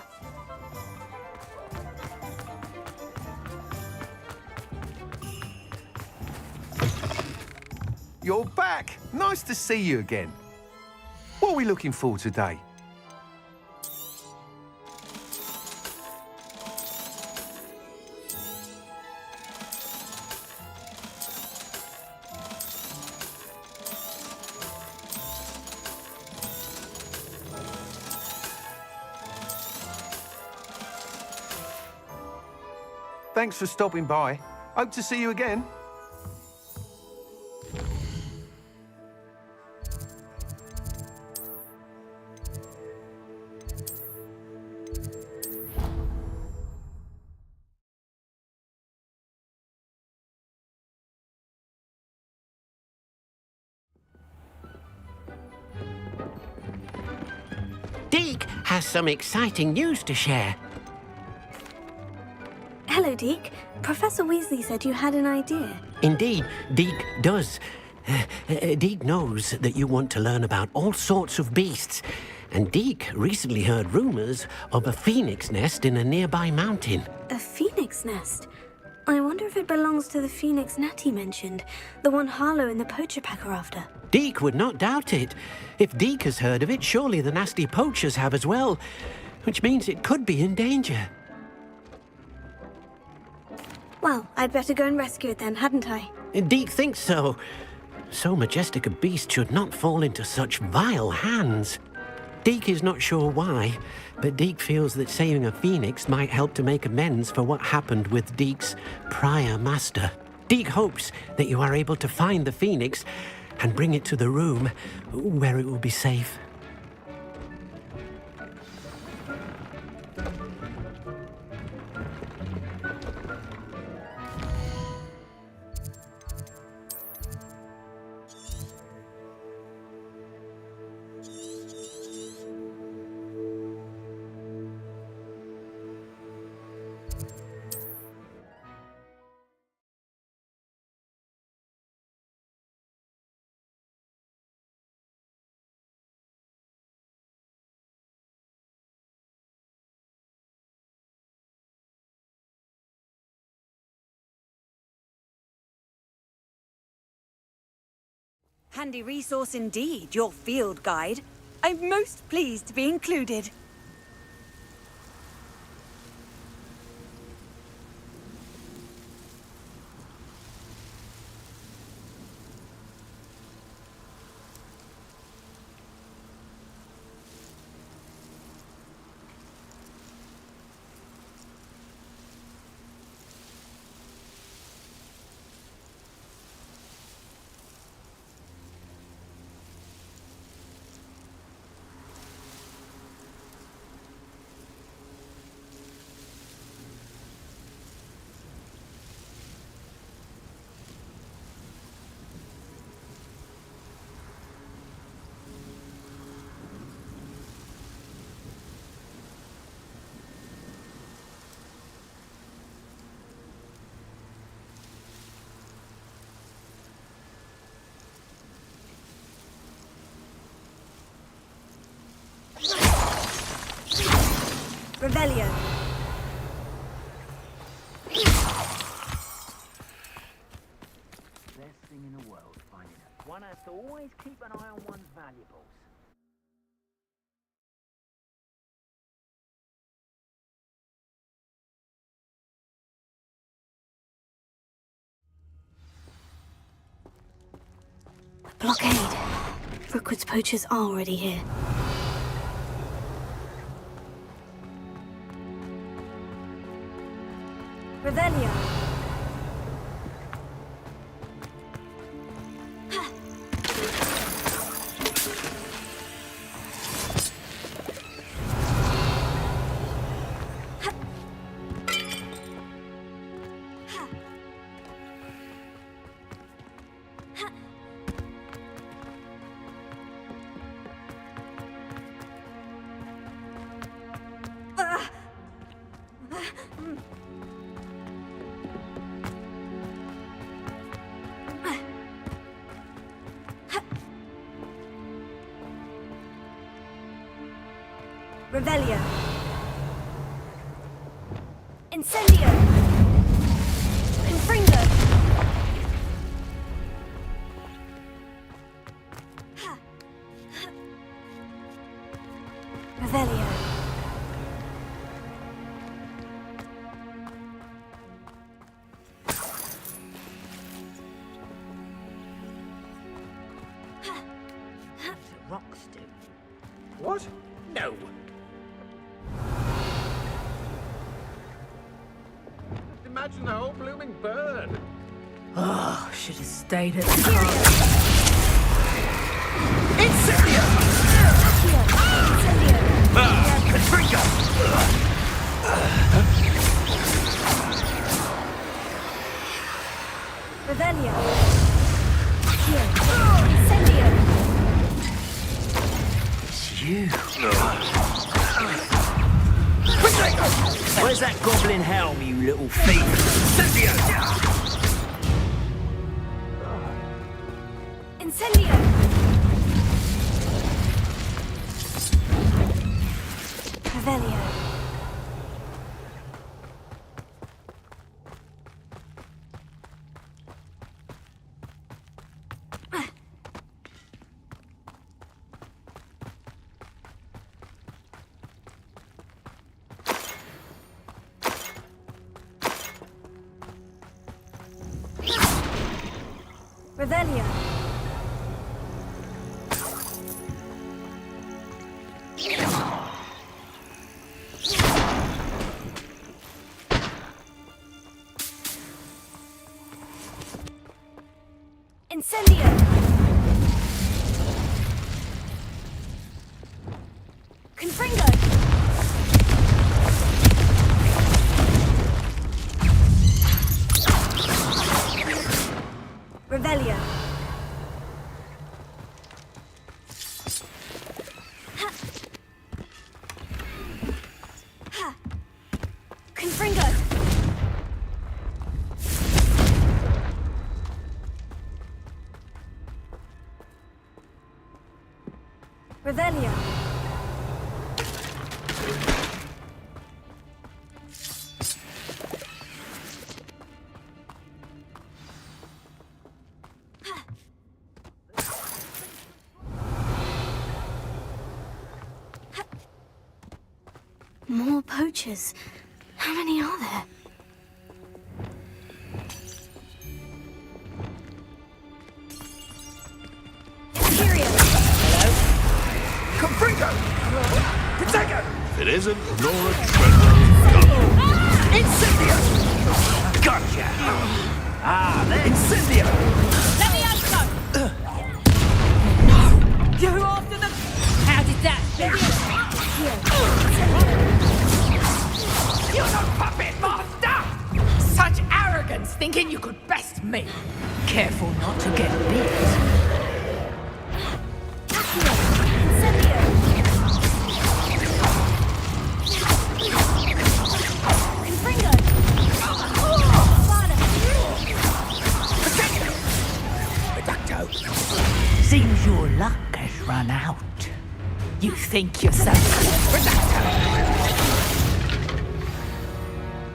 You're back! Nice to see you again. What are we looking for today? Thanks for stopping by. Hope to see you again. Deke has some exciting news to share. Hello, Deke. Professor Weasley said you had an idea. Indeed, Deke does. Deke knows that you want to learn about all sorts of beasts, and Deke recently heard rumors of a phoenix nest in a nearby mountain. A phoenix nest? I wonder if it belongs to the phoenix Natty mentioned, the one Harlow and the poacher pack are after. Deke would not doubt it. If Deke has heard of it, surely the nasty poachers have as well, which means it could be in danger. Well, I'd better go and rescue it then, hadn't I? Deke thinks so. So majestic a beast should not fall into such vile hands. Deke is not sure why, but Deke feels that saving a phoenix might help to make amends for what happened with Deke's prior master. Deke hopes that you are able to find the phoenix and bring it to the room where it will be safe. Handy resource indeed, your field guide. I'm most pleased to be included. Revelio. Best thing in the world, finding it. One has to always keep an eye on one's valuables. Blockade. Rookwood's poachers are already here. Revelio. Incendio. Confringo. Revelio. Rocks do. What? No. Imagine the whole blooming bird. Oh, should have stayed at the Incendio! Confringo! Revelio. Incendio. It's you. Where's that goblin helm, you little thief? Incendio! Incendio. Revelio. Revelio. Incendio. Confringo. Revelio. Confringo. Revelio. More poachers. How many are there? Confringo! Protego! If it isn't Nora Treadwell. Incendio! Gotcha! Ah, there. Incendio! Let me out, son! You're after the... How did that feel? You're no puppet master! Such arrogance, thinking you could best me. Careful not to get bit. Seems your luck has run out. You think you're so...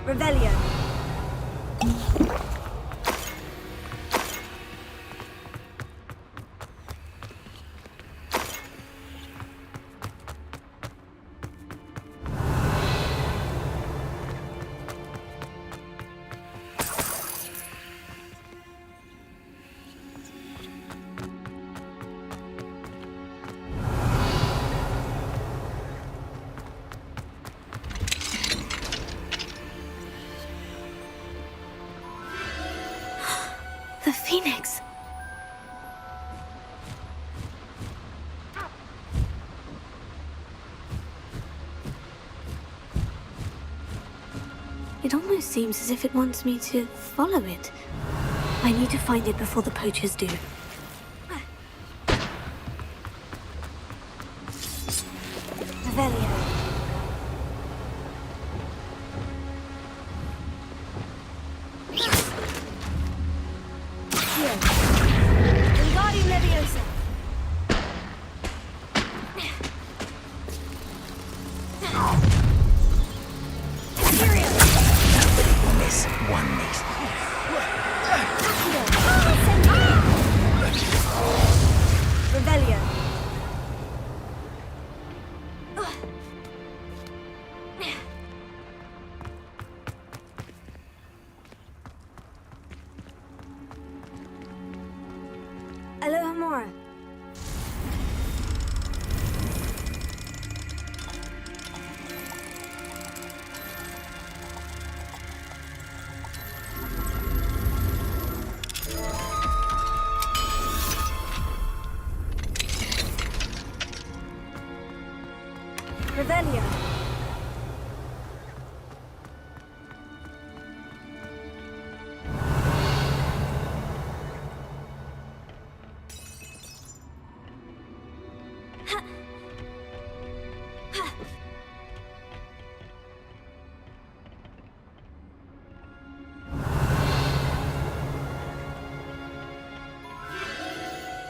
Revelio. The Phoenix. It almost seems as if it wants me to follow it. I need to find it before the poachers do. Revelio. Wingardium Leviosa. tomorrow. Revelio.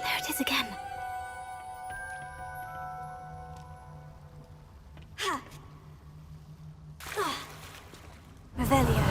There it is again. Revelio.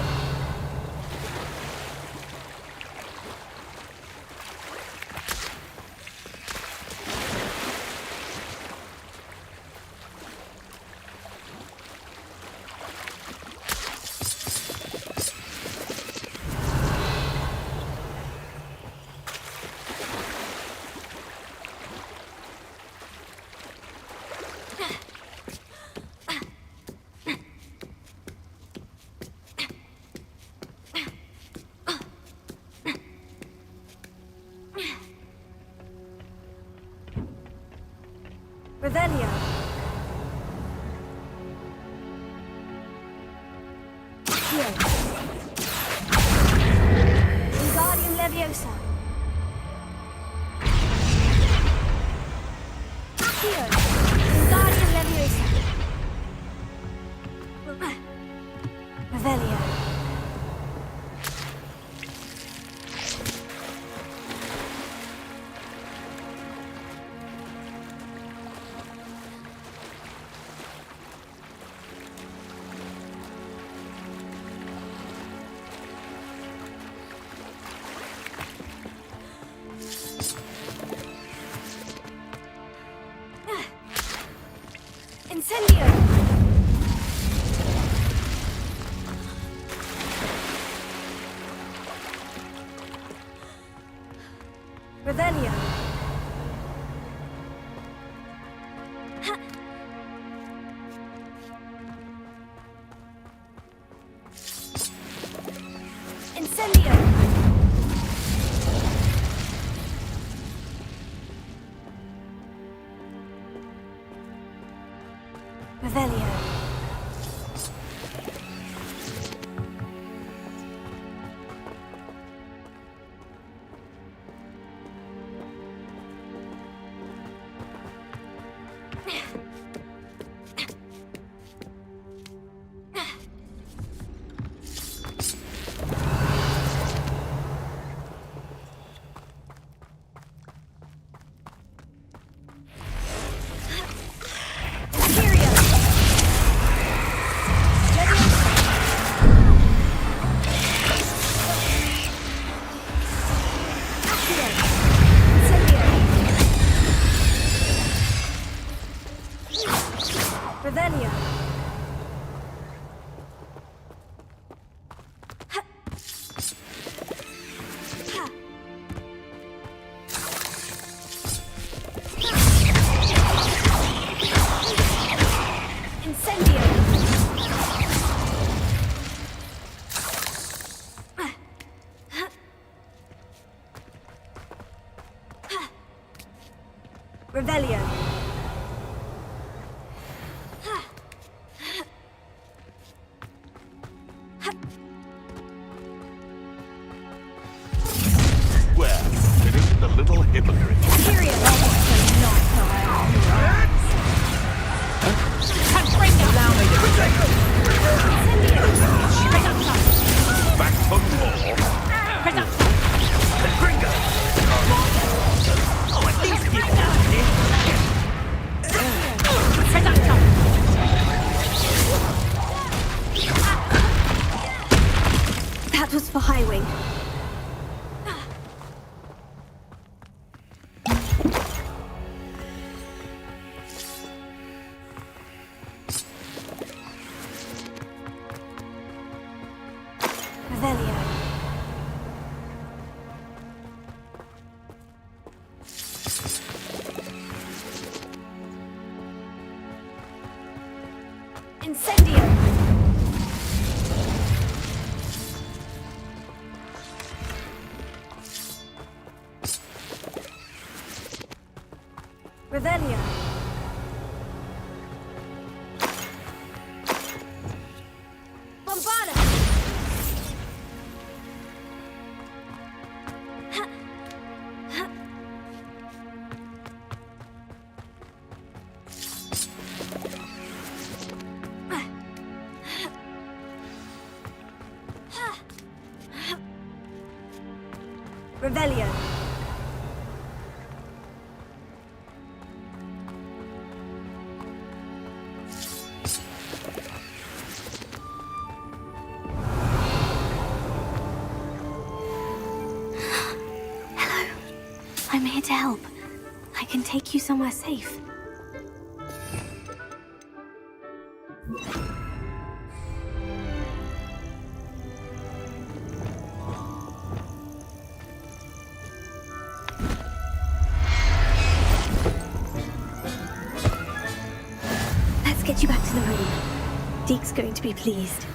Revelio. Here. Wingardium Leviosa. Here. Wingardium Leviosa. Revelio. Incendio! Revelio. Incendio! Revelio. Revelio. Incendio. Revelio. Well, it isn't a little hypocrite. Back for more. Oh, at least you That was for Highwing. Revelio. Incendio! Revelio! Bombarda! Revelio. Hello. I'm here to help. I can take you somewhere safe. Let's get you back to the room. Deke's going to be pleased.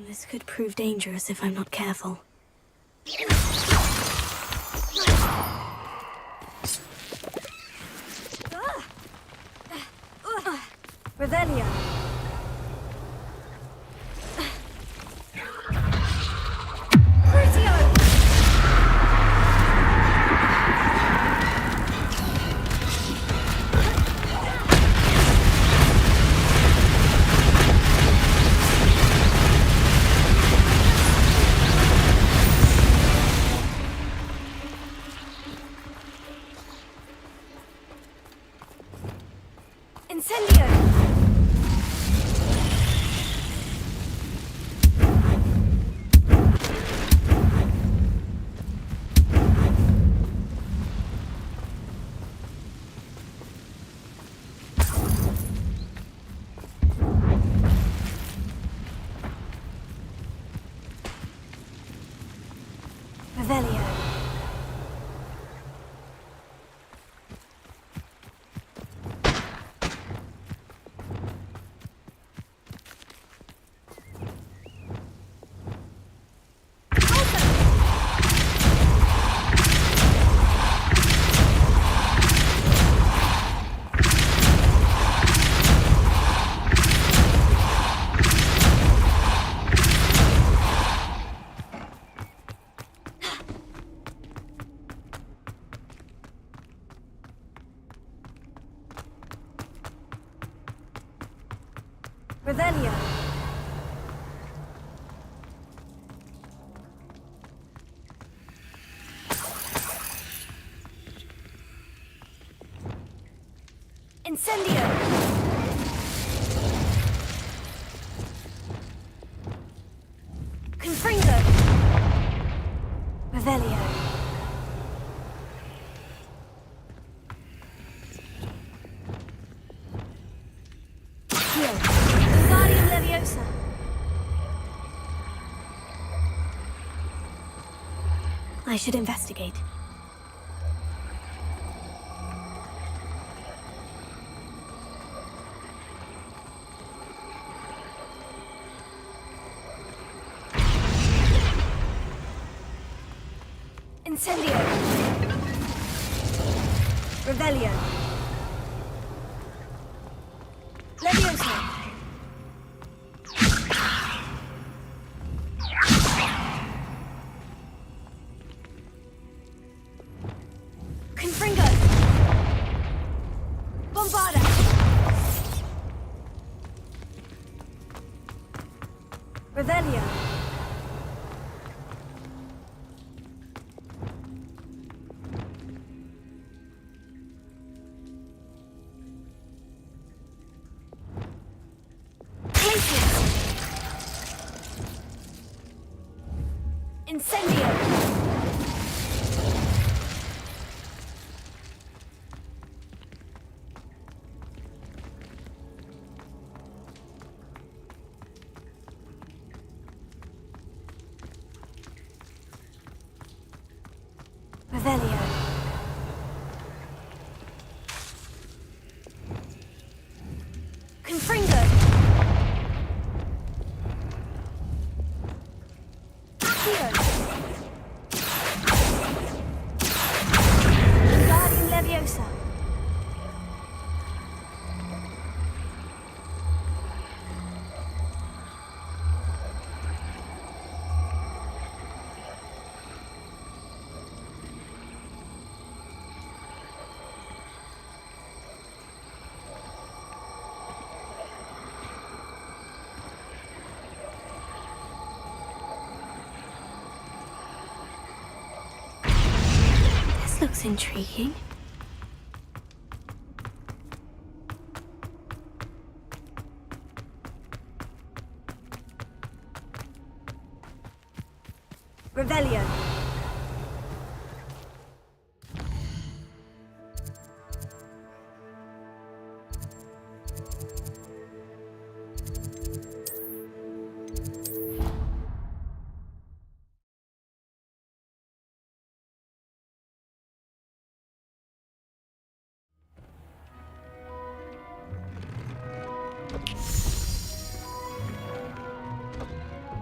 This could prove dangerous if I'm not careful. Revelio. Incendio! Revelio. Revelio. Incendio. Confringo. Revelio. Wingardium Leviosa. I should investigate. Incendio. Revelio. Leviosa. Confringo. Bombarda. Revelio. looks intriguing. Revelio.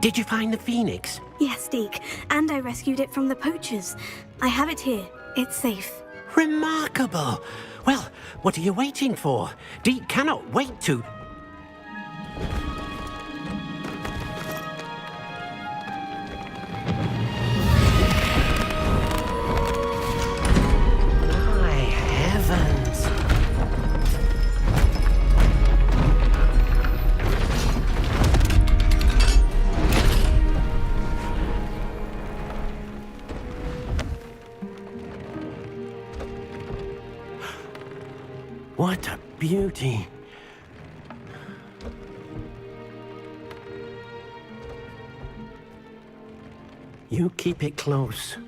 Did you find the phoenix? Yes, Deke, and I rescued it from the poachers. I have it here. It's safe. Remarkable! Well, what are you waiting for? Deke cannot wait to... My heavens! What a beauty! You keep it close.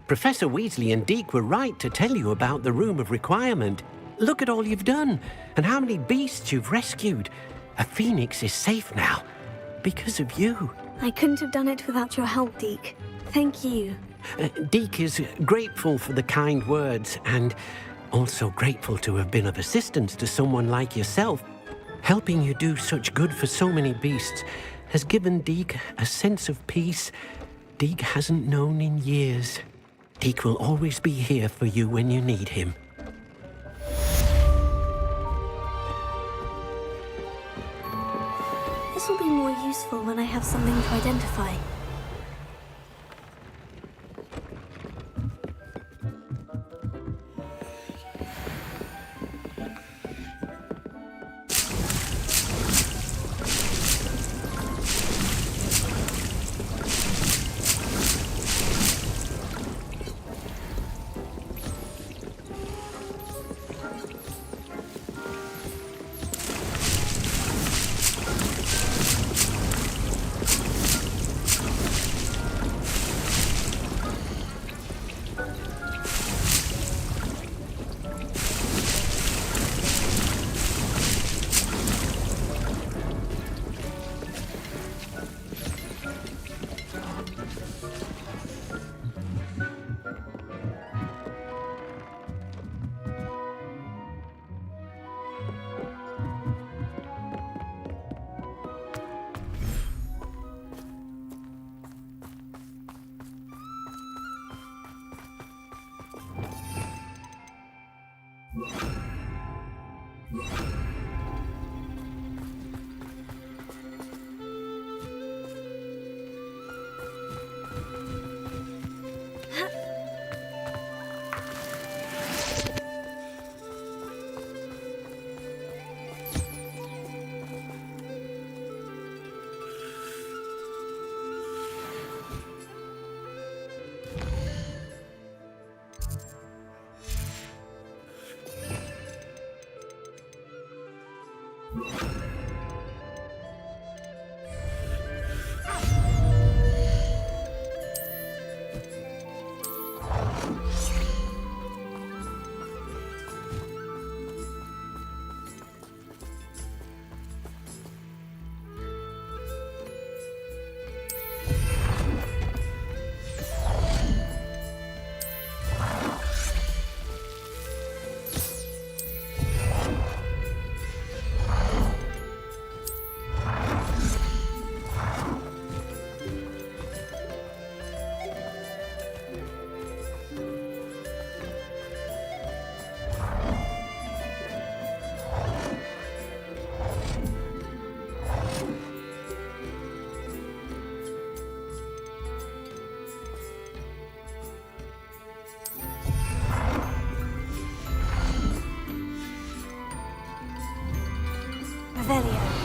Professor Weasley and Deke were right to tell you about the Room of Requirement. Look at all you've done, and how many beasts you've rescued. A phoenix is safe now, because of you. I couldn't have done it without your help, Deke. Thank you. Deke is grateful for the kind words, and also grateful to have been of assistance to someone like yourself. Helping you do such good for so many beasts has given Deke a sense of peace Deke hasn't known in years. Deke will always be here for you when you need him. This will be more useful when I have something to identify. Revelio.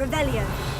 Revelio.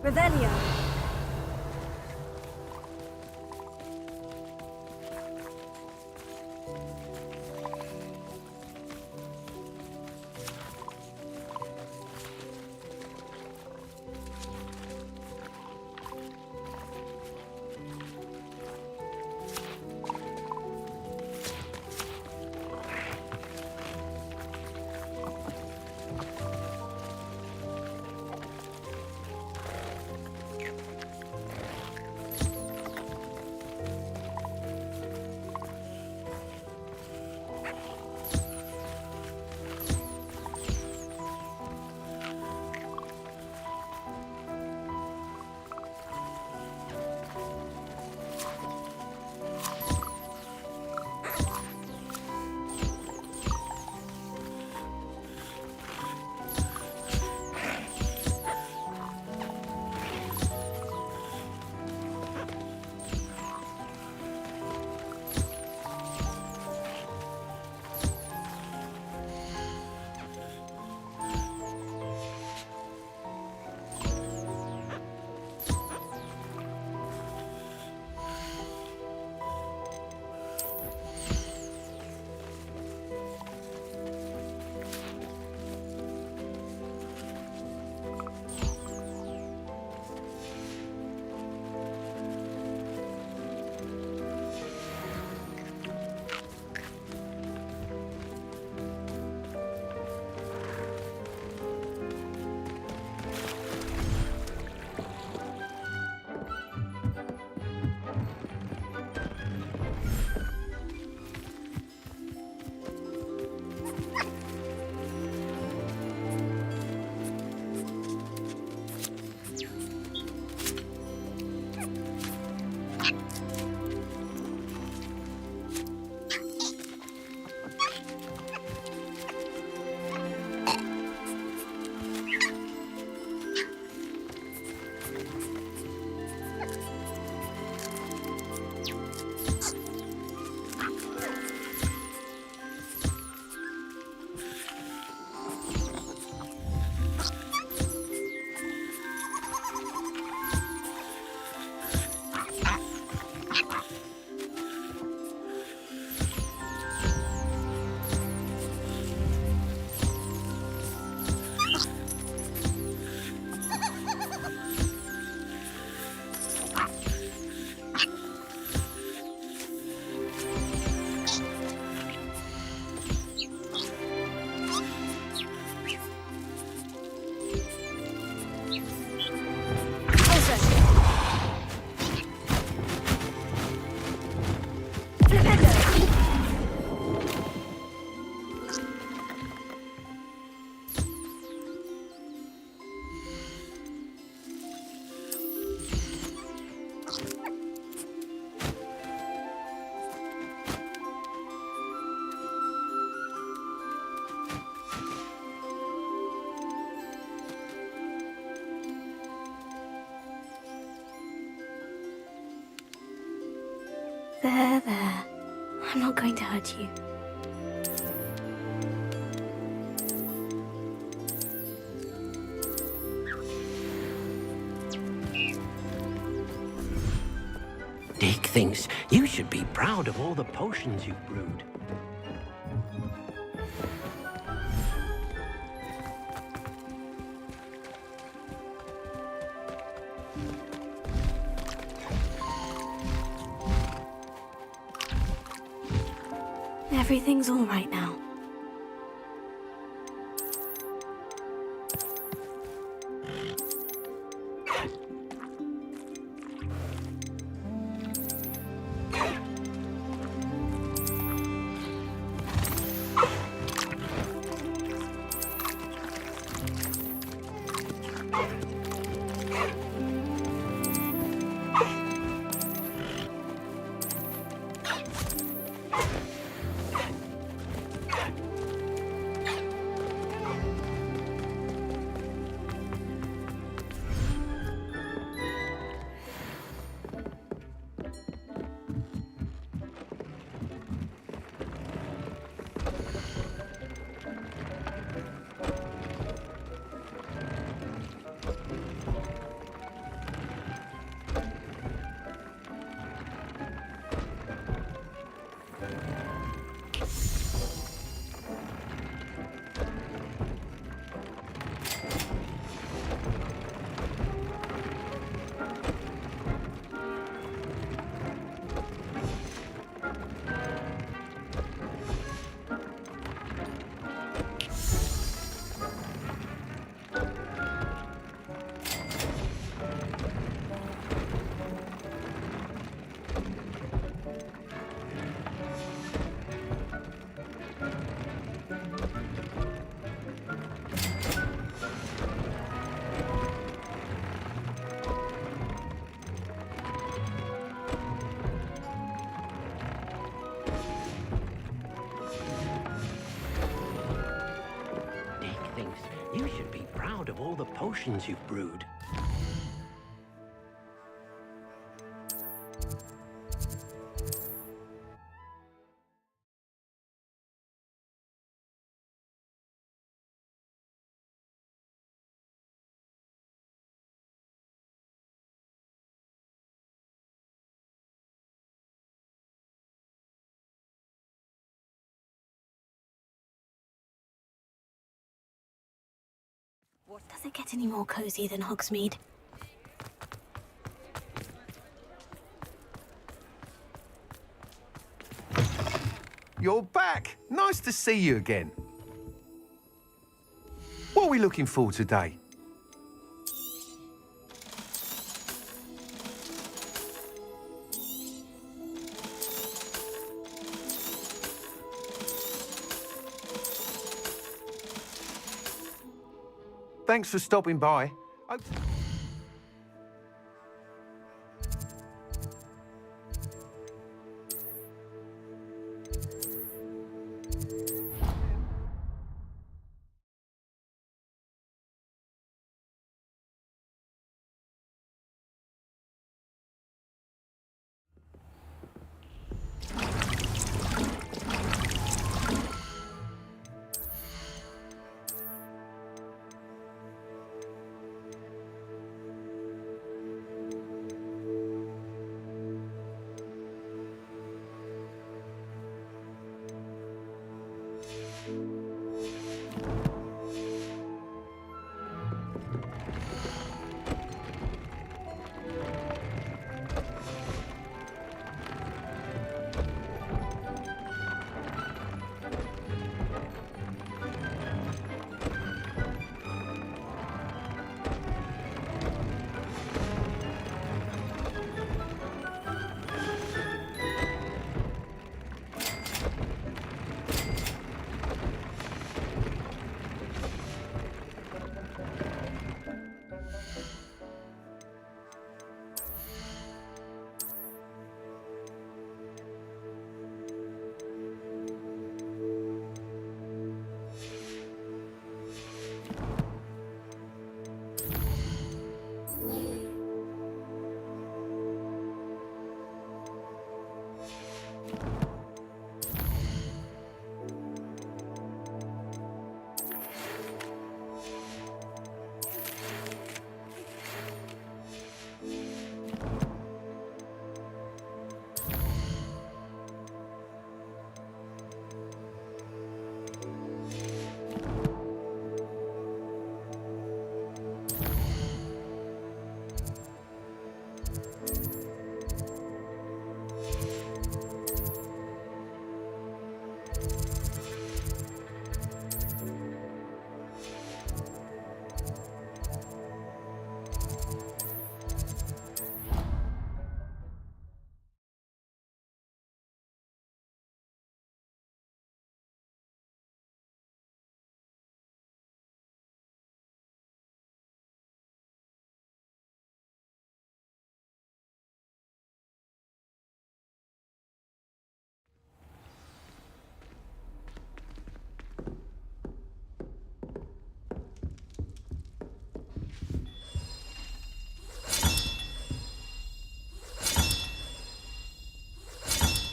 Revelio. There. I'm not going to hurt you. Dick thinks you should be proud of all the potions you've brewed. Everything's all right now. You should be proud of all the potions you've brewed. Does it get any more cozy than Hogsmeade? You're back. Nice to see you again. What are we looking for today? Thanks for stopping by.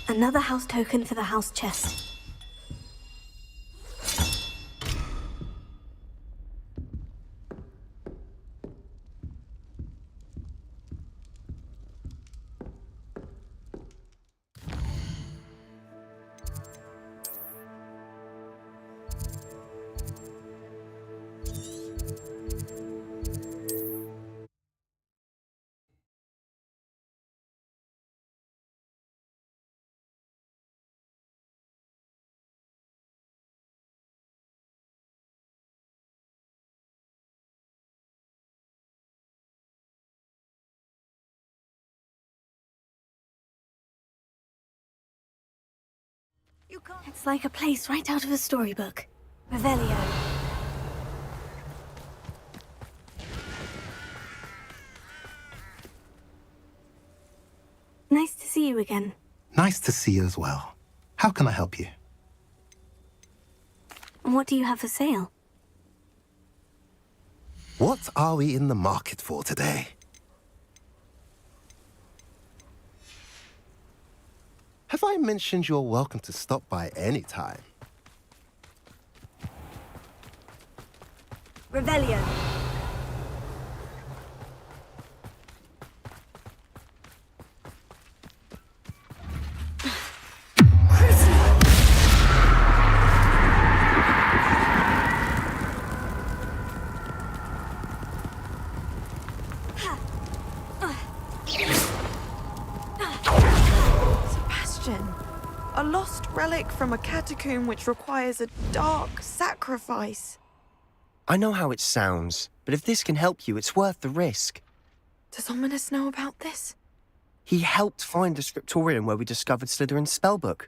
Another house token for the house chest. It's like a place right out of a storybook. Revelio. Nice to see you again. Nice to see you as well. How can I help you? What do you have for sale? What are we in the market for today? Have I mentioned you're welcome to stop by any time? Revelio. A lost relic from a catacomb which requires a dark sacrifice. I know how it sounds, but if this can help you, it's worth the risk. Does Ominous know about this? He helped find the scriptorium where we discovered Slytherin's spellbook.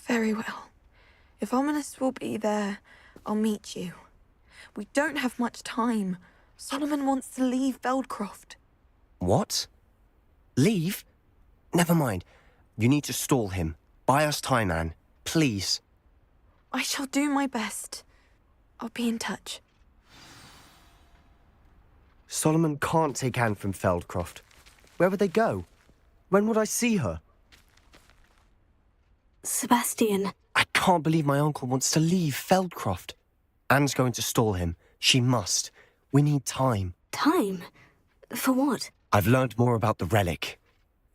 Very well. If Ominous will be there, I'll meet you. We don't have much time. Solomon wants to leave Feldcroft. What? Leave? Never mind. You need to stall him. Buy us time, Anne. Please. I shall do my best. I'll be in touch. Solomon can't take Anne from Feldcroft. Where would they go? When would I see her? Sebastian. I can't believe my uncle wants to leave Feldcroft. Anne's going to stall him. She must. We need time. Time? For what? I've learned more about the relic.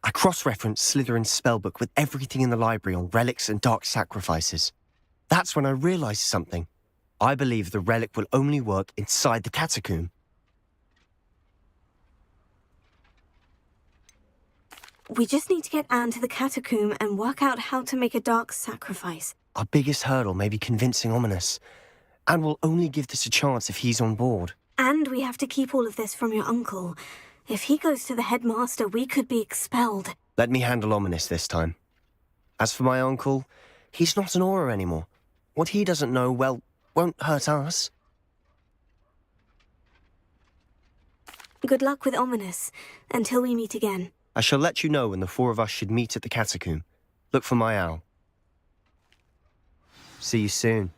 I cross-referenced Slytherin's spellbook with everything in the library on relics and dark sacrifices. That's when I realized something. I believe the relic will only work inside the catacomb. We just need to get Anne to the catacomb and work out how to make a dark sacrifice. Our biggest hurdle may be convincing Ominous. Anne will only give this a chance if he's on board. And we have to keep all of this from your uncle. If he goes to the headmaster, we could be expelled. Let me handle Ominous this time. As for my uncle, he's not an Auror anymore. What he doesn't know, well, won't hurt us. Good luck with Ominous, until we meet again. I shall let you know when the four of us should meet at the catacomb. Look for my owl. See you soon.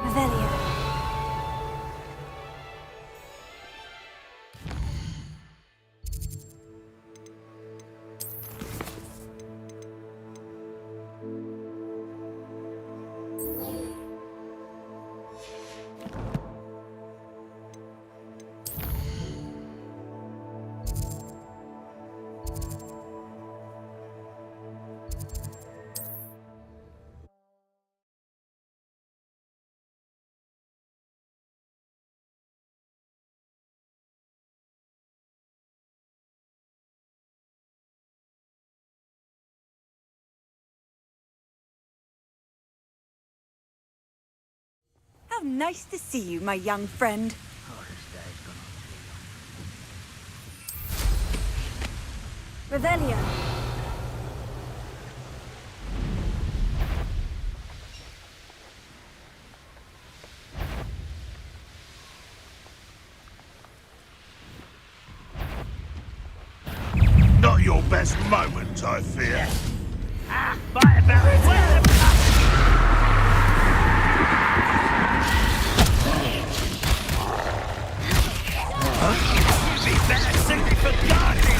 Revelio. How nice to see you, my young friend. Revelio. Not your best moment, I fear. Be better suited for gardening.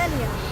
Revelio.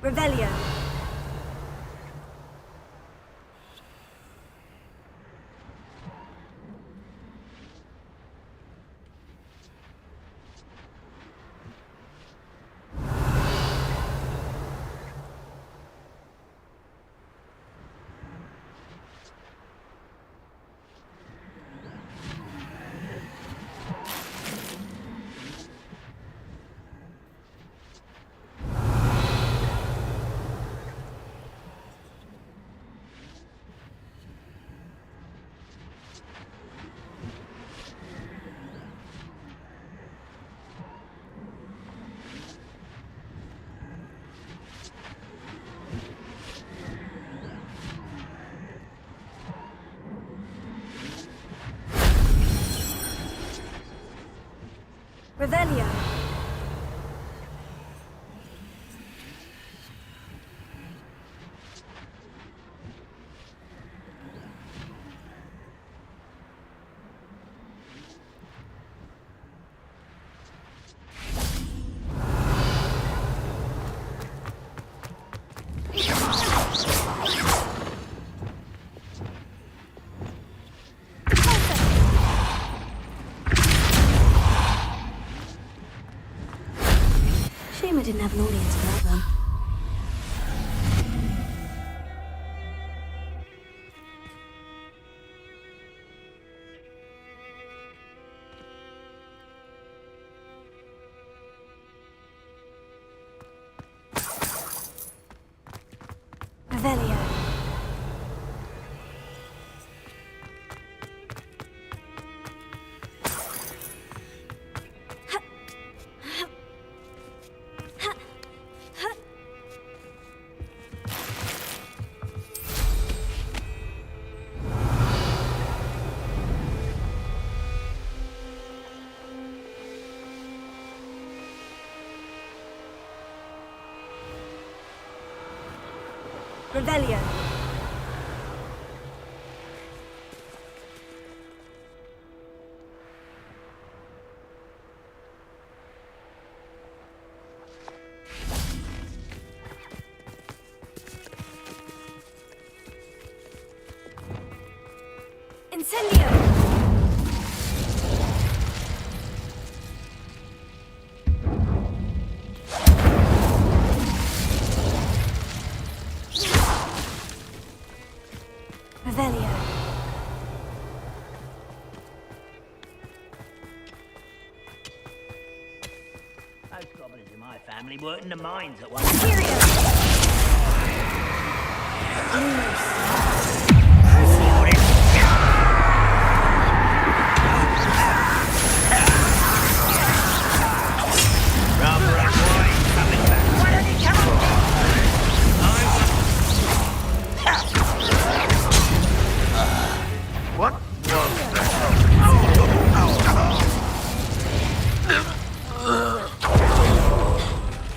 Revelio. Revelio. Shame I didn't have an audience for that one. Revelio. Revelio. Incendio. Revelio. Most goblins in my family worked in the mines at one time.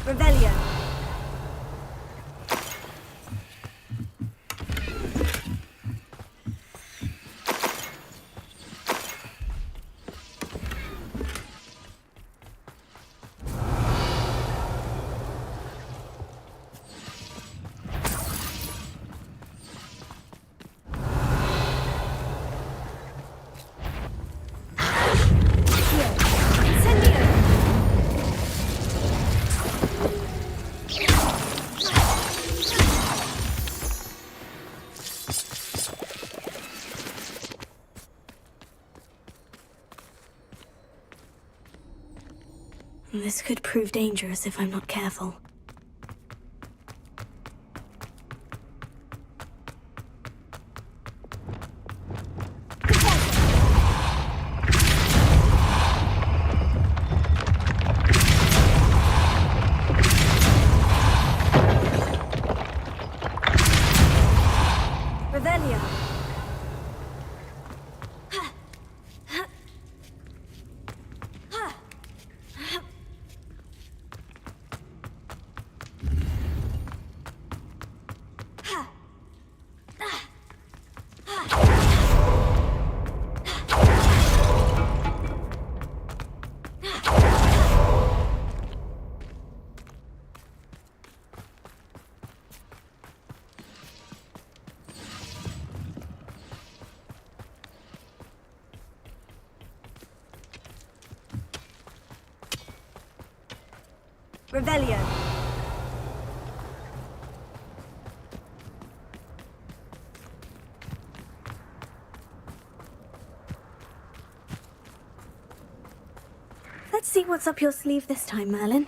Revelio. This could prove dangerous if I'm not careful. Revelio. Revelio. Let's see what's up your sleeve this time, Merlin.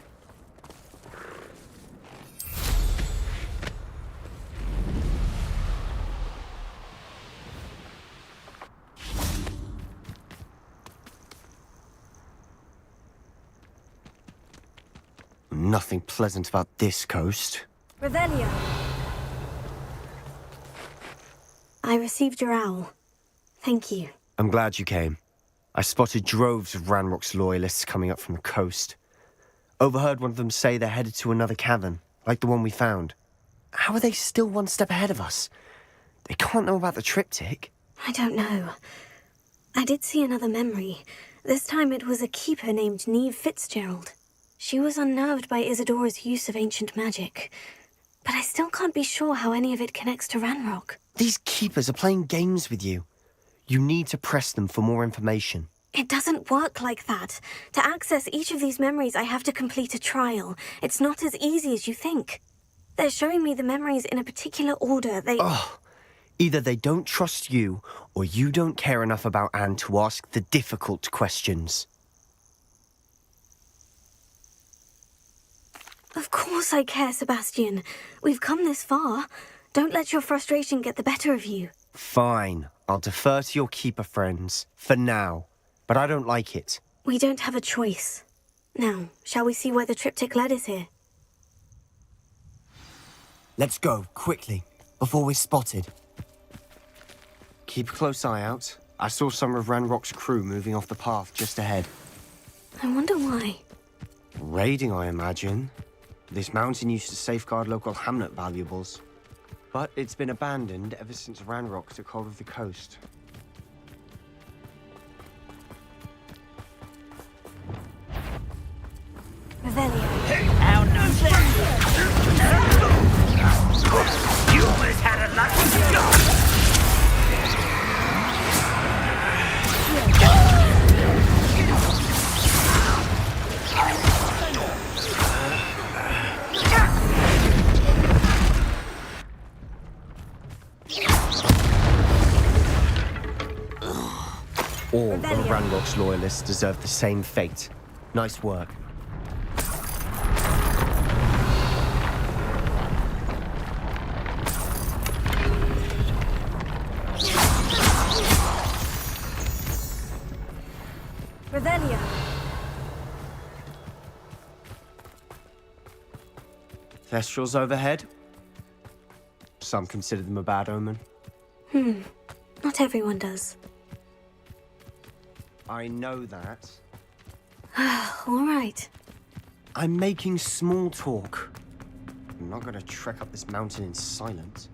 Nothing pleasant about this coast. Revelio. I received your owl. Thank you. I'm glad you came. I spotted droves of Ranrock's loyalists coming up from the coast. Overheard one of them say they're headed to another cavern, like the one we found. How are they still one step ahead of us? They can't know about the triptych. I don't know. I did see another memory. This time it was a keeper named Neve Fitzgerald. She was unnerved by Isadora's use of ancient magic. But I still can't be sure how any of it connects to Ranrock. These keepers are playing games with you. You need to press them for more information. It doesn't work like that. To access each of these memories, I have to complete a trial. It's not as easy as you think. They're showing me the memories in a particular order. Either they don't trust you, or you don't care enough about Anne to ask the difficult questions. Of course I care, Sebastian. We've come this far. Don't let your frustration get the better of you. Fine. I'll defer to your keeper friends. For now. But I don't like it. We don't have a choice. Now, shall we see where the triptych led us here? Let's go, quickly, before we're spotted. Keep a close eye out. I saw some of Ranrock's crew moving off the path just ahead. I wonder why. Raiding, I imagine. This mountain used to safeguard local hamlet valuables. But it's been abandoned ever since Ranrock took hold of the coast. Revelio. How nice. You almost had a lucky shot. All of Ranrock's loyalists deserve the same fate. Nice work. Revelio. Thestrals overhead. Some consider them a bad omen. Not everyone does. I know that. All right. I'm making small talk. I'm not going to trek up this mountain in silence.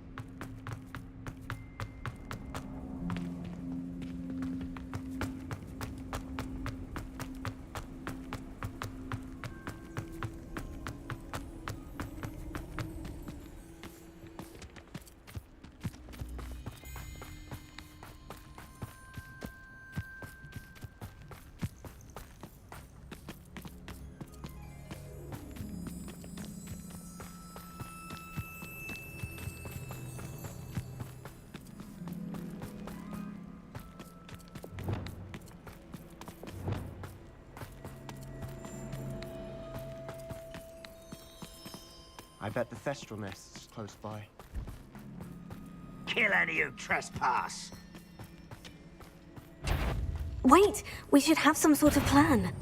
I bet the Thestral nest is close by. Kill any who trespass. Wait, we should have some sort of plan.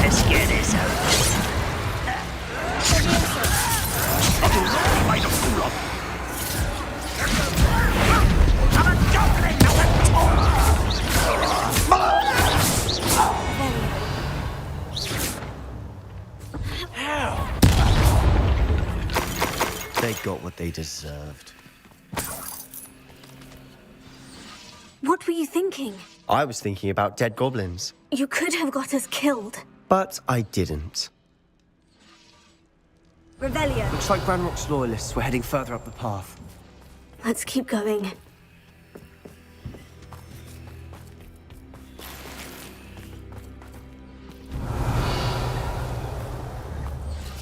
Let's get this over. Made a fool of. I'm a goblin, not a They got what they deserved. What were you thinking? I was thinking about dead goblins. You could have got us killed. But I didn't. Revelio. Looks like Ranrock's loyalists were heading further up the path. Let's keep going.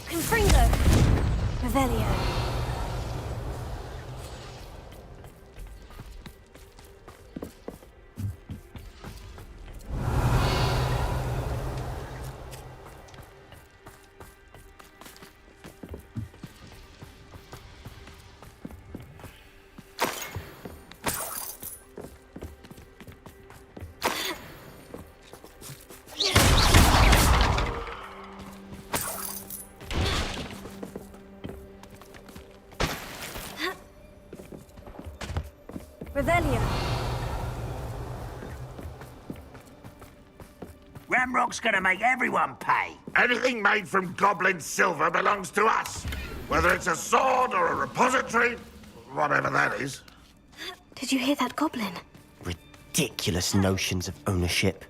Confringo. Revelio. Revelio. Ramrock's gonna make everyone pay. Anything made from goblin silver belongs to us. Whether it's a sword or a repository, whatever that is. Did you hear that goblin? Ridiculous notions of ownership.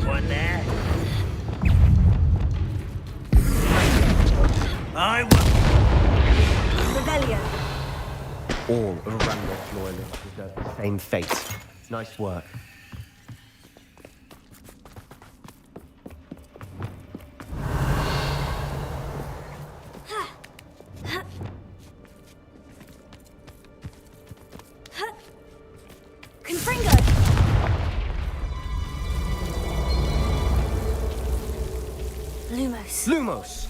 One there. I Revelio. All of Ranrock's loyalists deserve the same fate. Nice work. Confringo. Lumos. Lumos!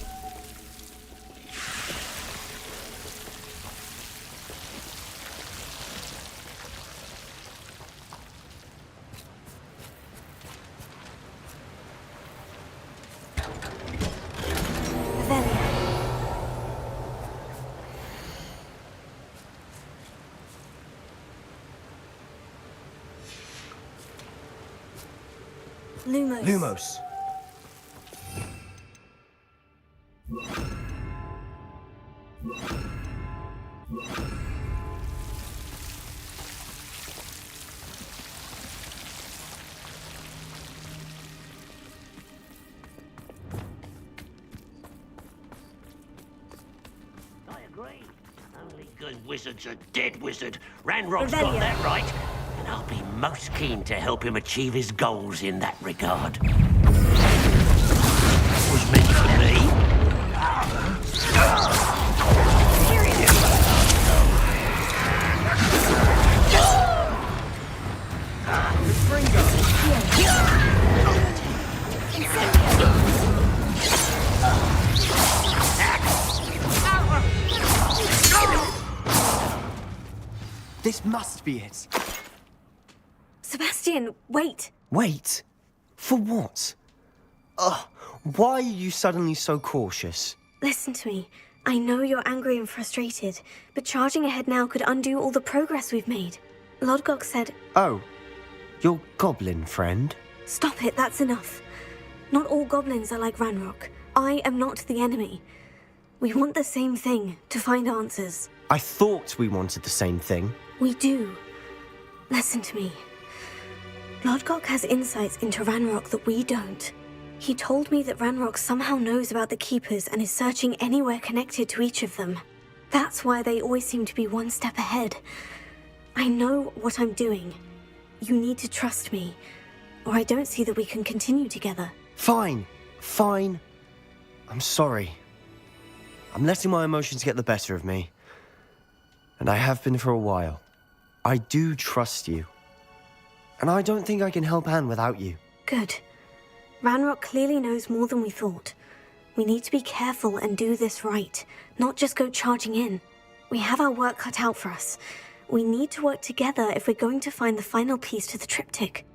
Lumos. Lumos. I agree. Only good wizard's a dead wizard. Ranrock's got that right. And I'll be most keen to help him achieve his goals in that regard. That was meant for me. This must be it. Sebastian, wait. Wait? For what? Ugh, why are you suddenly so cautious? Listen to me. I know you're angry and frustrated, but charging ahead now could undo all the progress we've made. Lodgok said... Oh, your goblin friend? Stop it, that's enough. Not all goblins are like Ranrock. I am not the enemy. We want the same thing, to find answers. I thought we wanted the same thing. We do. Listen to me. Lodgok has insights into Ranrock that we don't. He told me that Ranrock somehow knows about the Keepers and is searching anywhere connected to each of them. That's why they always seem to be one step ahead. I know what I'm doing. You need to trust me, or I don't see that we can continue together. Fine. I'm sorry. I'm letting my emotions get the better of me. And I have been for a while. I do trust you. And I don't think I can help Anne without you. Good. Ranrock clearly knows more than we thought. We need to be careful and do this right, not just go charging in. We have our work cut out for us. We need to work together if we're going to find the final piece to the triptych.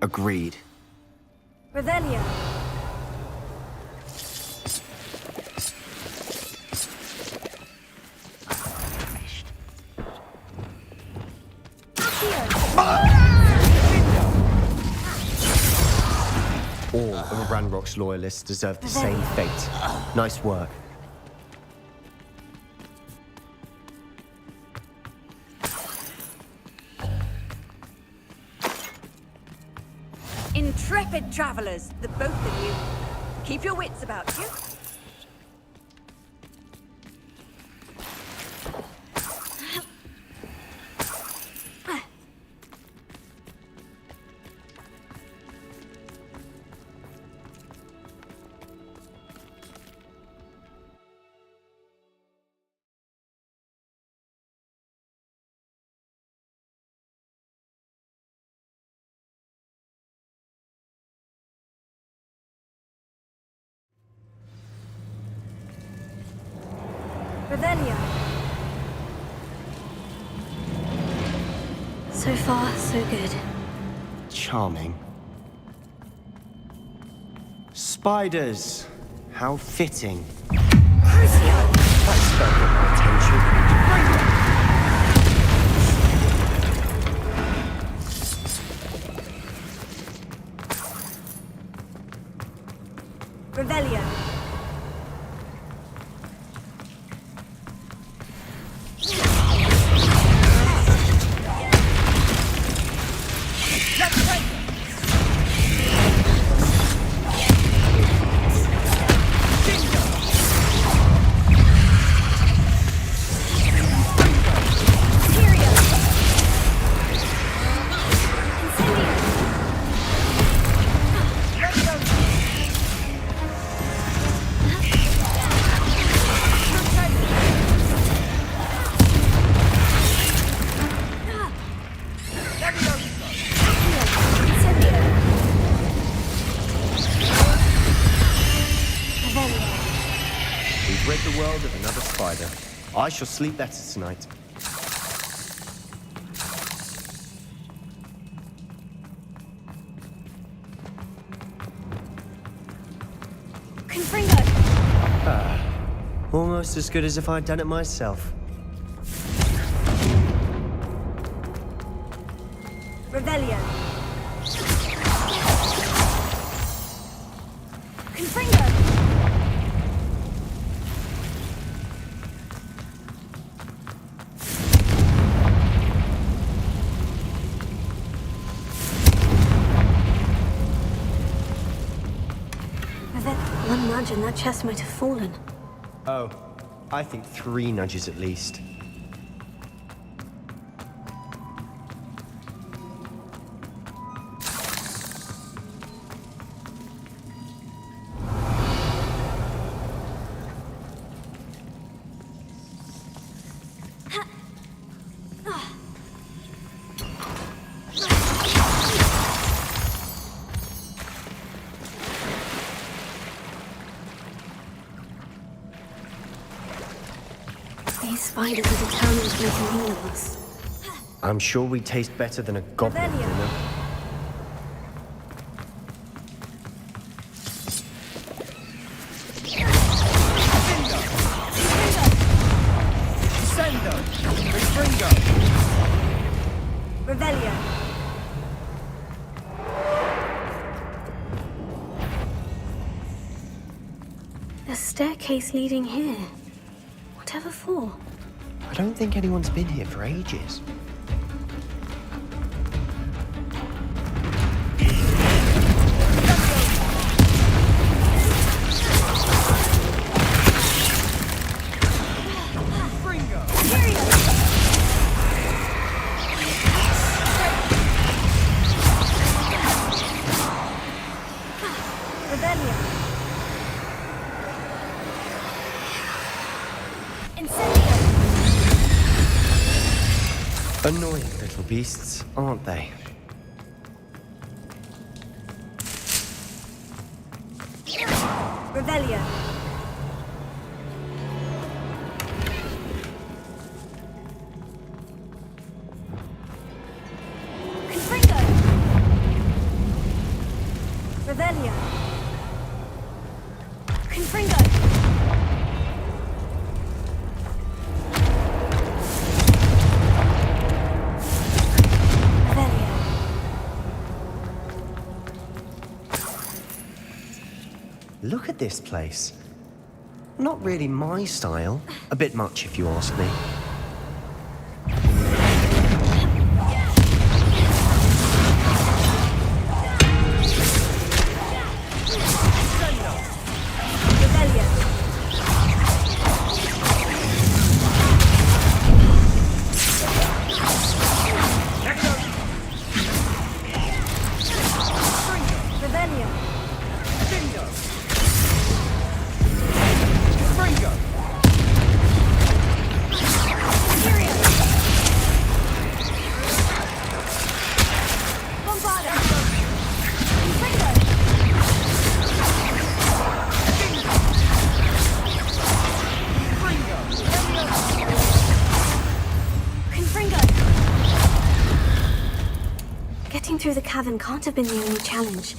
Agreed. Revelio. All of Ranrock's loyalists deserve the same fate. Nice work. Intrepid travelers, the both of you. Keep your wits about you. Revelio. So far, so good. Charming. Spiders. How fitting. That's got my attention. Revelio. We've rid the world of another spider. I shall sleep better tonight. Confringo! Almost as good as if I'd done it myself. Revelio. Confringo! One nudge and that chest might have fallen. Oh, I think 3 nudges at least. These spiders are determined to make a meal of us. I'm sure we taste better than a goblin dinner. Revelio. A staircase leading here. Whatever for? I don't think anyone's been here for ages. Annoying little beasts, aren't they? Revelio. Confringo. Revelio. Confringo. Look at this place. Not really my style. A bit much, if you ask me. Getting through the cavern can't have been the only challenge.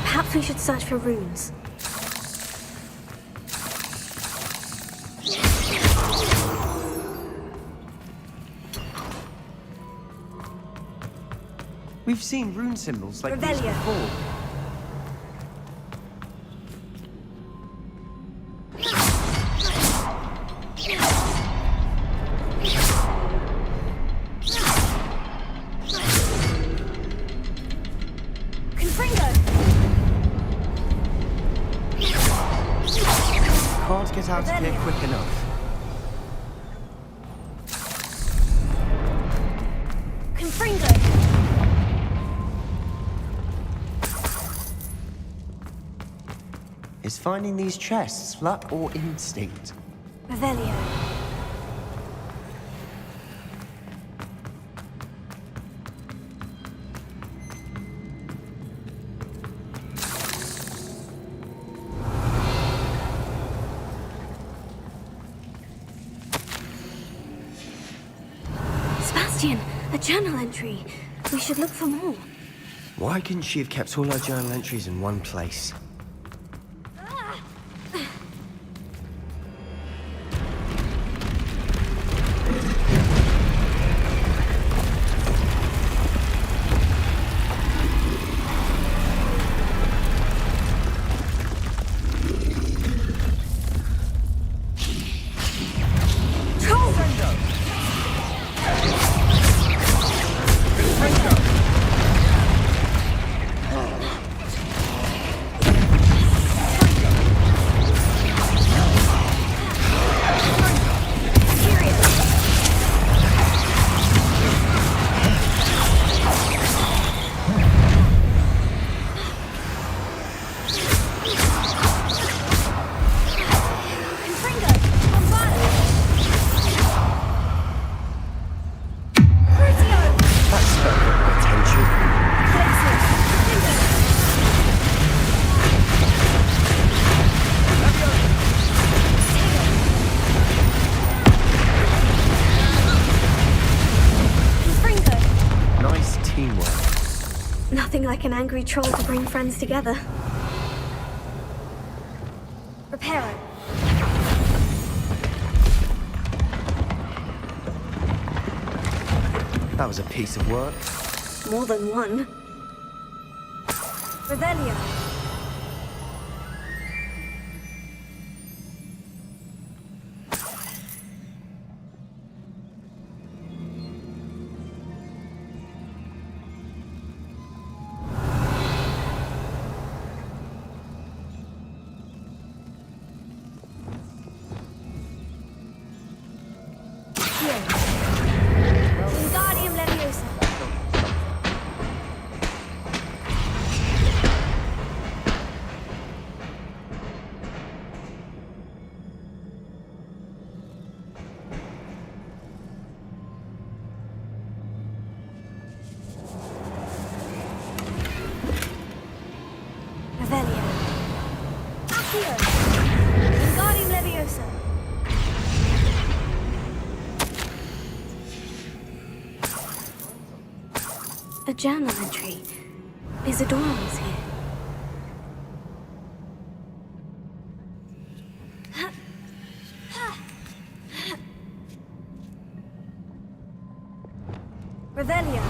Perhaps we should search for runes. We've seen rune symbols like these before. Can't get out of here quick enough. Confringo. Is finding these chests luck or instinct? Revelio. Sebastian, a journal entry. We should look for more. Why couldn't she have kept all her journal entries in one place? Nothing like an angry troll to bring friends together. Reparo. That was a piece of work. More than one. Revelio. A journal entry. Isadora was here. Revelio.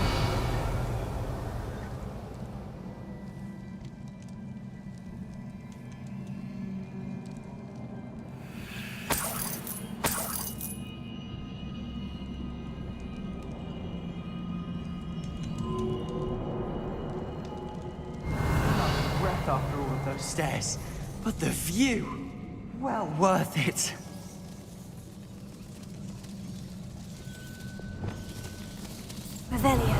Breath after all of those stairs, but the view, well worth it. Revelio.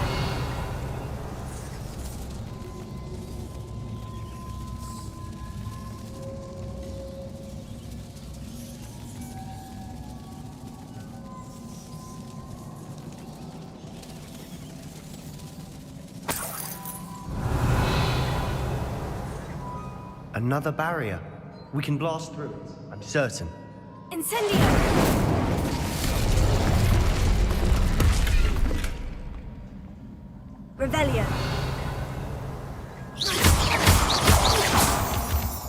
Another barrier. We can blast through it, I'm certain. Incendio! Revelio.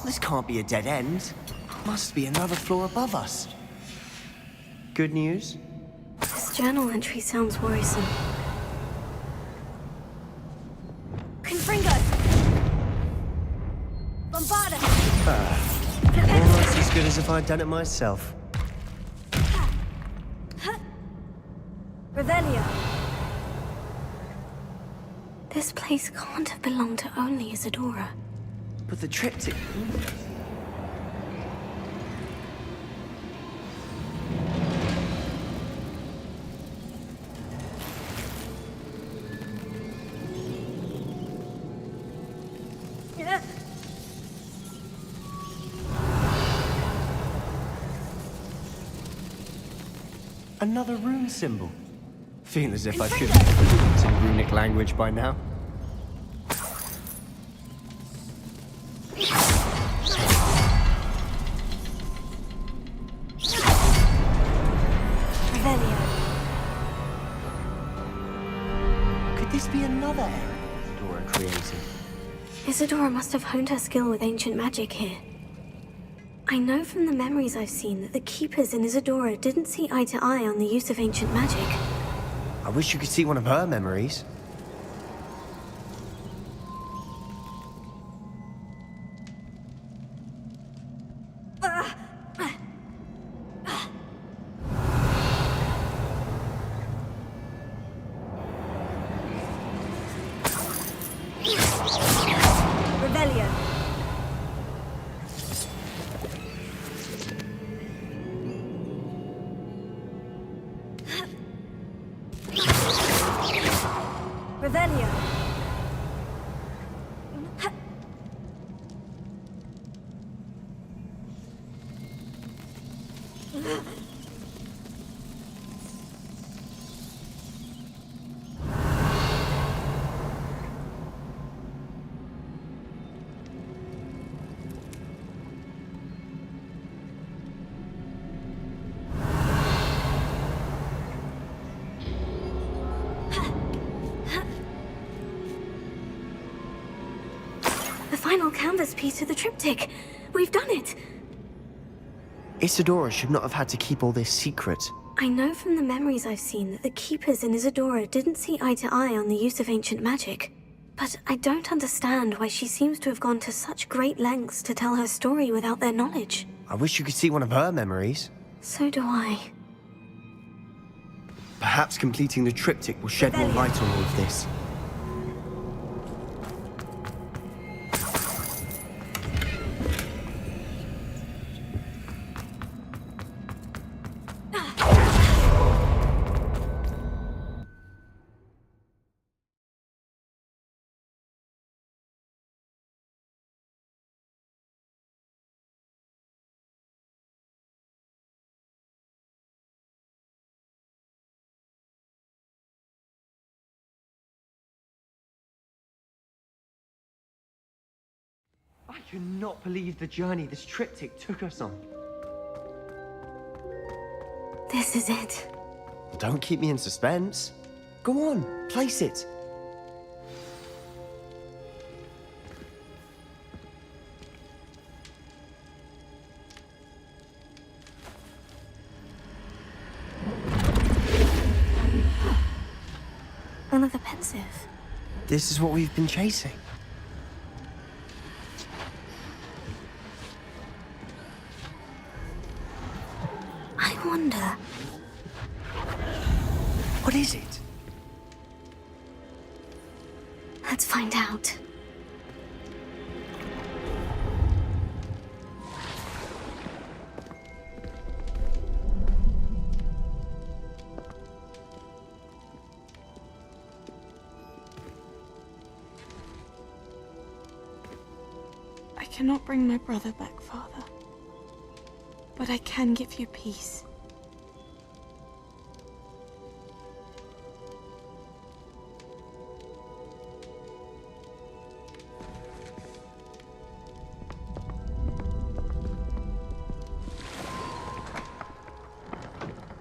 This can't be a dead end. Must be another floor above us. Good news? This journal entry sounds worrisome. Confringo! Bombarda! Almost as good as if I'd done it myself. Revelio. This place can't have belonged to only Isadora. But the triptych... Another rune symbol. Feel as if I should have fluent in runic language by now. Revelio. Could this be another area Isadora created? Isadora must have honed her skill with ancient magic here. I know from the memories I've seen that the Keepers in Isadora didn't see eye to eye on the use of ancient magic. I wish you could see one of her memories. Revelio. Revelio. The final canvas piece of the triptych. We've done it. Isadora should not have had to keep all this secret. I know from the memories I've seen that the Keepers in Isadora didn't see eye to eye on the use of ancient magic. But I don't understand why she seems to have gone to such great lengths to tell her story without their knowledge. I wish you could see one of her memories. So do I. Perhaps completing the triptych will shed more light on all of this. I cannot believe the journey this triptych took us on. This is it. Don't keep me in suspense. Go on, place it. expensive. This is what we've been chasing. I wonder... What is it? Let's find out. I cannot bring my brother back, Father. But I can give you peace.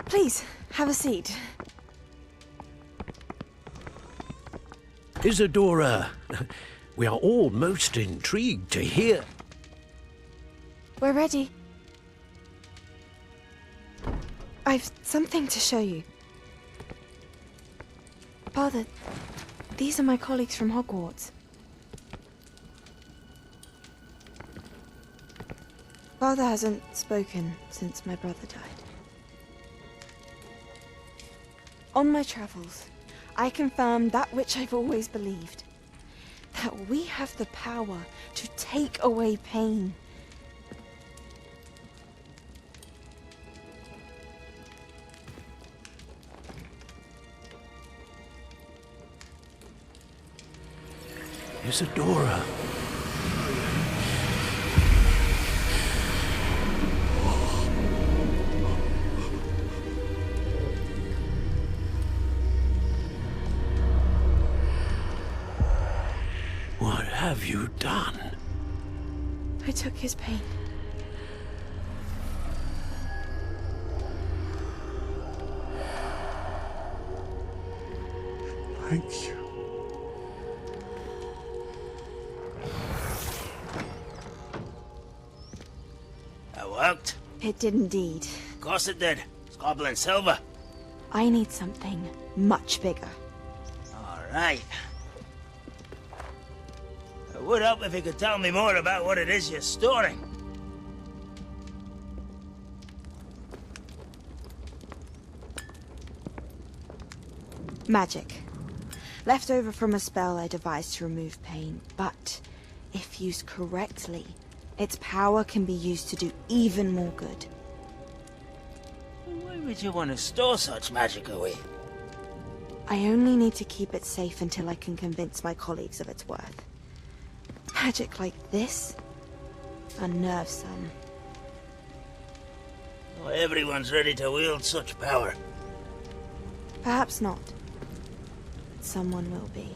Please, have a seat. Isadora, we are all most intrigued to hear. We're ready. I've something to show you. Father, these are my colleagues from Hogwarts. Father hasn't spoken since my brother died. On my travels, I confirmed that which I've always believed. That we have the power to take away pain. Isadora. What have you done? I took his pain. Thank you. That worked? It did indeed. Of course it did. It's goblin silver. I need something much bigger. All right. It would help if you could tell me more about what it is you're storing. Magic. Left over from a spell I devised to remove pain, but if used correctly, its power can be used to do even more good. Why would you want to store such magic away? I only need to keep it safe until I can convince my colleagues of its worth. Magic like this unnerves some. Not everyone's ready to wield such power. Perhaps not. But someone will be.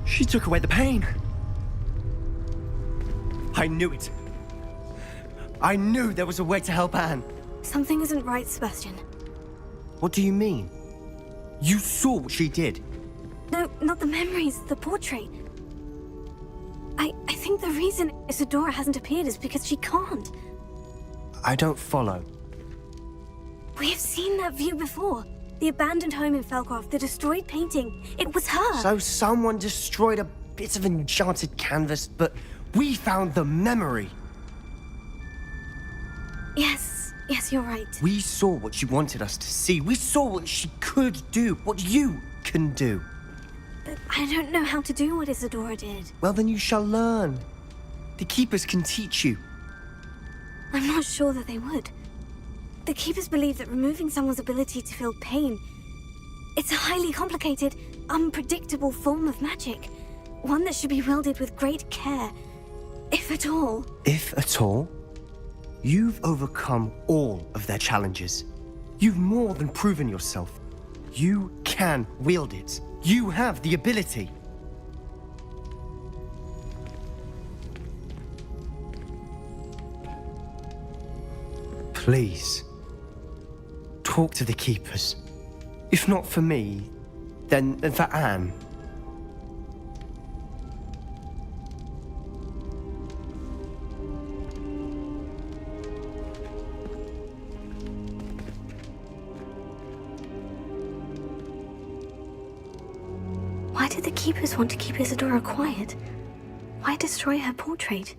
She took away the pain. I knew it. I knew there was a way to help Anne. Something isn't right, Sebastian. What do you mean? You saw what she did. No, not the memories, the portrait. I think the reason Isadora hasn't appeared is because she can't. I don't follow. We have seen that view before. The abandoned home in Felcroft, the destroyed painting. It was her. So someone destroyed a bit of enchanted canvas, but we found the memory. Yes, you're right. We saw what she wanted us to see. We saw what she could do, what you can do. But I don't know how to do what Isadora did. Well, then you shall learn. The Keepers can teach you. I'm not sure that they would. The Keepers believe that removing someone's ability to feel pain, it's a highly complicated, unpredictable form of magic. One that should be wielded with great care, if at all. If at all? You've overcome all of their challenges. You've more than proven yourself. You can wield it. You have the ability. Please, talk to the Keepers. If not for me, then for Anne. did the Keepers want to keep Isadora quiet? Why destroy her portrait?